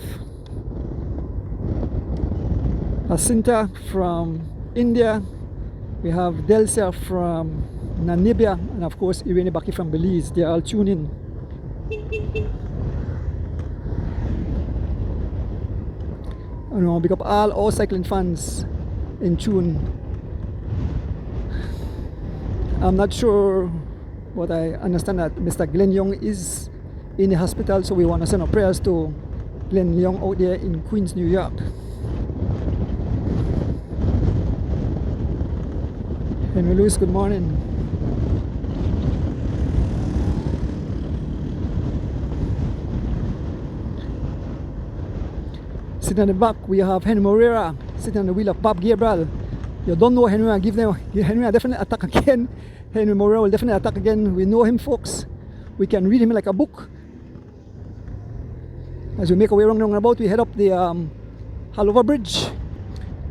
Jacinta from India, we have Delcia from Namibia, and of course Irene Baki from Belize. They are all tuning in. I want to pick up all our cycling fans in tune. I'm not sure, but I understand that Mr. Glenn Young is in the hospital, so we want to send our prayers to Glenn Young out there in Queens, New York. Henry Lewis, good morning. Sitting on the back, we have Henry Moreira sitting on the wheel of Bob Gabriel. You don't know Henry, Henry will definitely attack again. Henry Moreira will definitely attack again. We know him, folks. We can read him like a book. As we make our way round about, we head up the Halover Bridge.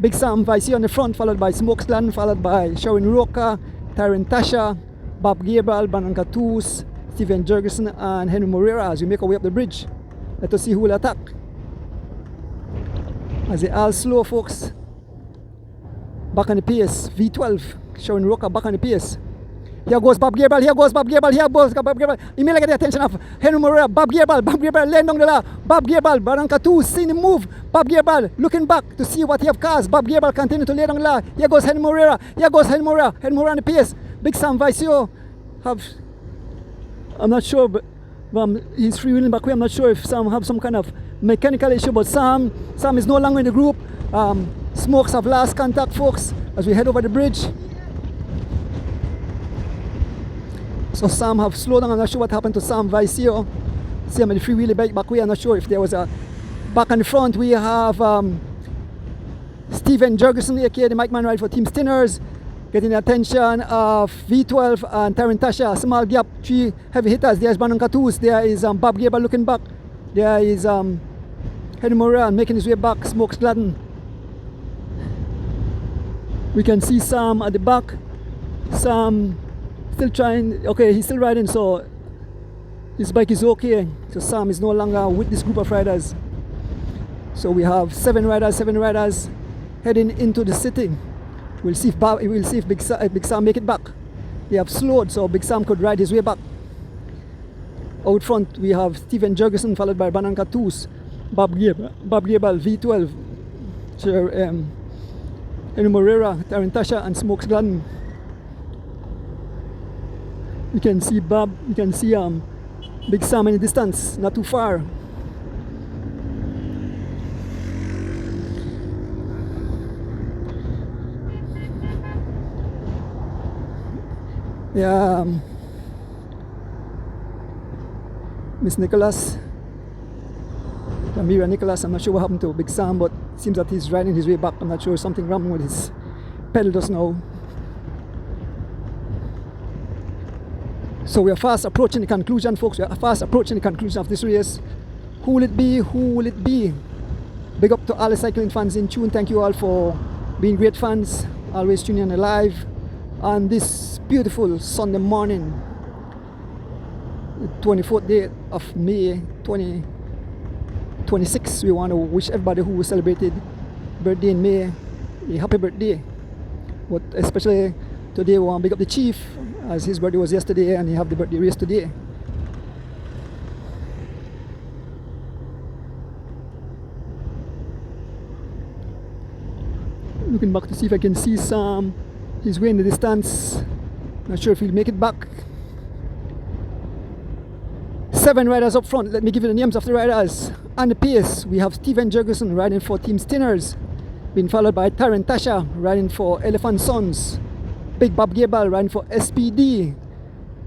Big Sam Vici on the front, followed by Smokesland, followed by Sharon Roca, Tyron Tasha, Bob Gabriel, Brandon Catus, Steven Jurgensen, and Henry Moreira as we make our way up the bridge. Let us see who will attack. As they all slow, folks. Back on the pace, V12, Sharon Roca back on the pace. Here goes Bob Gabriel. Here goes Bob Gabriel. Here goes Bob Gabriel. He may get the attention of Henry Moreira. Bob Gabriel laying down the law. Bob Gabriel, Brannon Catus, seeing him move. Bob Gabriel looking back to see what he have caused. Bob Gabriel continue to lay down the law. Here goes Henry Moreira. Here goes Henry Moreira. Henry Moreira on the pace. Big Sam Vicio I'm not sure, but he's freewheeling back way. I'm not sure if Sam have some kind of mechanical issue, but Sam is no longer in the group. Smokes have lost contact, folks, as we head over the bridge. So Sam have slowed down. I'm not sure what happened to Sam Vicio. See him in the freewheeling back way. I'm not sure if there was a back on the front. We have Steven Jurgensen, aka the Mike Man ride for Team Stinners, getting the attention of V12 and Tarantasha. Small gap, 3 heavy hitters. There's Brannon Catus. There is Bob Gabriel looking back. There is Henry Moreira making his way back. Smokes Gladden. We can see Sam at the back. Sam still trying. Okay, he's still riding, so his bike is okay. So Sam is no longer with this group of riders. So we have 7 riders heading into the city. We'll see if Big Sam make it back. They have slowed, so Big Sam could ride his way back. Out front, we have Steven Jurgensen, followed by Brannon Catus, Bob Gabriel, V12, Henry Moreira, Tarantasha, and Smokes Gladden. You can see Big Sam in the distance, not too far. Yeah, Miss Nicholas, Amira Nicholas, I'm not sure what happened to Big Sam, but it seems that he's riding his way back. I'm not sure, something wrong with his pedal just now. So we are fast approaching the conclusion, folks. We are fast approaching the conclusion of this race. Who will it be? Who will it be? Big up to all the cycling fans in tune. Thank you all for being great fans, always tuning in live on this beautiful Sunday morning, the 24th day of May 2026. We want to wish everybody who celebrated birthday in May a happy birthday. But especially today, we want to big up the chief, as his birthday was yesterday and he have the birthday race today. Looking back to see if I can see Sam. He's way in the distance. Not sure if he'll make it back. 7 riders up front. Let me give you the names of the riders. On the pace, we have Steven Jurgensen riding for Team Stinners, being followed by Tarantasha riding for Elephant Sons, Big Bob Gabriel riding for SPD,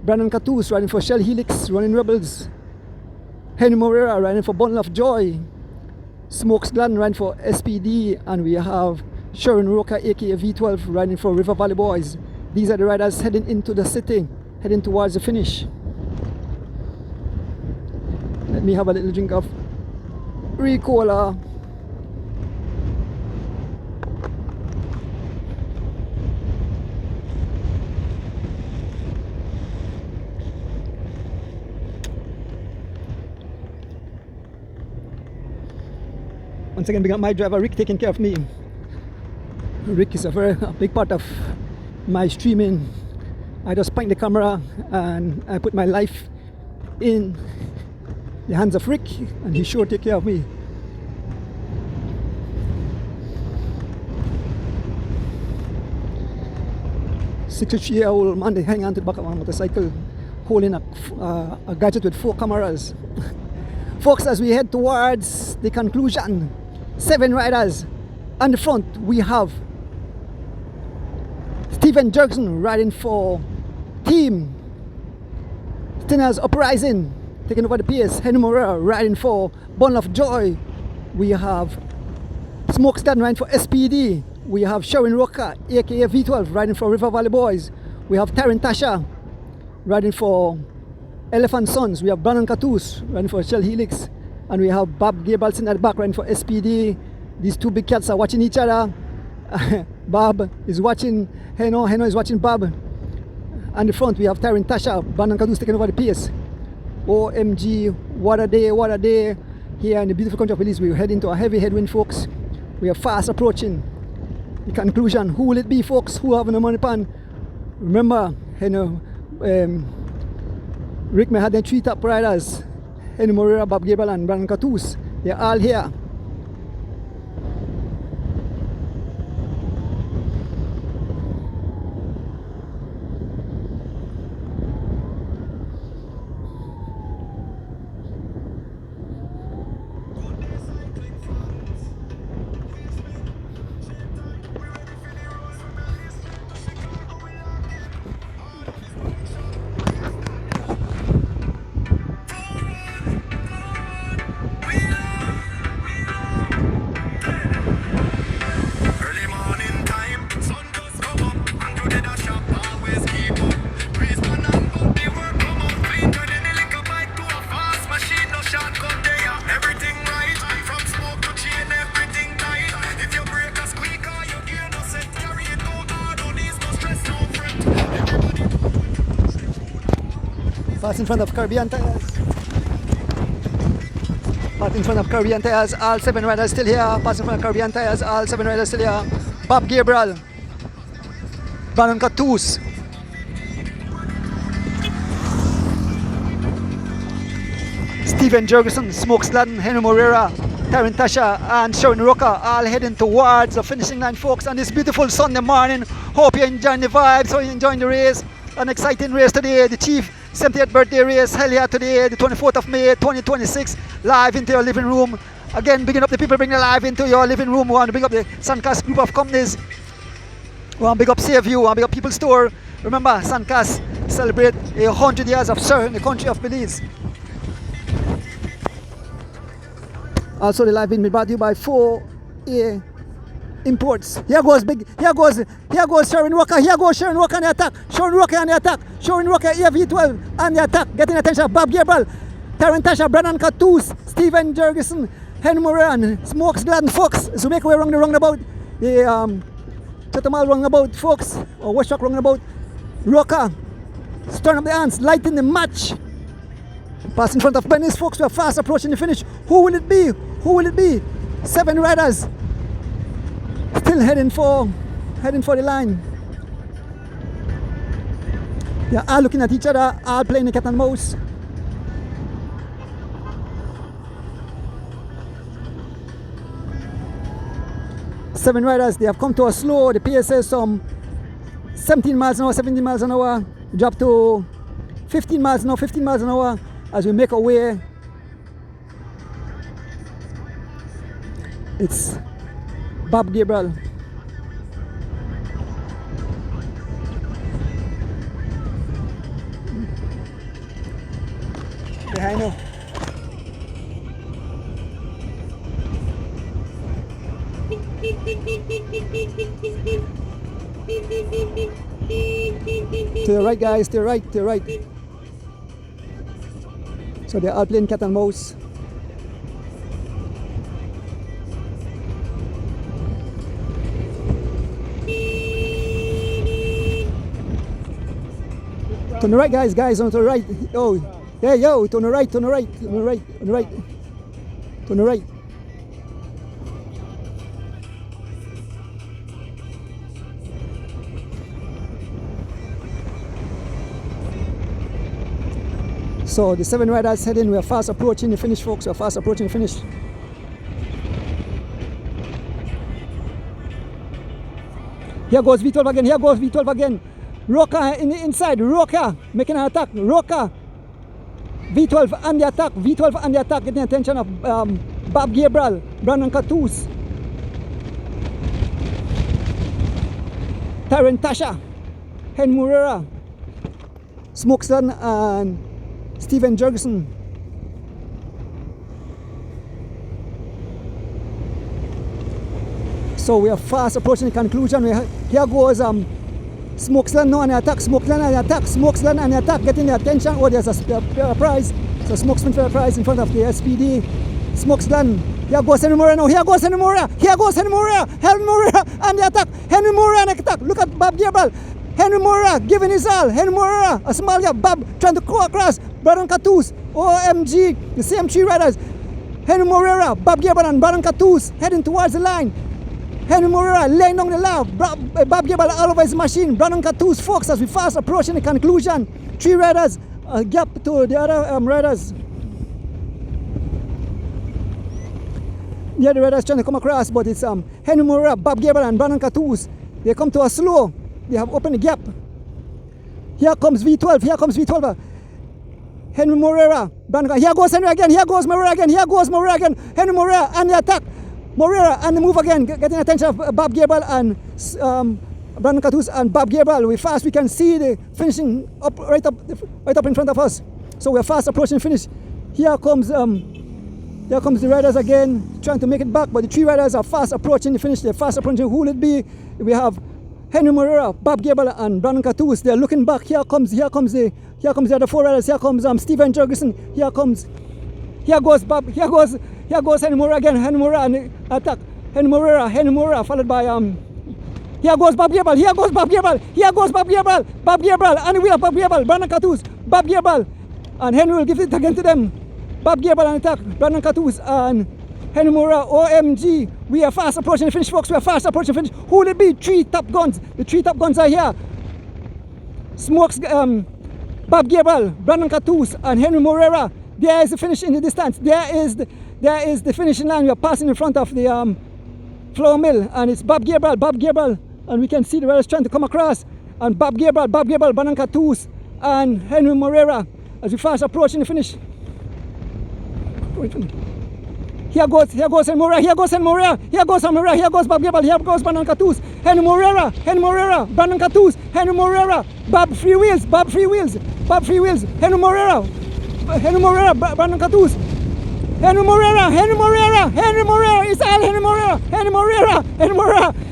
Brannon Catus riding for Shell Helix Running Rebels, Henry Moreira riding for Bundle of Joy, Smokes Gladden riding for SPD, and we have Sharon Roca aka V12 riding for River Valley Boys. These are the riders heading into the city, heading towards the finish. Let me have a little drink of Ricola. Once again, big up my driver Rick taking care of me. Rick is a very big part of my streaming. I just point the camera and I put my life in the hands of Rick, and he sure take care of me. "63-year-old man hanging on to the back of a motorcycle, holding a gadget with 4 cameras. Folks, as we head towards the conclusion, 7 riders. On the front, we have Steven Jurgensen riding for Team Stinners Uprising, taking over the pace. Henry Moreira riding for Bundle of Joy. We have Smokes Gladden riding for SPD. We have Sharon Roca, aka V12, riding for River Valley Boys. We have Tarantasha riding for Elephant Sons. We have Brannon Catus riding for Shell Helix. And we have Bob Gabriel at the back riding for SPD. These 2 big cats are watching each other. Bob is watching Heno, Heno is watching Bob. On the front, we have Tarantasha, Brannon Catus taking over the pace. OMG, what a day, what a day. Here in the beautiful country of Belize, we head into a heavy headwind, folks. We are fast approaching the conclusion. Who will it be, folks? Who have no money pan? Remember, Rick may had the three top riders, Henry Moreira, Bob Gabriel and Brandon Catus. They're all here. Pass in front of Caribbean Tires. Pass in front of Caribbean Tires. All 7 riders still here. Pass in front of Caribbean Tires. All 7 riders still here. Bob Gabriel. Brandon Catus. Steven Jurgensen, Smokes Gladden, Henry Moreira, Taryn Tasha and Sharon Roca all heading towards the finishing line, folks, on this beautiful Sunday morning. Hope you're enjoying the vibes, hope you're enjoying the race. An exciting race today, the Chief 70th birthday race held here today, the 24th of May 2026, live into your living room. Again, bigging up the people bringing live into your living room. We want to big up the Suncast group of companies. We want to big up Save You, we want to big up People Store. Remember, Suncast celebrate 100 years of serving the country of Belize. Also, the live being brought to you by 4A Imports. Here goes Sharon Walker. Here goes Sharon Walker on the attack. Sharon Walker on the attack. Sharon Walker AV12 on the attack. Getting attention of Bob Gabriel, Taryn Tasha, Brandon Catus, Steven Jurgensen, Henry Moran, Smokes Gladden, Fox. So make way wrong the roundabout. The Chatamal roundabout, Fox, or West Rock roundabout. Rocker. Turn up the hands, lighting the match. Pass in front of Benny's, folks. We are fast approaching the finish. Who will it be? Who will it be? 7 riders still heading for the line. They are all looking at each other, all playing the cat and mouse. Seven riders, they have come to a slow. The pace is some 17 miles an hour, 17 miles an hour. Drop to 15 miles an hour, 15 miles an hour as we make our way. It's Bob Gabriel. Behind you. To the right, guys, to the right, to the right. So they're all playing cat and mouse. To the right, guys, on to the right. Oh, yeah, yo, to the right, to the right, to the right, to the right, to the right. So the 7 riders heading, we are fast approaching the finish, folks. We are fast approaching the finish. Here goes V12 again, here goes V12 again. Roca in the inside, Roca making an attack, Roca. V12 on the attack, V12 on the attack, getting attention of Bob Gabriel, Brandon Catus, Taryn Tasha, Henry Moreira, Smokeston and Steven Jurgensen. So we are fast approaching the conclusion. Here goes Smokesland now on the attack, Smokesland on the attack, Smokesland on the attack, getting the attention. Oh, there's a prize. So Smokesland for a prize in front of the SPD. Smokesland. Here goes Henry Moreira now. Here goes Henry Moreira. Here goes Henry Moreira. Henry Moreira on the attack. Henry Moreira on the attack. Look at Bob Gabriel. Henry Moreira giving his all. Henry Moreira, a small guy. Bob trying to go across. Brandon Catus, OMG, the same 3 riders. Henry Moreira, Bob Gabriel and Brandon Catus heading towards the line. Henry Moreira laying down the law. Bob Gable all over his machine. Brandon Cattouse Fox as we fast approaching the conclusion. 3 riders, gap to the other riders. The other riders trying to come across, but it's Henry Moreira, Bob Gable, and Brandon Cattouse. They come to a slow. They have opened the gap. Here comes V12. Here comes V12. Henry Moreira. Brandon. Here goes Henry again. Here goes Moreira again. Here goes Moreira again. Henry Moreira and the attack. Moreira and the move again, getting attention of Bob Gable and Brandon Cattouse and Bob Gable. We fast. We can see the finishing right up in front of us. So we're fast approaching finish. Here comes the riders again, trying to make it back, but the 3 riders are fast approaching the finish. They're fast approaching. Who will it be? We have Henry Moreira, Bob Gable, and Brandon Cattouse. They're looking back. Here comes the other 4 riders. Here comes Steven Jurgensen. Here goes Henry Moreira again. Henry Moreira and the attack. Henry Moreira, followed by here goes Bob Gable. Here goes Bob Gable, and the wheel of Bob Gable. Brandon Cattouse, Bob Gable, and Henry will give it again to them. Bob Gable on attack. Brandon Cattouse and Henry Moreira. OMG. We are fast approaching the finish, folks. We are fast approaching the finish. Who will it be? 3 top guns. The 3 top guns are here. Smokes, Bob Gable, Brandon Cattouse, and Henry Moreira. There is the finish in the distance. There is the finishing line. We are passing in front of the flour mill, and it's Bob Gable, and we can see the riders trying to come across. And Bob Gable, Brandon Cattouse, and Henry Moreira as we fast approaching the finish. Here goes Henry Moreira, here goes Bob Gable, here goes Brandon Cattouse, Henry Moreira, Brandon Cattouse, Henry Moreira, Bob Free Wheels, Henry Moreira, Brandon Cattouse, Henry Moreira, it's all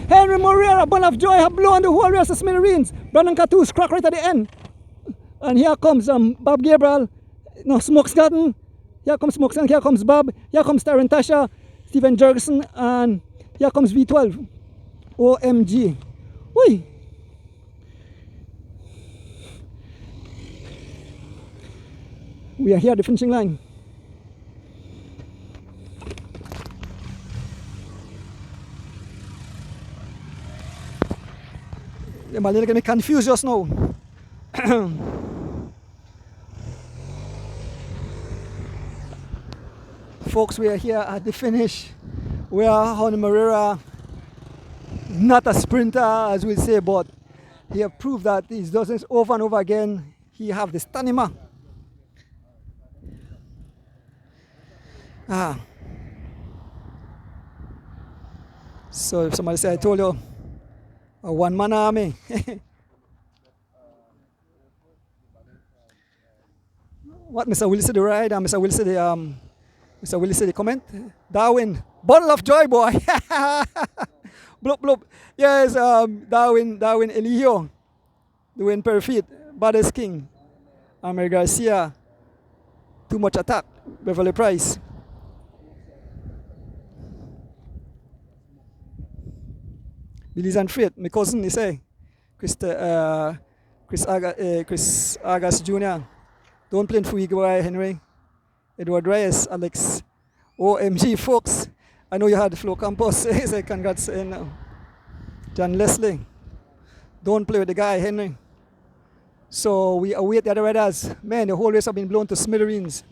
Henry Moreira, Ball of Joy have blown the whole rest of smithereens. Brandon Cattouse crack right at the end. And here comes Bob Gabriel, no, Smokes Garden. Here comes Smokes and here comes Bob. Here comes Taryn Tasha, Steven Jurgensen, and here comes V12. OMG. Oi. We are here at the finishing line. The Malay get me confused just now. Folks, we are here at the finish. We are on Moreira, not a sprinter as we say, but he has proved that he does this over and over again. He have the stamina. So if somebody say I told you a one-man army. What Mr. Willis said the ride and Mr. Willis said the comment. Darwin, bottle of joy, boy. Bloop bloop. Yes, Darwin Eligio, doing perfect. Baddest King, Amer Garcia, Too Much Attack, Beverly Price. Billy's and Freight, my cousin, he say, Chris Agas Jr. Don't play for you, Henry. Edward Reyes, Alex, OMG, folks. I know you had the Flow Campus. Say congrats, John Leslie. Don't play with the guy, Henry. So we await the other riders. Man, the whole race have been blown to smithereens.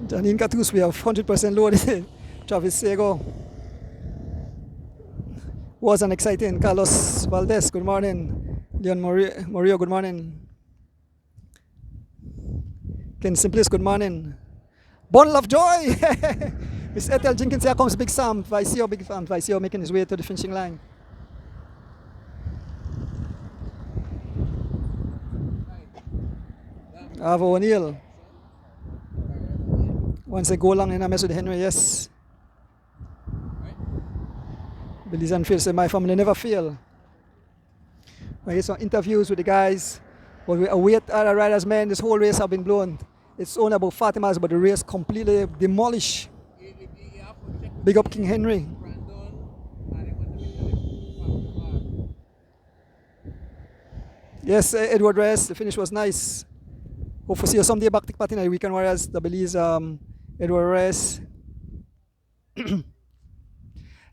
Janine Cattouse, we have 100% loaded. Travis Sego was an exciting. Carlos Valdez, good morning. Leon Morillo, good morning. Ken Simplis, good morning. Bundle of joy! Miss Ethel Jenkins, here comes Big Sam. Vicio, Big Sam. Vicio making his way to the finishing line. Avo O'Neill. Once a goal lang in a mess with Henry, yes. Billy's and Phil say my family never fail. I get some interviews with the guys, but we await other riders, man. This whole race have been blown. It's only about 40 miles, but the race completely demolished. Big up King Henry. Yes, Edward Reyes, the finish was nice. Hope to see you someday back to party in the Weekend Warriors. The Belize Edward Reyes.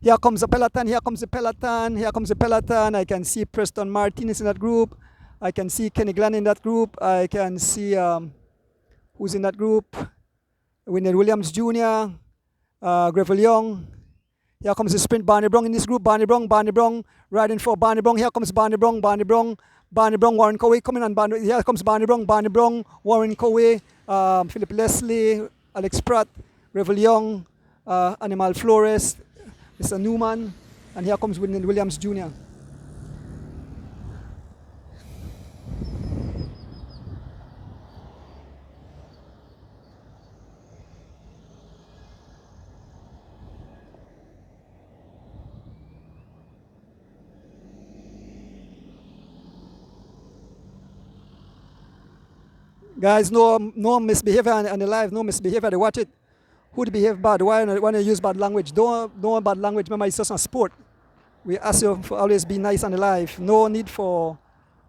Here comes the peloton, here comes the peloton, here comes the peloton. I can see Preston Martinez in that group. I can see Kenny Glenn in that group. I can see who's in that group. Wyndham Williams Jr., Greville Young. Here comes the sprint, Barney Brong in this group. Barney Brong riding for Barney Brong. Here comes Barney Brong, Warren Coway coming on. Here comes Barney Brong, Warren Coway, Philip Leslie, Alex Pratt, Greville Young, Animal Flores, Mr. Newman, and here comes Wyndham Williams Jr. Guys, no misbehavior on the live, no misbehavior. They watch it. Who behave bad? Why you use bad language? Don't bad language. Remember, it's just a sport. We ask you to always be nice on the live. No need for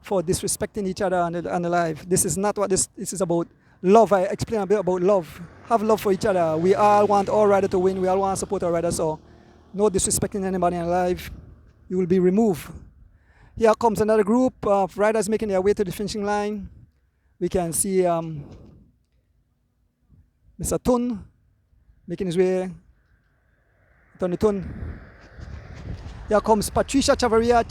disrespecting each other on the live. This is not what this is about. Love. I explain a bit about love. Have love for each other. We all want our rider to win. We all want to support our rider. So no disrespecting anybody on the live. You will be removed. Here comes another group of riders making their way to the finishing line. We can see Mr. Tun making his way. Tony Tun. Here comes Patricia Chavarria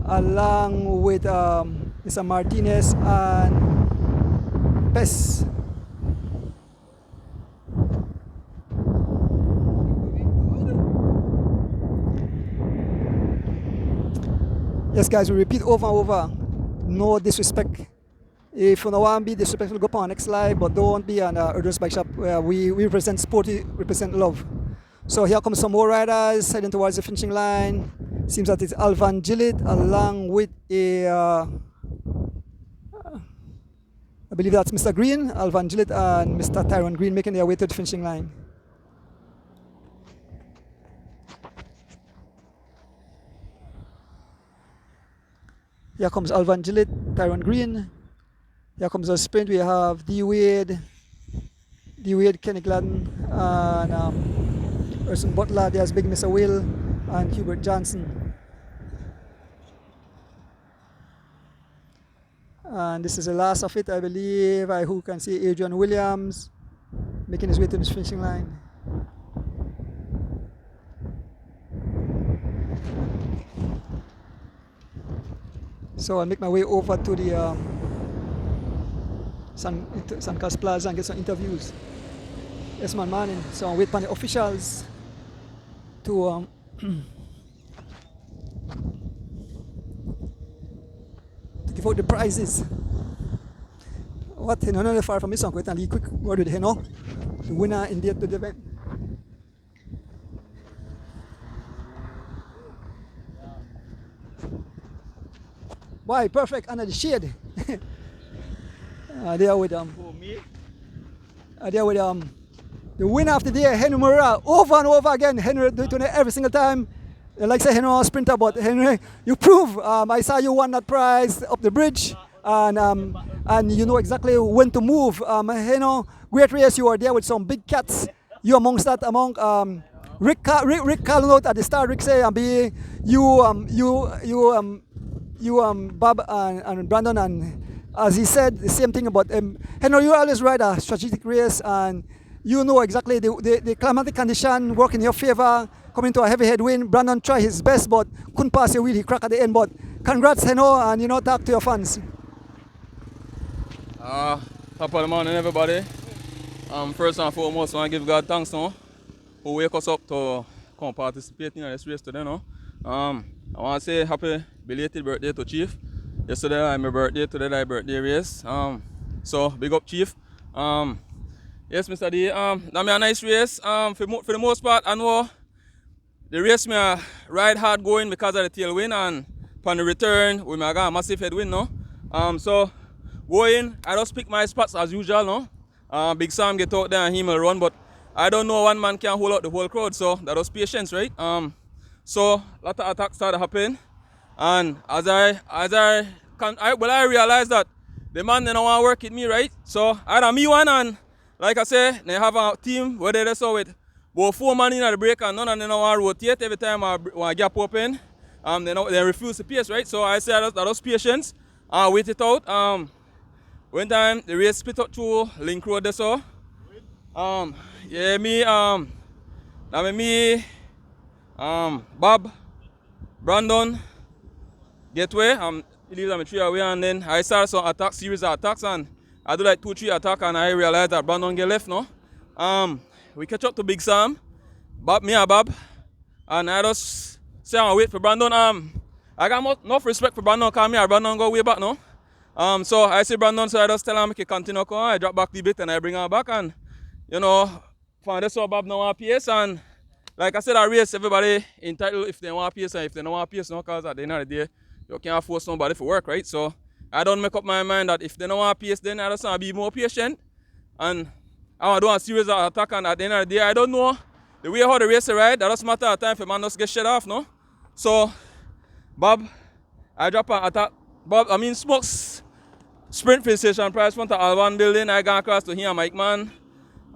along with Mr. Martinez and Pes. Yes, guys, we repeat over and over. No disrespect. If you don't want to be disrespectful, go on next live, but don't be on Erdős Bike Shop where we represent sport, we represent love. So here comes some more riders heading towards the finishing line. Seems that it's Alvan Gillett along with I believe that's Mr. Green, Alvan Gillett and Mr. Tyrone Green making their way to the finishing line. Here comes Alvan Gillett, Tyrone Green. Here comes the sprint. We have D Wade, Kenny Gladden, and Urson Butler. There's Big Mr. Will and Hubert Johnson. And this is the last of it, I believe. Who can see Adrian Williams making his way to the finishing line. So I make my way over to the San Carlos Plaza and get some interviews. Yes, man. So I wait for the officials to give out the prizes. What? Not far from me, so I'm going to leave quick word with the winner in the event. Why? Perfect under the shade. There with the winner of the day, Henry Moreira, over and over again. Henry do it every single time. Like I say, Henry was a sprinter, but Henry, you prove. I saw you won that prize up the bridge, and you know exactly when to move. Great race. You were there with some big cats. You amongst that, among Rick calling out at the start. Rick say, Bob and Brandon, and as he said, the same thing about Henry, you always ride a strategic race, and you know exactly the climatic condition work in your favor, coming to a heavy headwind. Brandon tried his best, but couldn't pass your wheel. He cracked at the end, but congrats, and talk to your fans. Top of the morning, everybody. First and foremost, I want to give God thanks, who wake us up to come participate in this race today, I want to say happy belated birthday to Chief. Yesterday was my birthday, today my birthday race. So big up Chief. Yes, Mr. D. That was a nice race. For the most part, I know the race me ride hard going because of the tailwind, and upon the return we got a massive headwind, so going, I just pick my spots as usual, Big Sam get out there and he will run, but I don't know one man can hold out the whole crowd, so that was patience, right? So a lot of attacks started happening. And I realized that the man they don't want to work with me, right? So I had me one, and like I say, they have a team where they saw with about 4 man in at the break, and none of them want to rotate every time I gap open. They refuse to pace, right? So I said that was patience. Wait it out. One time the race split up to Link Road there, so Bob, Brandon, Gateway, he leaves them 3 away, and then I started some series of attacks, and I do like 2-3 attacks, and I realized that Brandon get left now. We catch up to Big Sam, Bob, and I just say I wait for Brandon. I got enough respect for Brandon because me and Brandon go way back now. So I see Brandon, so I just tell him he continue come. I drop back the bit and I bring her back, and from this one Bob now want PS, and like I said, I race everybody entitled if they want PS and if they don't want PS, because at the end of the day, you can't force somebody for work, right? So I don't make up my mind that if they don't want PS, then I just want to be more patient, and I want to do a series of attack, and at the end of the day, I don't know the way how the race is right. That doesn't matter at time for man just get shut off, no? So Bob, I drop an attack. Smokes sprint for station price front of Alban building. I gone across to him and Mike Man.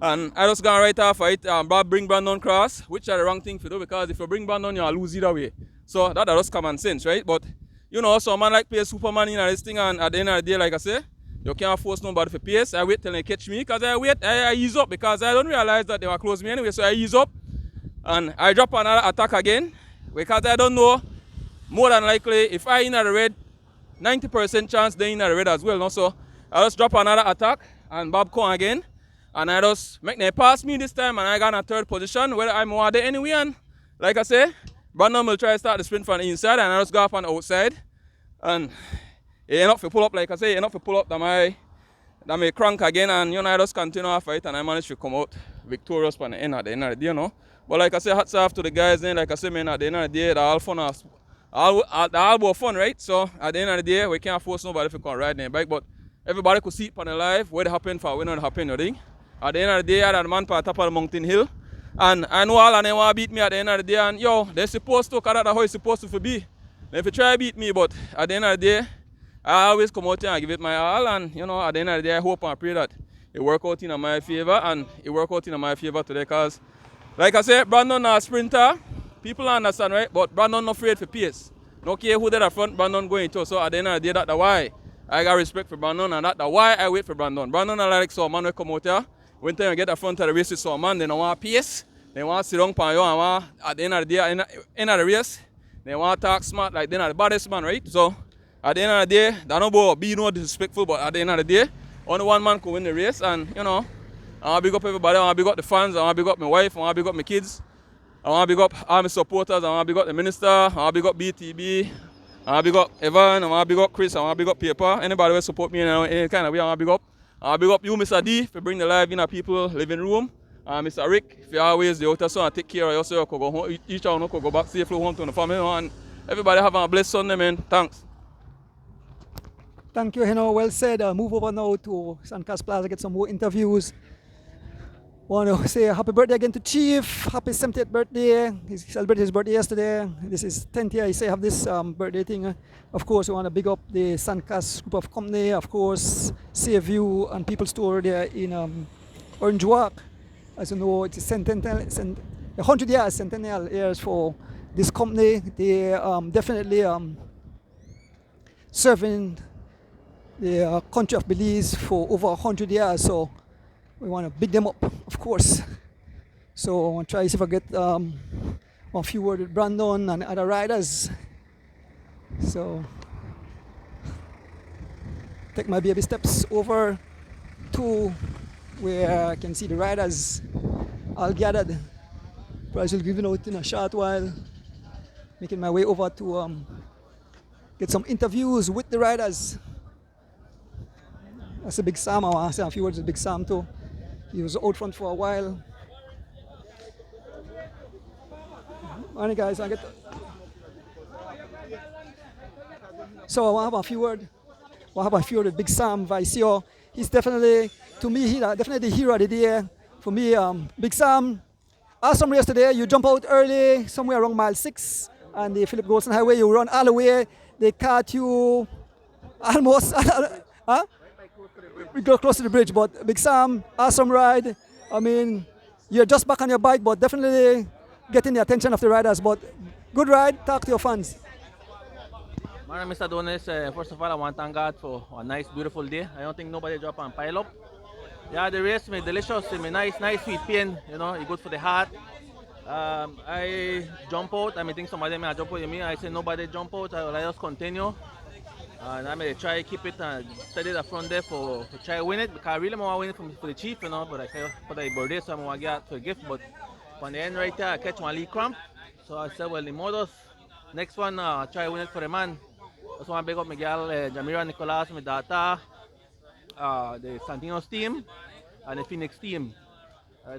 And I just gone right off for it. Bob bring Brandon cross, which are the wrong thing to do, because if you bring Brandon, you'll lose either way. So that just common sense, right? But so a man like PS Superman in this thing, and at the end of the day, like I say, you can't force nobody for PS. I wait till they catch me, because I ease up, because I don't realize that they will close me anyway. So I ease up and I drop another attack again, because I don't know. More than likely, if I in the red, 90% chance they in the red as well. No? So I just drop another attack, and Bob come again, and I just make them pass me this time, and I got in a third position where I'm more there anyway. And like I say, Brandon will try to start the sprint from the inside, and I just go up on the outside, and he enough to pull up. Like I say, enough to pull up that my crank again, and I just continue our fight, and I managed to come out victorious from the end of the day, But like I say, hats off to the guys. Then, like I say, man, at the end of the day, they're all fun. All about fun, right? So at the end of the day, we can't force nobody to come ride their bike, but everybody could see it on the live, what happened for when it happened, you think? At the end of the day, I had a man on top of the mountain hill, and I know all of them want to beat me at the end of the day, and they're supposed to, because that's how it's supposed to be. They try to beat me, but at the end of the day, I always come out here and give it my all, and at the end of the day, I hope and pray that it work out in my favor, and it work out in my favor today, because like I said, Brandon is a sprinter. People understand, right? But Brandon not afraid for pace. No care who did at front, Brandon going to. So at the end of the day, that's why I got respect for Brandon, and that's why I wait for Brandon. Brandon I like so man will come out here. When time you get at front of the race with some man, they don't want pace. They want to sit down on you, and at the end of the day, end of the race, they want to talk smart like they're not the baddest man, right? So at the end of the day, they're not about being no disrespectful, but at the end of the day, only one man can win the race, and I want to big up everybody. I want to big up the fans. I want to big up my wife. I want to big up my kids. I want to big up all my supporters. I want to big up the minister. I want to big up BTB. I want to big up Evan. I want to big up Chris. I want to big up Paper. Anybody who support me in any kind of way, I want to big up. I want to big up you, Mr. D, for bringing the live in our people living room. Mr. Rick, for always the outer son, take care of yourself. Go home, each one could go back safely home to the family. And everybody have a blessed Sunday, man. Thanks. Thank you, well said. Move over now to Suncast Plaza, get some more interviews. Want to say happy birthday again to Chief. Happy 70th birthday. He celebrated his birthday yesterday. This is 10th year. I say have this birthday thing. Of course, we want to big up the Suncast group of company. Of course, Save You and People Store there in Orange Walk. As you know, it's a 100 years, centennial years for this company. They definitely serving the country of Belize for over 100 years. So we want to big them up, of course. So I want to try to see if I get a few words with Brandon and other riders. So take my baby steps over to where I can see the riders all gathered. Probably will give it out in a short while. Making my way over to get some interviews with the riders. That's a Big Sam. I want to say a few words with Big Sam too. He was out front for a while. Alright guys, so I want to have a few words. With Big Sam Vicio. He's definitely, to me, he's definitely the hero of the day. For me, Big Sam, awesome race today. You jump out early, somewhere around mile 6 and the Philip Golson Highway. You run all the way. They caught you almost. Huh? We go close to the bridge, but Big Sam, awesome ride. I mean, you're just back on your bike, but definitely getting the attention of the riders. But good ride. Talk to your fans. My name is Mr. Donis. First of all, I want to thank God for a nice, beautiful day. I don't think nobody drop and pile up. Yeah, the race me delicious, me nice sweet pain. You know, it's good for the heart. I jump out. I think some of them may jump out with me. I say nobody jump out. I will just continue. And I may try keep it and steady the front there for try win it, because I really want to win it for the chief, you know. But I say for the birthday, so I want to get to a gift. But on the end right there, I catch one lead cramp. So I said, well, the modus. Next one, try win it for the man. Just want to big up my girl, Jamira Nicolas, my daughter, the Santinos team, and the Phoenix team.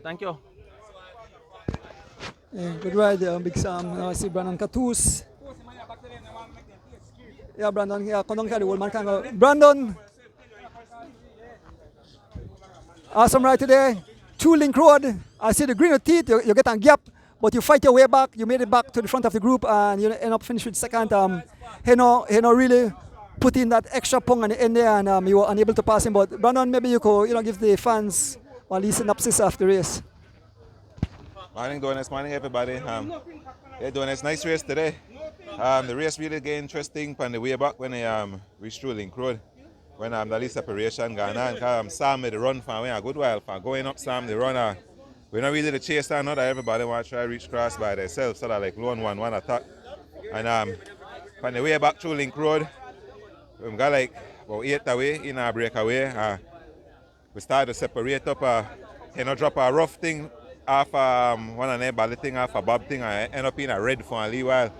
Thank you. Yeah, good ride, Big Sam. I see Brandon Catus. Yeah, Brandon. Yeah, come down the old man can go. Brandon, awesome ride today. 2 Link Road. I see the green teeth. You get a gap, but you fight your way back. You made it back to the front of the group, and you end up finishing second. He really put in that extra pong on the end there, and you were unable to pass him. But Brandon, maybe you could, give the fans at least synopsis of the race. Morning, Donis. Morning, everybody. Yeah, Donis, nice race today. The race really get interesting on the way back when I reached through Link Road. When the least separation going on. Sam made the run for a good while. For going up, Sam, the runner. We're not really the chaser, not that everybody want to try to reach cross by themselves. So that like lone one attack. And on the way back through Link Road, we got like about 8 away in our breakaway. We started to separate up, drop a rough thing off one of them bally thing off a bob thing, and end up in a red for a little while.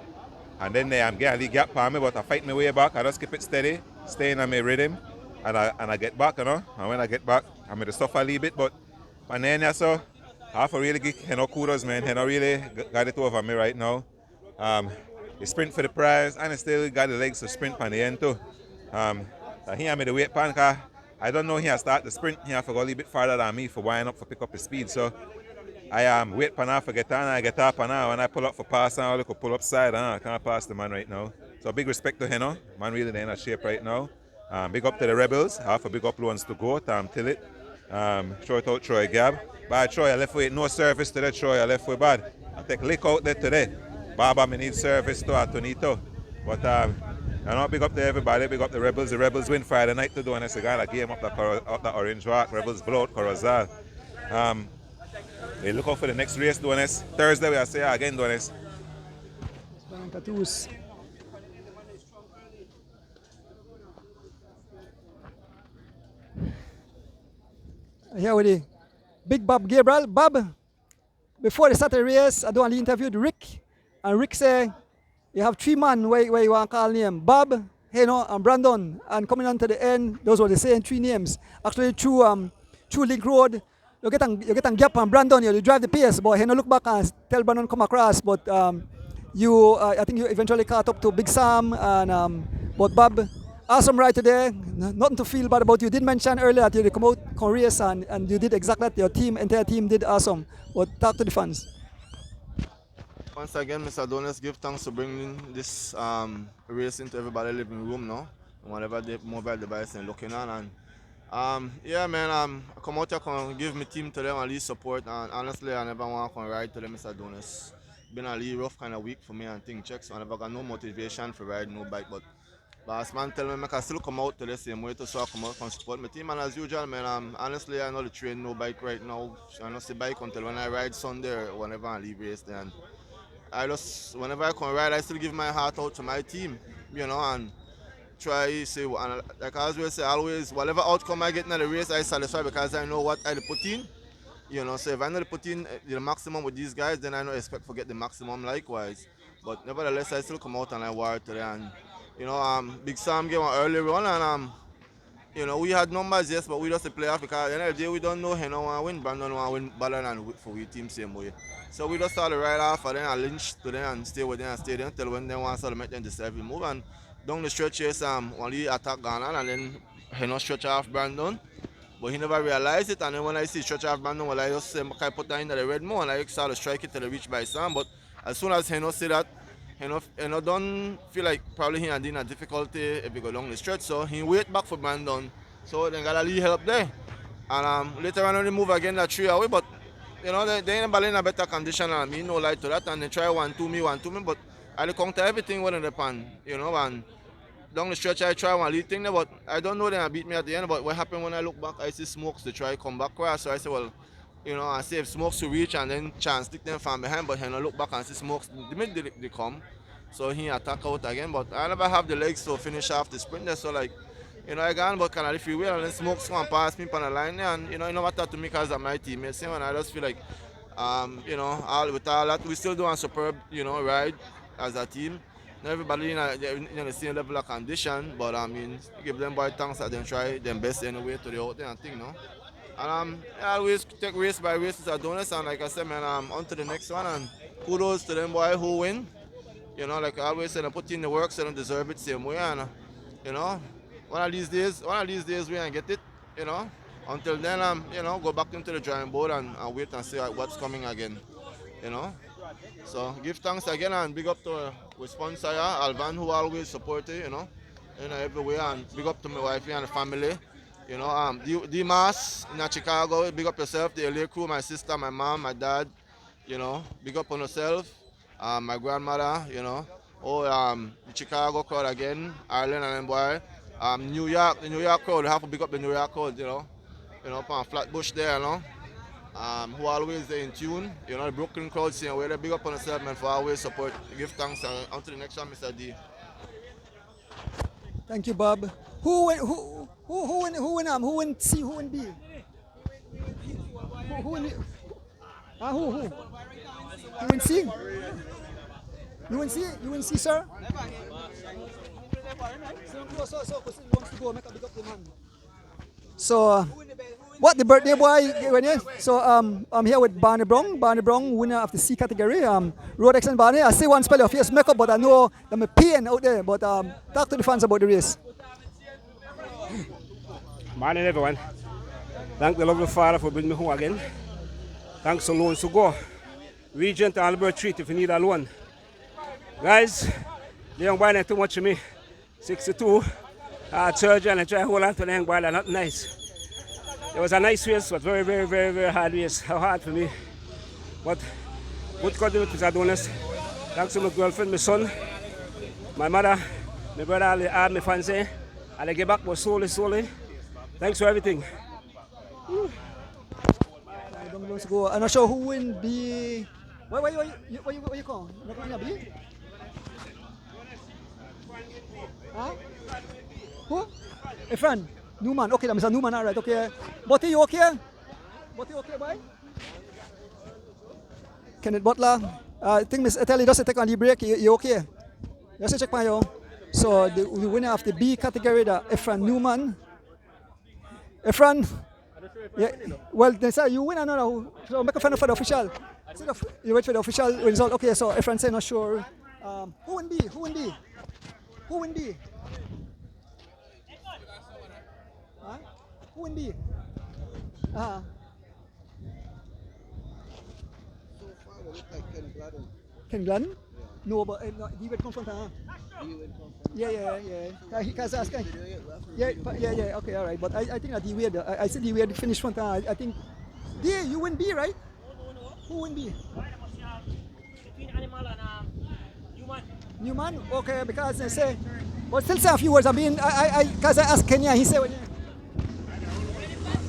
And then they get a little gap for me, but I fight my way back. I just keep it steady, staying on my rhythm, and I get back, And when I get back, I made to suffer a little bit, but on the end, so I have to really give kudos, man. He really got it over me right now. He sprint for the prize, and he still got the legs to sprint on the end too. He made the weight pan, cause I don't know he start the sprint. He have to go a little bit farther than me for winding up for pick up his speed. So I wait for now for get on, I get up and now when I pull up for pass and I pull up side, I can't pass the man right now. So big respect to him, man really in a shape right now. Big up to the Rebels, I have a big up ones to go, till it. Throw it out Troy Gab. But Troy I left with no service today, Troy I left with bad. I take lick out there today. Baba me need service to Antonito. But big up to everybody, big up the Rebels. The Rebels win Friday night to do and it's a guy game up the Orange Rock. Rebels blow out Corozal. We look out for the next race, Donis. Thursday, we'll say again, Donis. Here with the big Bob Gabriel. Bob, before they start the race, I do want to interview Rick. And Rick say, you have 3 men where you want to call name. Bob, and Brandon. And coming on to the end, those were the same 3 names. Actually, through Link Road, you get a gap on Brandon, you drive the pace, but he no look back and tell Brandon come across. But I think you eventually caught up to Big Sam. But Bob, awesome ride today. Nothing to feel bad about. You did mention earlier that you come out, come race, and you did exactly that. Your entire team did awesome. But talk to the fans. Once again, Mr. Donis, give thanks for bringing this race into everybody's living room now. Whatever the mobile device and looking on. Yeah, man, I come out here and give my team to them at least support, and honestly, I never want to come ride to them, Mr. Donis. Been a little rough kind of week for me and thing checks, so I never got no motivation for riding no bike, but boss man tell me I can still come out to the same way, so I come out and support my team, and as usual, man, honestly, I know the train no bike right now. I know the bike until when I ride Sunday or whenever I leave race there, and whenever I come ride, I still give my heart out to my team, and try say, and like I always say, whatever outcome I get in the race, I satisfy because I know what I put in. So if I know put in the maximum with these guys, then I don't expect to get the maximum likewise. But nevertheless, I still come out and I war today. And Big Sam gave an early run, and we had numbers, yes, but we just play off because at the end of the day, we don't know he don't want to win, Brandon want to win, Ballon and for we team same way. So we just started right off, and then I lynch to them and stay with them and stay there until when they want to start to make them decide to move. And down the stretch, yes, one attack gone on, and then he stretch off Brandon, but he never realized it. And then when I see stretch off Brandon, well, I just put that into the red more, and I started to strike it till the reach by Sam. But as soon as he see that, don't feel like probably he had in a difficulty if he go along the stretch, so he wait back for Brandon. So then got a little help there. And later on, they move again that 3 away, but they ain't in a better condition and me no light to that, and they try 1-2 me, but I counter everything when in the pan, and down the stretch I try one lead thing there, but I don't know they beat me at the end. But what happened when I look back, I see Smokes to try come back cross, so I say, well, I see if Smokes to reach and then chance stick them from behind, but when I look back and see Smokes, they come, so he attack out again, but I never have the legs to finish off the sprint there, so like, I gone but kind of free wheel and then Smokes come and pass me on the line there, and it no matter to me because of my teammates, and I just feel like, with all that, we still doing a superb, ride as a team. Not everybody in the same level of condition, but I mean, give them boy thanks that they try their best anyway to the out there and thing, no? And I always take race by race as Adonis, and like I said, man, on to the next one, and kudos to them boy who win. Like I always say, they put in the work, so they deserve it same way, and one of these days we ain't get it, Until then, go back into the drawing board and wait and see what's coming again, So give thanks again and big up to our sponsor, Alvan, who always support it, every way, and big up to my wife and the family. Dimas in Chicago, big up yourself, the LA crew, my sister, my mom, my dad, big up on yourself, my grandmother, the Chicago crowd again, Ireland and then boy, the New York crowd, have to big up the New York crowd, on Flatbush there, who always in tune, the Brooklyn crowd, same way, they big up on yourself, man, for always support, give thanks, and on to the next one, Mr. D. Thank you, Bob. Who win C, who win B? Who win? Who win C? You win C? You win C, sir? So, what the birthday boy? So I'm here with Barney Brown. Barney Brown, winner of the C category. Rodex and Barney. I say one spell of face makeup, but I know I'm a pain out there. But talk to the fans about the race. Morning, everyone. Thank the lovely Father for bringing me home again. Thanks to Loans to Go. Regent Albert Treat if you need a loan. Guys, the young boy not too much of me. 62. Surgery and I try to hold on to the young boy, not nice. It was a nice race, but very, very, very, very hard race. How hard for me. But good continue to Adonis. Thanks to my girlfriend, my son, my mother, my brother, all my fans. And I get back was slowly. Thanks for everything. I'm not sure who win B. What you call? Not going to B? Huh? Who? A friend. Newman. Okay, Mr. Newman, all right, okay. Botti, you okay? Botti, okay, boy? Kenneth Butler. I think Miss Italy just take on the break. You okay? Just check my yo. So the winner of the B category, the Efran Newman. Efran. Yeah. Well, they say you win another. So make a fan for the official. You wait for the official result. Okay, so Efran say not sure. Who win B? Who win B? Who win B? Huh? Who win B? So far, they look like Ken Gladden. Ken Gladden? No, but he would come from there. Yeah. Because yeah. Okay, all right. But I think that D-Wade, I said D-Wade finished front. I think, D, you win B, right? No. Who win B? Between Animal and Newman. Newman? Okay, because they say, but still say a few words. I mean, because I asked Kenya, he said,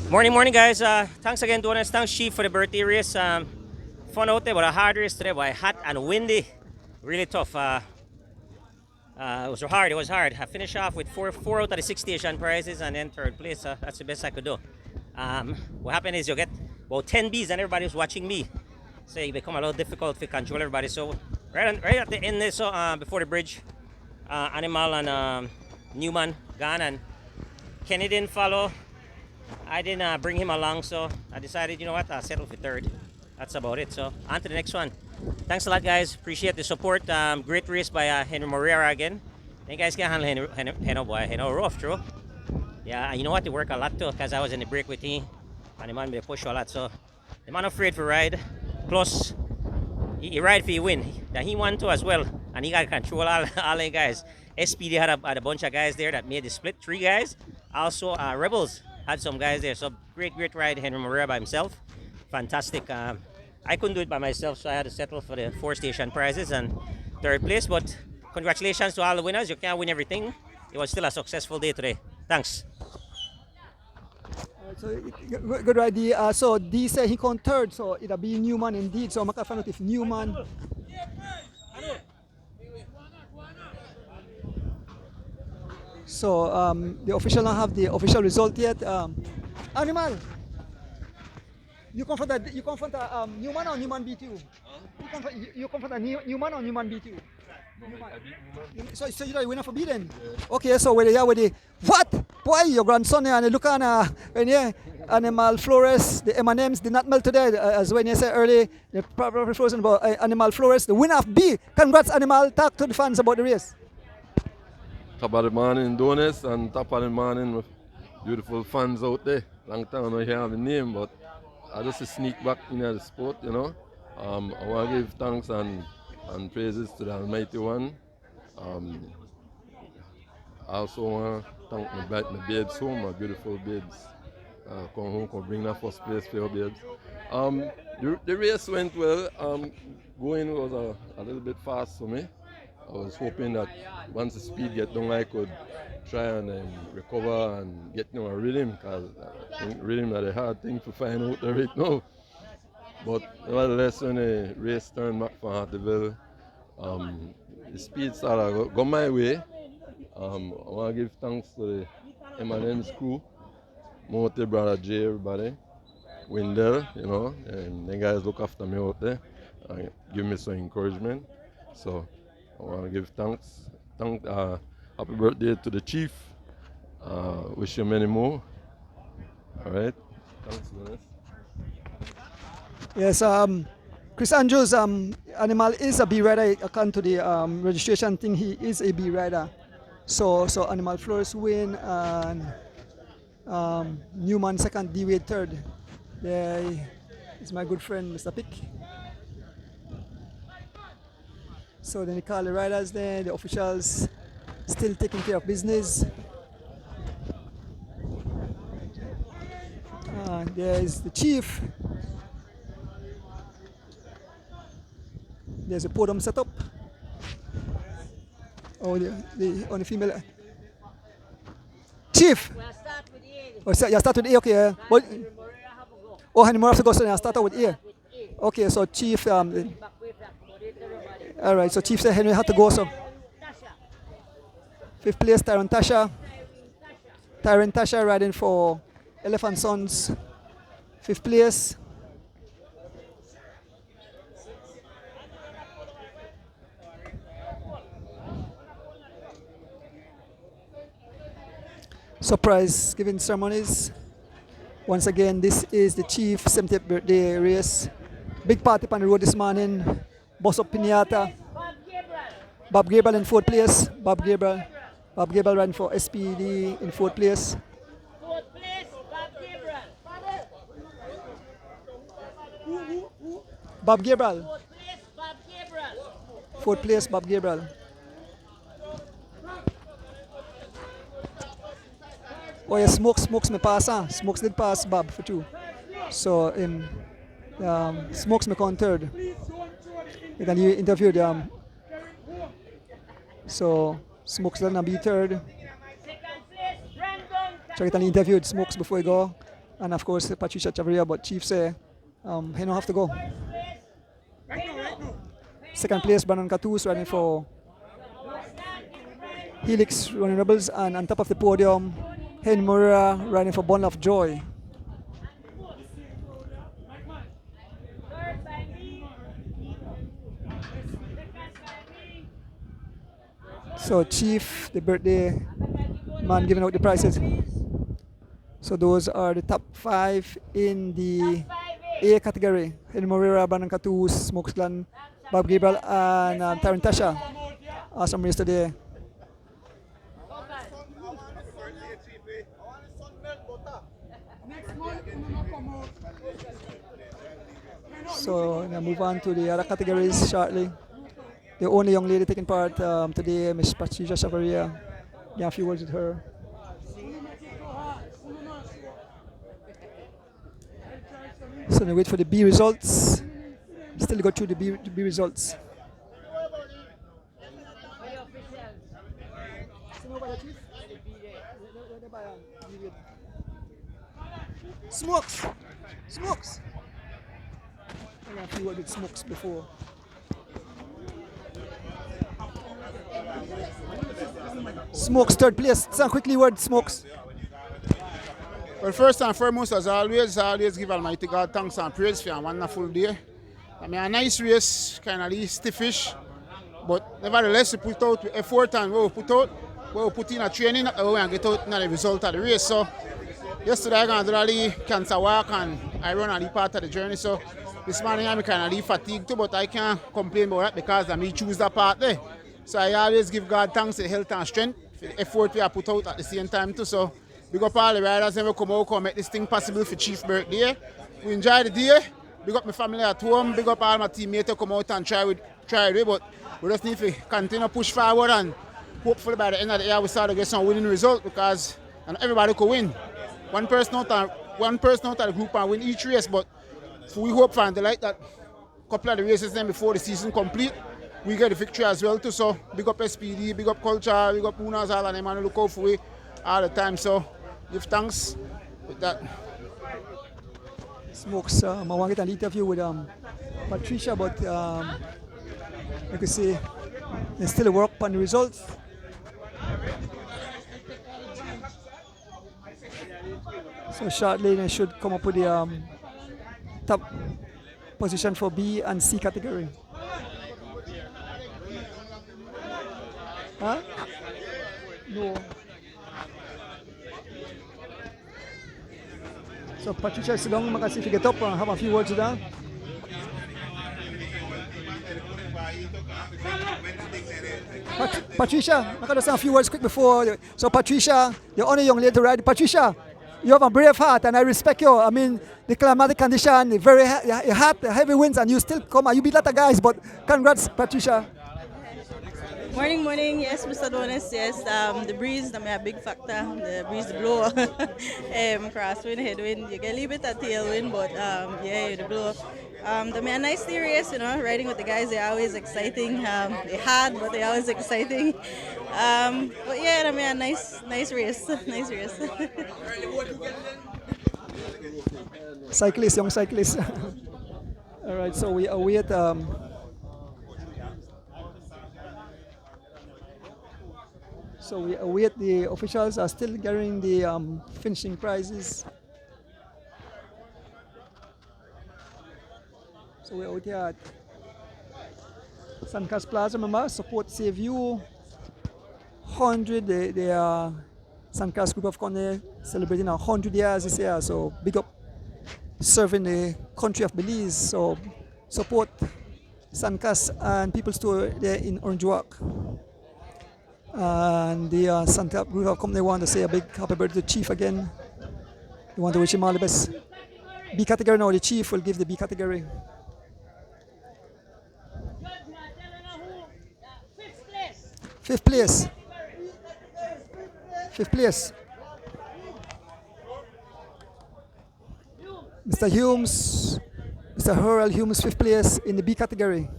Morning, guys. Thanks again, Donis. Thanks, Chief, for the birthday race. Fun out there, but a hard race today, boy. Hot and windy. Really tough. It was hard. I finished off with four out of the 6 station prizes and then third place. That's the best I could do. What happened is you get about 10 Bs and everybody was watching me. So it become a little difficult to control everybody. So right at the end there, so before the bridge, Animal and Newman gone, and Kenny didn't follow. I didn't bring him along, so I decided, you know what, I'll settle for third. That's about it. So on to the next one. Thanks a lot, guys. Appreciate the support. Great race by Henry Moreira again. You guys can handle Henry, boy. Henry rough, true. Yeah, and you know what? They work a lot too, because I was in the break with him, and the man they push a lot. So the man afraid for ride. Plus, he ride for he win. That he won too as well. and he got to control all the guys. SPD had a bunch of guys there that made the split, 3 guys. Also, Rebels had some guys there. So great ride, Henry Moreira by himself. Fantastic. I couldn't do it by myself, so I had to settle for the 4 station prizes and 3rd place. But congratulations to all the winners. You can't win everything. It was still a successful day today. Thanks. So good idea. So D said he come 3rd, so it'll be Newman indeed. So I can find out if Newman. So the official don't have the official result yet. Animal. You confront a Newman or Newman beat you? You confront a Newman or Newman beat you? So you're the winner for beating? Okay, so where they are with the what? Boy, your grandson and look on Animal Flores, the M&Ms did not melt today, as when you said earlier, the probably frozen about Animal Flores, the winner of B. Congrats, Animal. Talk to the fans about the race. Top of the morning, Donis, and top of the morning with beautiful fans out there. Long time I don't hear the name, but I just sneak back in the sport, you know. I want to give thanks and praises to the Almighty One. I also want to thank my babes home, my beautiful babes. Come home, come bring that 1st place for your babes. The race went well. Going was a little bit fast for me. I was hoping that once the speed get down, I could try and recover and get a rhythm, because I think rhythm is a hard thing to find out right now. But nevertheless, when the race turned back from Harteville, the speed started go my way. I want to give thanks to the M&M's crew, Mote, Brother J, everybody, Wendell, you know, and the guys look after me out there and give me some encouragement. So I want to give thanks. Happy birthday to the chief. Wish you many more. All right. Thanks, Dennis. Yes, Chris Andrews, Animal is a B rider. According to the registration thing, he is a B rider. So Animal Flores win and Newman 2nd, D-Wade 3rd. There is my good friend Mr. Pick. So then they call the riders there, the officials still taking care of business. There is the chief. There's a podium set up. Oh, the only female. Chief! Oh, so you start with A, okay. What? Oh, Henry Moreira have to go, so you start out with A. Okay, so Chief. All right, so Chief said Henry had to go, so. 5th place, Tyron Tasha. Tyron Tasha riding for Elephant Sons. 5th place. Surprise giving ceremonies. Once again, this is the Chief 70th birthday race. Big party on the road this morning. Boss up Pinata. Bob Gabriel in 4th place. Bob Gabriel riding for SPD in 4th place. 4th place, Bob Gabriel. Bob Gabriel. 4th place, Bob Gabriel. 4th place, Bob Gabriel. Oh yeah, Smokes me pass, huh? Smokes did pass Bob for 2. So Smokes me come 3rd. You can interview them. So Smokes gonna be 3rd. So you can interview Smokes before you go. And of course Patricia Chavarria, but Chief say he don't have to go. 2nd place, Brandon Catus running for Helix Running Rebels, and on top of the podium, Henry Moreira riding for Bundle of Joy. So Chief, the birthday man, giving out the prizes. So those are the top 5 in the A category. Henry Moreira, Brandon Catus, Smokes Glen, Bob Gabriel, and Tyron Tasha. Awesome race today. So now move on to the other categories shortly. the only young lady taking part today, Miss Patricia Chavaria. Yeah, a few words with her. So they wait for the B results. Still go through the B results. Smokes! Smokes! I got a few words with Smokes before. Smokes, third place. Some quickly word, Smokes. Well, first and foremost, as always give Almighty God thanks and praise for a wonderful day. I mean, a nice race, kind of stiffish, but nevertheless, we put out effort and what we put in a training and get out in the result of the race. So, yesterday I got really cancer walk and I run a little part of the journey. So, this morning I'm kind of fatigued too, but I can't complain about that because I may choose that part there. So, I always give God thanks for health and strength, for the effort we have put out at the same time too. So, big up all the riders never come out and make this thing possible for Chief's birthday. We enjoy the day. Big up my family at home. Big up all my teammates to come out and try it. But we just need to continue to push forward and hopefully by the end of the year we start to get some winning results because and everybody could win. One person out of the group and win each race. But we hope and the like that couple of the races then before the season complete, we get the victory as well too. So big up SPD, big up Culture, big up Unas, all of them and look out for we all the time. So give thanks with that. Smokes, I want to get an interview with Patricia, but like I say, they still work on the results. So shortly they should come up with the top position for B and C category. Huh? No. So Patricia is long makasih get up and have a few words with her. Patricia, I gotta say a few words quick before. So Patricia, the only young lady to ride. Patricia, you have a brave heart and I respect you. I mean, the climatic condition, the very hot, heavy winds, and you still come and you beat a lot of guys, but congrats, Patricia. Morning, yes, Mr. Donis, yes. The breeze, that may a big factor. The breeze, the blow. Crosswind, headwind, you get a little bit of tailwind, but yeah, the blow. They may a nice race, you know, riding with the guys, they're always exciting. They're hard, but they're always exciting. But yeah, they may a nice race, nice race. Cyclist, young cyclist. All right, so we await the officials are still gathering the finishing prizes. So we're out here at Suncast Plaza, remember, support Save You. 100, the Suncast Group of Conde celebrating 100 years this year, so big up serving the country of Belize. So support Suncast and People's Store there in Orange Walk. And the Santa Group of Company want to say a big happy birthday to Chief again. We want to wish him all the best. B category now, the Chief will give the B category. Fifth place. Mr. Humes, Mr. Harold Humes, 5th place in the B category.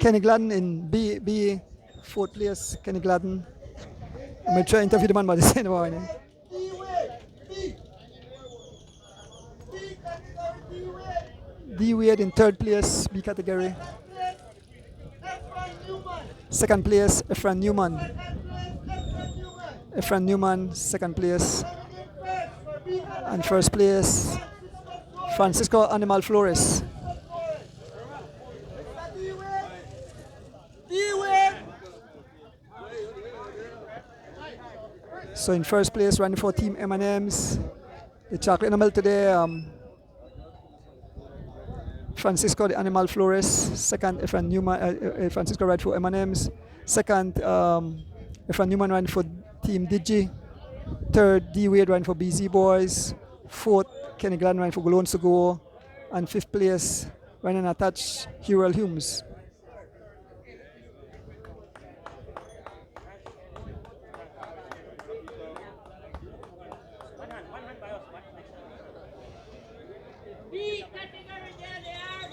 Kenny Gladden in B 4th place. Kenny Gladden. I'm going to try to interview the man by the same one. D Wade in 3rd place, B category. 2nd place, Efran Newman. 2nd place. And 1st place, Francisco Animal Flores. So in 1st place, running for Team M&M's, the chocolate animal today, Francisco the Animal Flores. 2nd, Efran Newman, Francisco ride for M&M's. 2nd, Efran Newman riding for Team Digi. 3rd, D Wade riding for BZ Boys. 4th, Kenny Gladden riding for Loans to Go. And 5th place, running attached, Hurrell Humes.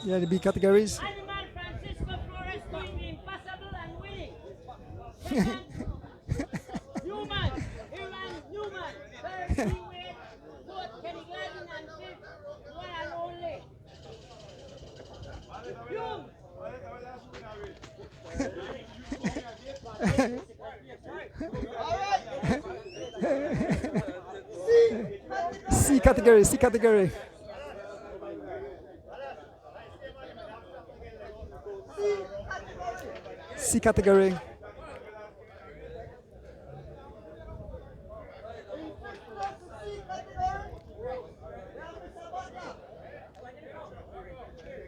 Yeah, the B categories. Animal Francisco Flores doing the impossible and winning. Second, Newman, Iran Newman. Third, Seaway, fourth, Kenny Gladden, and fifth, one and only. Hume. C category, C category. C category.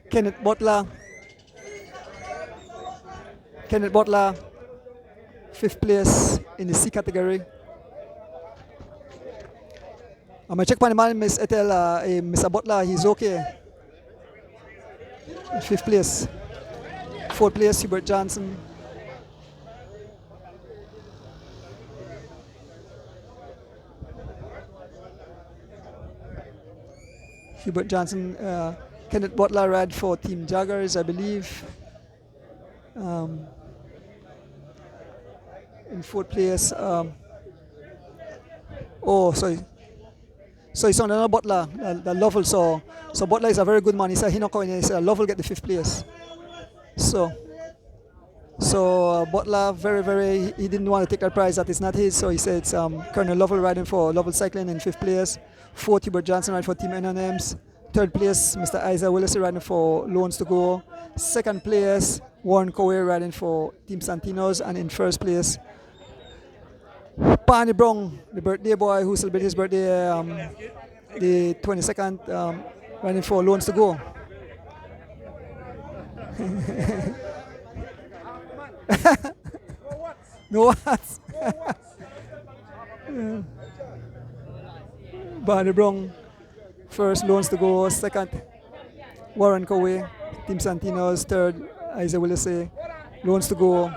Kenneth Butler. Kenneth Butler, 5th place in the C category. I'm going to check on the man, Miss Etel, Mr. Butler, he's okay. 5th place. 4th place, Hubert Johnson. Hubert Johnson, Kenneth Butler ran for Team Jaggers, I believe. In 4th place, so it's on another Butler, the Lovell. So Butler is a very good man. He said he not going. He said Lovell get the 5th place. So Butler he didn't want to take that prize. That is not his. So he said it's Colonel Lovell riding for Lovell Cycling in 5th place. 4th, Hubert Johnson riding for Team NNMs. 3rd place, Mr. Isaac Willis riding for Loans to Go. 2nd place, Warren Cowie riding for Team Santinos, and in 1st place, Barney Brown, the birthday boy who celebrated his birthday the 22nd, riding for Loans to Go. No what? Barney Brown, 1st, Loans to Go. 2nd, Warren Cowie, Team Santinos. 3rd, Isaac Willis, Loans to Go.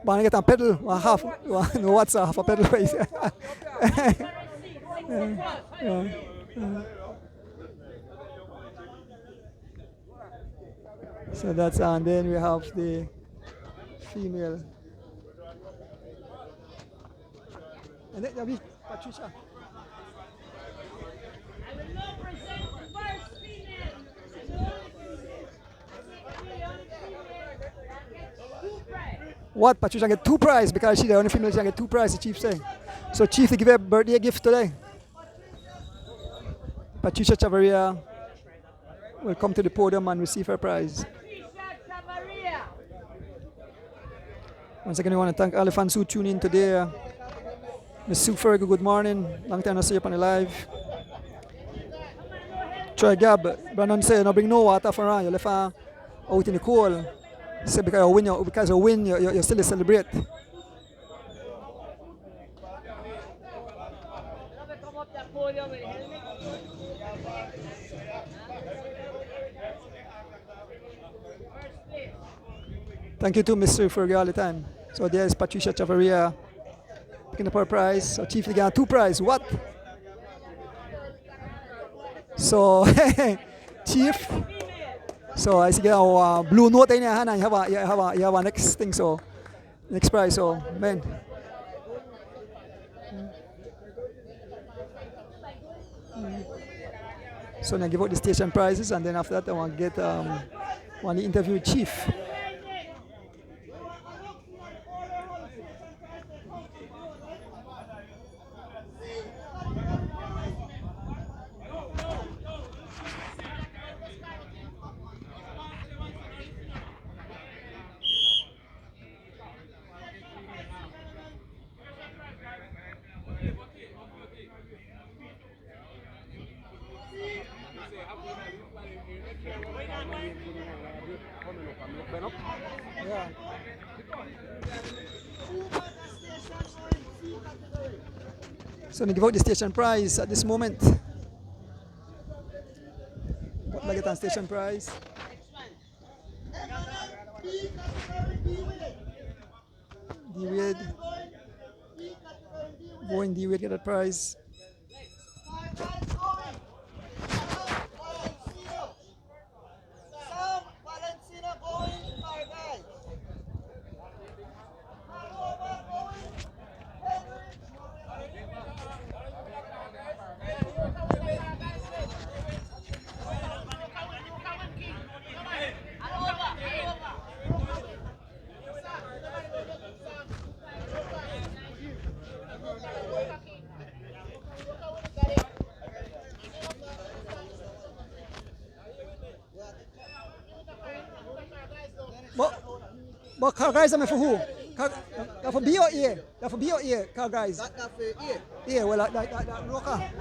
Barney get a pedal, half, no what's half a pedal. So that's, and then we have the female. And then there'll be Patricia. What? Patricia get 2 prizes because she's the only female. She can get 2 prizes, the chief saying. So chief, they give her a birthday gift today. Patricia Chavaria will come to the podium and receive her prize. Once again, we want to thank all the fans who tuned in today. Ms. Sue Fergus, good morning. Long time no see you on the live. Troy Gab, Brandon said, no bring no water for her. You left her out in the cold. Say because you win, you still celebrate. Thank you to Mr. Fergie all the time. So there's Patricia Chavaria picking up her prize. So Chief got 2 prizes. What? So Chief. So I see a blue note in your hand, and you have a next thing. So next prize. So man. So now give out the station prizes, and then after that I want to get want to interview with Chief. So they give out the station prize at this moment. Somebody get on station prize. D-Wade. Going D-Wade get a prize. But car guys, I'm for who? That for B or A? That for B or A? Car guys. That for A. Yeah, well, that rocker.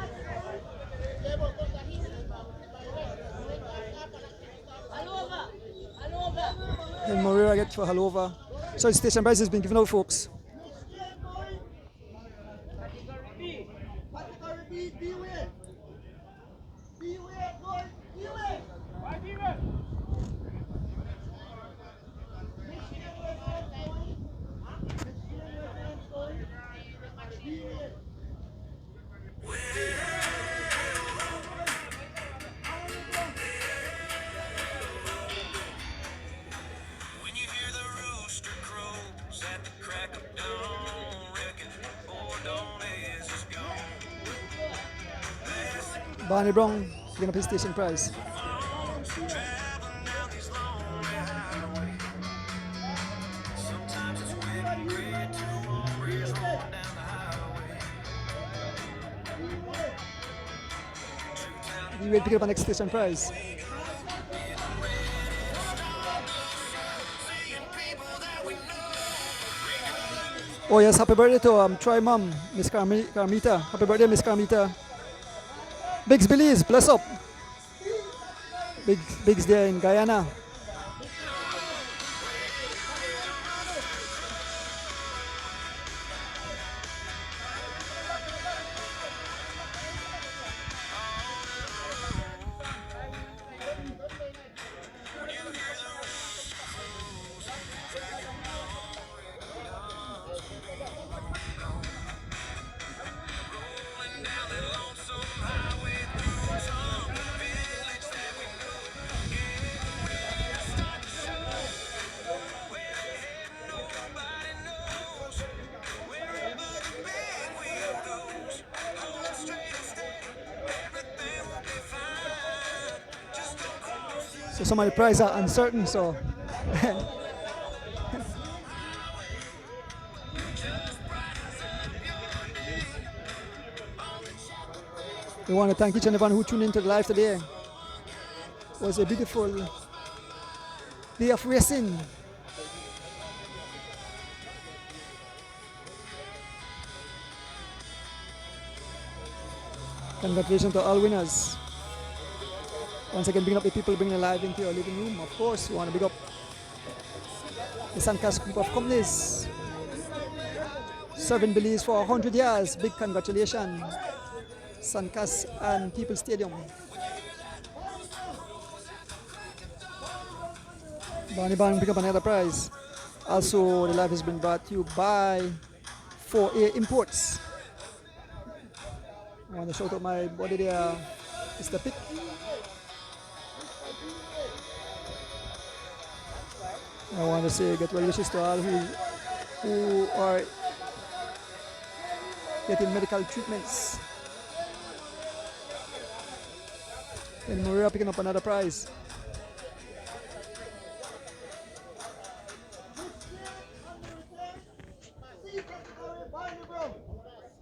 And Moreira get for Halova. So the station prize has been given out, folks. Barney Brown picking up his station prize. You will pick up an next station prize. Oh yes, happy birthday to Troy mom, Miss Carmita. Happy birthday, Miss Carmita. Biggs Belize, bless up. Biggs there in Guyana. So some of the prizes are uncertain, so we want to thank each and everyone who tuned into the live today. It was a beautiful day of racing. Congratulations to all winners. Once again, bring up the people bringing the live into your living room. Of course, we want to big up the Suncast group of companies serving Belize for 100 years. Big congratulations, Suncast and People Stadium. Barney Barn pick up another prize. Also, the live has been brought to you by 4A Imports. I want to shout out my buddy there, Mr. Pick. I want to say get well wishes to all who are getting medical treatments. And Maria picking up another prize.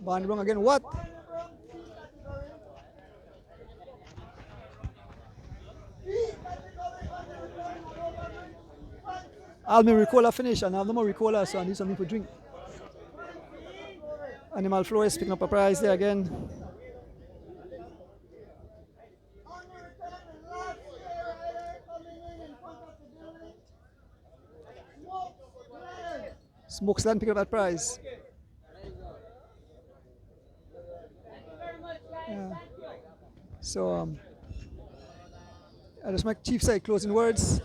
Barney Brown again, what? All my Ricola finish and I have no more Ricola, so I need something to drink. Animal Flow is picking up a prize there again. Smokesland picking up that prize. Yeah. So I just make Chief say closing words.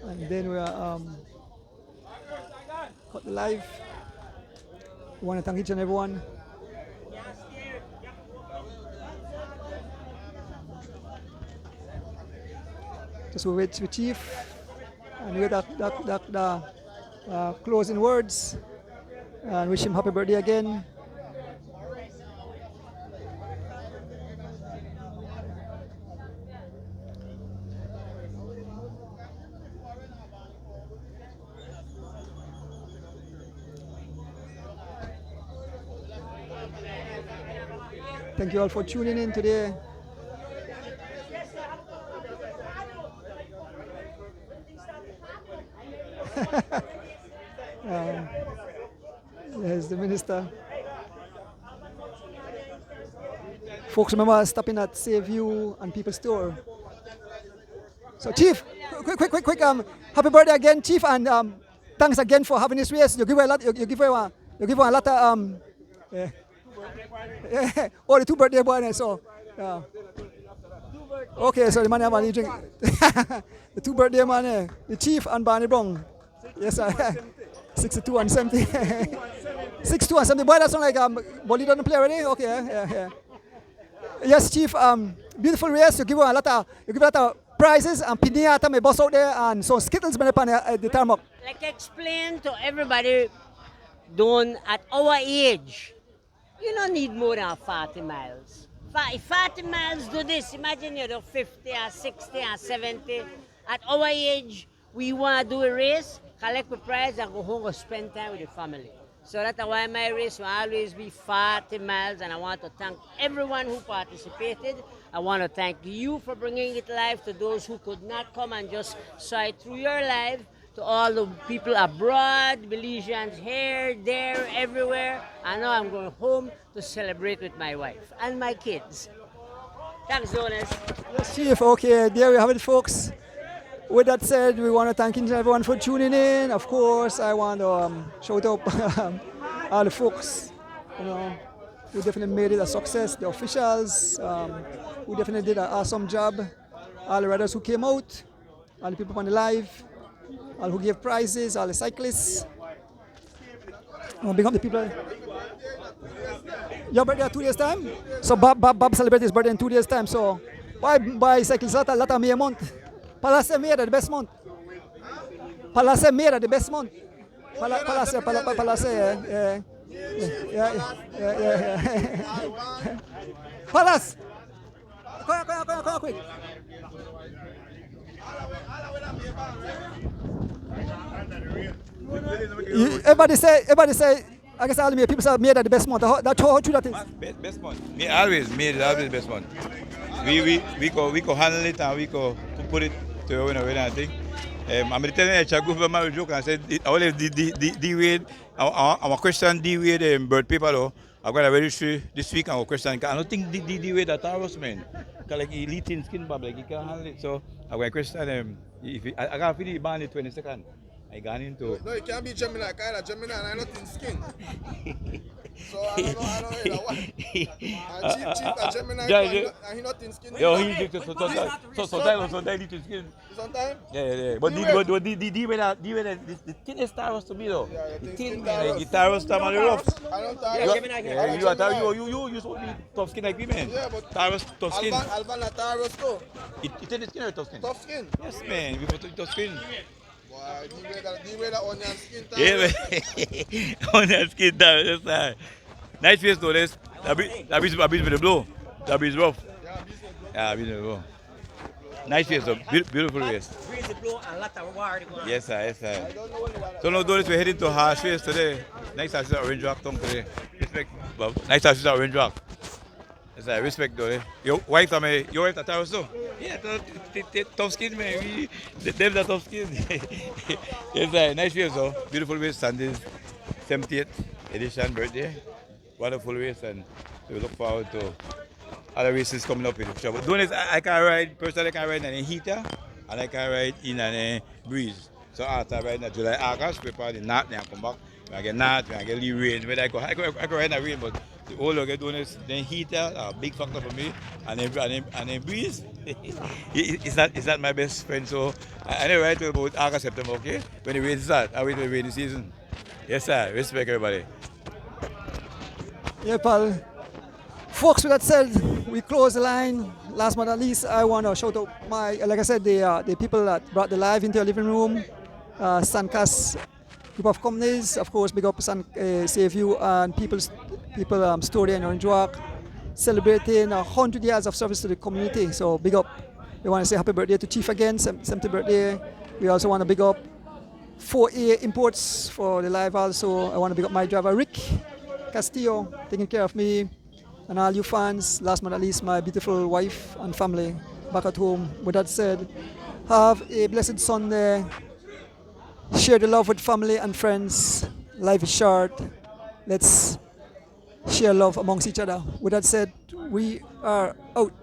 And then we are cut the live. We want to thank each and everyone. Just we wait with Chief and we get the closing words and wish him happy birthday again. Thank you all for tuning in today. There's the minister. Folks, remember stopping at Save You and People's Store. So, Chief, quick, happy birthday again, Chief, and thanks again for having this race. You give her a lot. You give her a lot of oh, the 2 birthday boy. So, okay, so the man have a drink. The 2 birthday man, the Chief and Barney Brown. Yes, sir. 62 and 70. 62 and 70. Boy, that's not like Bolly doesn't play already. Okay, yeah. Yes, Chief. Beautiful race. You give a lot of prizes and pinata may boss out there and so Skittles may at the tarmac. Like explain to everybody, don't at our age, you don't need more than 40 miles. 40 miles do this. Imagine you do 50 or 60 or 70. At our age, we want to do a race, collect the prize, and go home and spend time with the family. So that's why my race will always be 40 miles, and I want to thank everyone who participated. I want to thank you for bringing it live to those who could not come and just saw it through your live, to all the people abroad, Belizeans here, there, everywhere. And now I'm going home to celebrate with my wife and my kids. Thanks, Jonas. Yes, Chief. Okay, there we have it, folks. With that said, we want to thank everyone for tuning in. Of course, I want to shout out all the folks, who definitely made it a success. The officials, who definitely did an awesome job. All the riders who came out, all the people on the live, all who gave prizes, all the cyclists. I want to bring up the people. Your birthday 2 days time? So Bob celebrated his birthday in 2 days time. So buy cycles a lot of May a month. Palace May the best month. Palace May the best month. Palace, yeah. Palace. Come quick. Everybody say, I guess all the people say made the best month. That's how true that is. Best month. Me always made always best month. We go handle it and we go put it to a winner and thing. I'm telling you, I go for my joke and I said, I will have D-Wade, our question D-Wade bird paper though. I'm going to register this week and our question. I don't think D-Wade that was man. Because like he lead in skin bubble, like he can't handle it. So I'm going to question if I can't finish the band in 22nd. I got into. No, you can't be Gemini, kind of Gemini, and I'm not in skin. So I don't know what. And Chief and Gemini, and he not in skin. Yo, he so that need to skin. Sometimes? Yeah. But the thin star was to me though. Yeah, the thin guitar was to man rough. I don't you supposed to be tough skin like me, man. Yeah, but Taros tough skin. Alban and Taros too. It is skin or tough skin? Tough skin. Yes, man. We put tough skin. Boy, the way that onion skin. Yeah, man. Onion skin, that's right. Nice face though, this. That breeze with the blow. That breeze rough. Yeah, breeze with the blow. Nice face though. Beautiful race. Breeze the blow and lot of water. Yes, sir. So now we're heading to harsh race today. Nice to see Orange Rock today. Respect, Bob. Nice to see Orange Rock. Yes, sir. Respect though. Your wife at Taros too? Yeah, tough skin, man. Them that tough skin. Yes, sir. Nice race though. Beautiful race. Sunday's 70th edition birthday. Wonderful race, and we look forward to other races coming up in the future. But doing this, I can ride in a heater, and I can ride in a breeze. So after I ride in July, August, prepare the knot, then I come back. When I get knot, when I get little rain, I can ride in the rain, but the older I get doing this, then heater, a big factor for me, and then breeze, He's not my best friend, so I never write about August, September, okay? When the rain start, I wait till the rainy season. Yes, sir. Respect everybody. Yeah, pal. Folks, with that said, we close the line. Last but not least, I want to shout out like I said, the people that brought the live into your living room. Suncast group of companies, of course, big up Save You and People Story and Orange Walk, celebrating 100 years of service to the community. So big up. We want to say happy birthday to Chief again, 70th birthday. We also want to big up 4A Imports for the live also. I want to big up my driver, Rick Castillo, taking care of me. And all you fans, last but not least, my beautiful wife and family back at home. With that said, have a blessed Sunday. Share the love with family and friends. Life is short. Let's share love amongst each other. With that said, we are out.